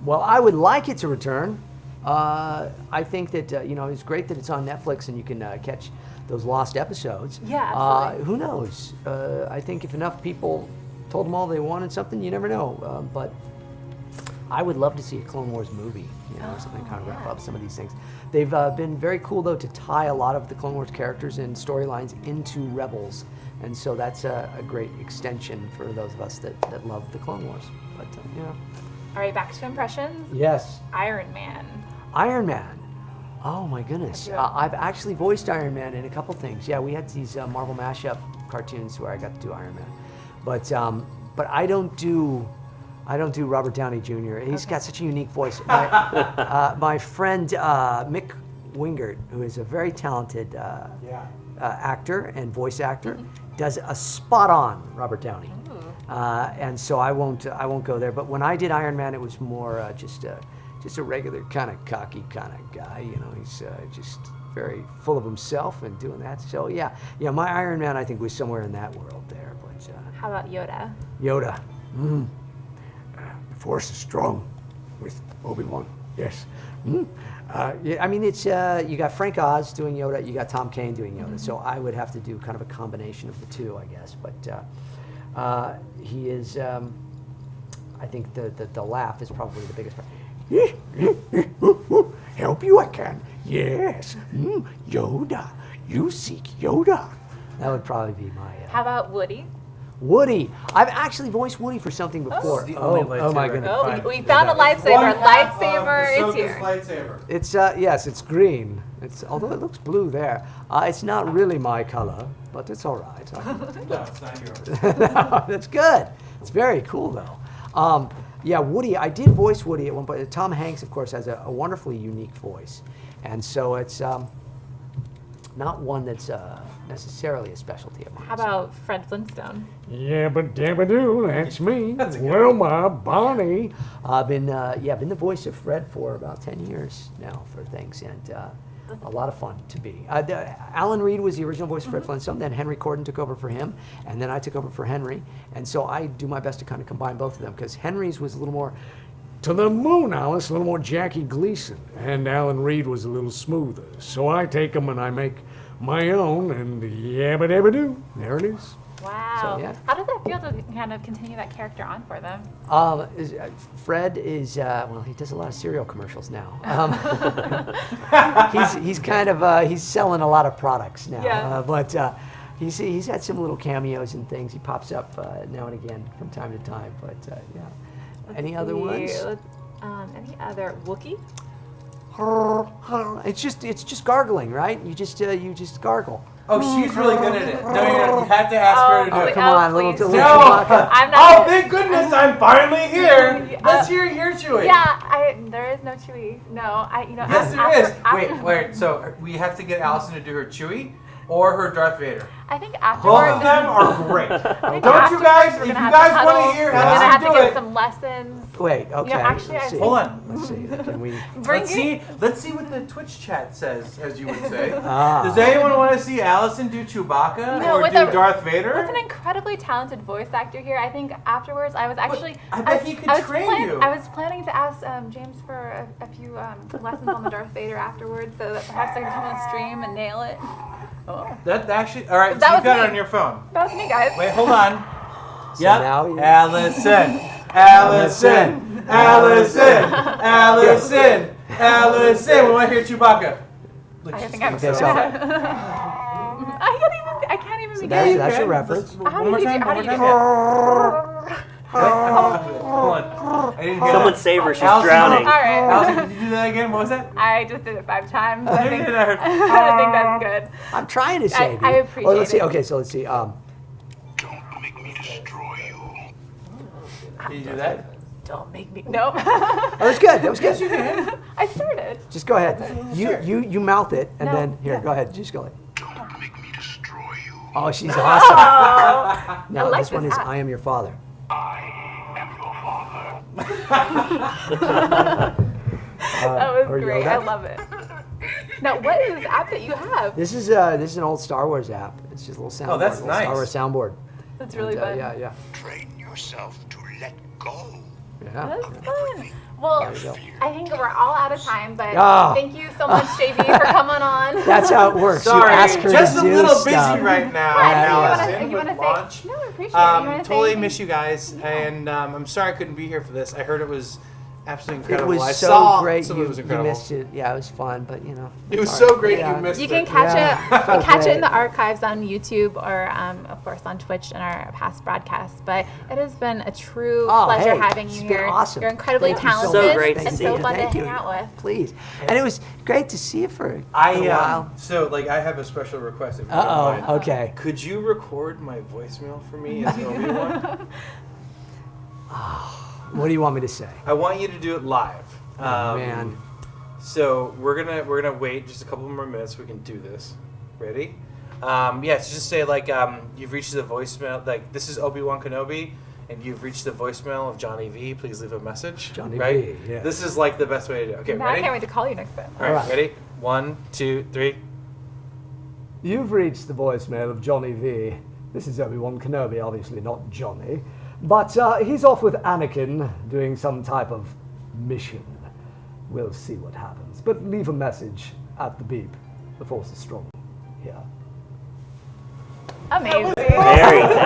Well, I would like it to return. I think that it's great that it's on Netflix and you can catch those lost episodes. Yeah, absolutely. Who knows? I think if enough people told them all they wanted something, you never know. But I would love to see a Clone Wars movie, something kind of wrap up some of these things. They've been very cool, though, to tie a lot of the Clone Wars characters and storylines into Rebels. And so that's a great extension for those of us that love the Clone Wars. But, All right, back to impressions. Yes. Iron Man. Iron Man. Oh my goodness. Have you- I've actually voiced Iron Man in a couple things. Yeah, we had these Marvel mashup cartoons where I got to do Iron Man. But I don't do Robert Downey Jr. He's got such a unique voice. My friend Mick Wingert, who is a very talented actor and voice actor, does a spot on Robert Downey. And so I won't go there. But when I did Iron Man, it was more just a regular kind of cocky kind of guy. He's just very full of himself and doing that. So yeah, my Iron Man I think was somewhere in that world there. But How about Yoda? Yoda, the Force is strong with Obi-Wan. Yes. I mean it's you got Frank Oz doing Yoda, you got Tom Kane doing Yoda. So I would have to do kind of a combination of the two, I guess. But he is. I think the laugh is probably the biggest part. Help you I can. Yes. Yoda. You seek Yoda. That would probably be my. How about Woody? Woody. I've actually voiced Woody for something before. This is the only Oh my lightsaber. goodness. Oh, we found a lightsaber. Lightsaber is here. Lightsaber. It's yes, it's green. Although it looks blue there. It's not really my color, but it's all right. No, it's not yours. No, that's good. It's very cool though. Yeah, Woody. I did voice Woody at one point. Tom Hanks, of course, has a wonderfully unique voice, and so it's not one that's necessarily a specialty of mine. How about Fred Flintstone? Yeah, but dabba-doo, that's me. Wilma, Bonnie. I've been the voice of Fred for about 10 years now for things, and a lot of fun to be. Alan Reed was the original voice of Fred Flintstone, then Henry Corden took over for him, and then I took over for Henry, and so I do my best to kind of combine both of them, because Henry's was a little more To the moon, Alice, a little more Jackie Gleason. And Alan Reed was a little smoother. So I take them and I make my own, and yabba-dabba-doo, there it is. Wow. So, yeah. How did that feel to kind of continue that character on for them? Fred is he does a lot of cereal commercials now. He's kind of he's selling a lot of products now. Yeah. But he's had some little cameos and things. He pops up now and again from time to time. But yeah. Any other ones? Any other Wookiee? It's just gargling, right? You just gargle. Oh, she's really good at it. No, you have to ask her to do Oh, it. come on, please. little No! Chewbacca. I'm Oh, not. thank goodness I'm finally here. Let's hear your Chewie. Yeah, there is no Chewie. No, Yes, there is. after- Wait. So we have to get Allison to do her Chewie. or her Darth Vader. I think Both afterwards. of them are great. think Don't you guys? afterwards If we're you gonna have guys to want huddle. to hear We're gonna have Allison to do give it, some lessons. Wait, okay. actually, let's I see. hold on. Let's see. Can we? Let's see what the Twitch chat says, as you would say. Ah. Does anyone want to see Allison do Chewbacca or do Darth Vader? With an incredibly talented voice actor here, I think afterwards I was actually. I bet he could train you. I was planning to ask James for a few lessons on the Darth Vader afterwards, so that perhaps I can come on stream and nail it. Oh. That actually, all right. That So was you've got me. it on your phone. That was me, guys. Wait, hold on. So Yep. now you- Allison. Allison. Allison. Allison. Allison. We want to hear Chewbacca. I think I'm. Okay, so- I can't even begin. That's your reference. How do One you more do? time. How do One you more do? time. Hold on. I didn't hear Someone that. save her. She's Allison, drowning. All right. Allison, did you do that again? What was that? I just did it 5 times. I think, did that. I think that's good. I'm trying to save you. I appreciate let's see. it. Okay, so let's see. Don't make me destroy you. Can you do that? Don't make me. Nope. That was good. That was good. I started. Just go ahead. You mouth it, and No. then here. Go ahead. Just go ahead. Don't make me destroy you. Oh, she's awesome. I Now like this one this is app. I am your father. I am your father. That was or great. Yoda. I love it. Now, what is this app that you have? This is an old Star Wars app. It's just a little soundboard. Oh, that's little nice. Star Wars soundboard. That's really And, fun. yeah. Train yourself to let go. Yeah. That's fun. Well, There you go. I think we're all out of time, but Ah. thank you so much, JB, for coming on. That's how it works. Sorry, you ask her just to a do little stuff. busy right now, What? Allison, You with wanna launch. say? No, I appreciate it. You wanna say Totally anything? miss you guys, and I'm sorry I couldn't be here for this. I heard it was absolutely It incredible. was I so saw great. some You, of it was you incredible. missed it. Yeah, it was fun, but you know. It was it's so all right. great Yeah. you missed You it. can catch Yeah. it. You can catch it Okay. in the archives on YouTube or, of course, on Twitch in our past broadcasts. But it has been a true Oh, pleasure hey, having it's you been here. awesome. You're incredibly Thank you so talented much. So great to and see so you. fun to Thank hang you. out with. Please. And it was great to see you for a while. So like I have a special request. If you don't mind. Okay. Could you record my voicemail for me as Obi-Wan? What do you want me to say? I want you to do it live. Man. So we're gonna wait just a couple more minutes. We can do this. Ready? So just say like you've reached the voicemail. Like this is Obi-Wan Kenobi, and you've reached the voicemail of Johnny V. Please leave a message. Johnny right? V, yeah. This is like the best way to do it. Okay, Now I ready? can't wait to call you next time. All right, Alright. ready? 1, 2, 3. You've reached the voicemail of Johnny V. This is Obi-Wan Kenobi, obviously not Johnny. But he's off with Anakin doing some type of mission. We'll see what happens. But leave a message at the beep. The Force is strong. Yeah. Amazing. Very nice.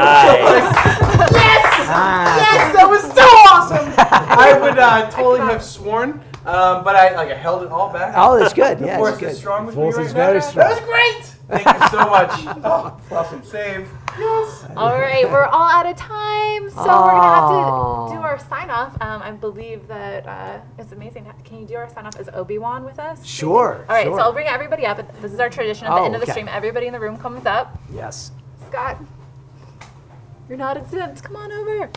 Yes, that was so awesome. I would totally have sworn, but I held it all back. Oh, that's good. The Yeah, Force it's good. is strong with Force me is right very now. strong. That was great. Thank you so much. Oh, awesome save. Yes. All right, we're all out of time, so we're gonna have to do our sign off. I believe that it's amazing. Can you do our sign off as Obi-Wan with us? Sure. All right, sure. so I'll bring everybody up. This is our tradition. At the end of the okay. stream, everybody in the room comes up. Yes. Scott, you're not exempt. Come on over.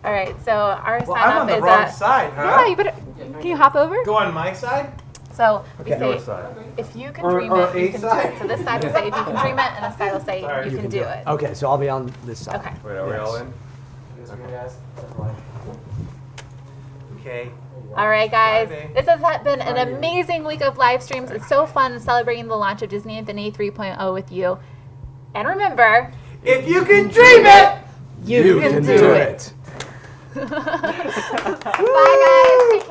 All right, so our Well, sign I'm off on the is wrong side, huh? Yeah, you better. Can you hop over? Go on my side. So we Okay. say, Your side. if you can Or- dream or it, you a can side. do it. So this side will say, if you can dream it, and this side will say, Sorry. you can do it. Okay, so I'll be on this side. Okay. Wait, are we all in? Okay. All right, guys. Friday. This has been an amazing week of live streams. It's so fun celebrating the launch of Disney Infinity 3.0 with you. And remember, If you can dream it. you can do it. Bye, guys. Take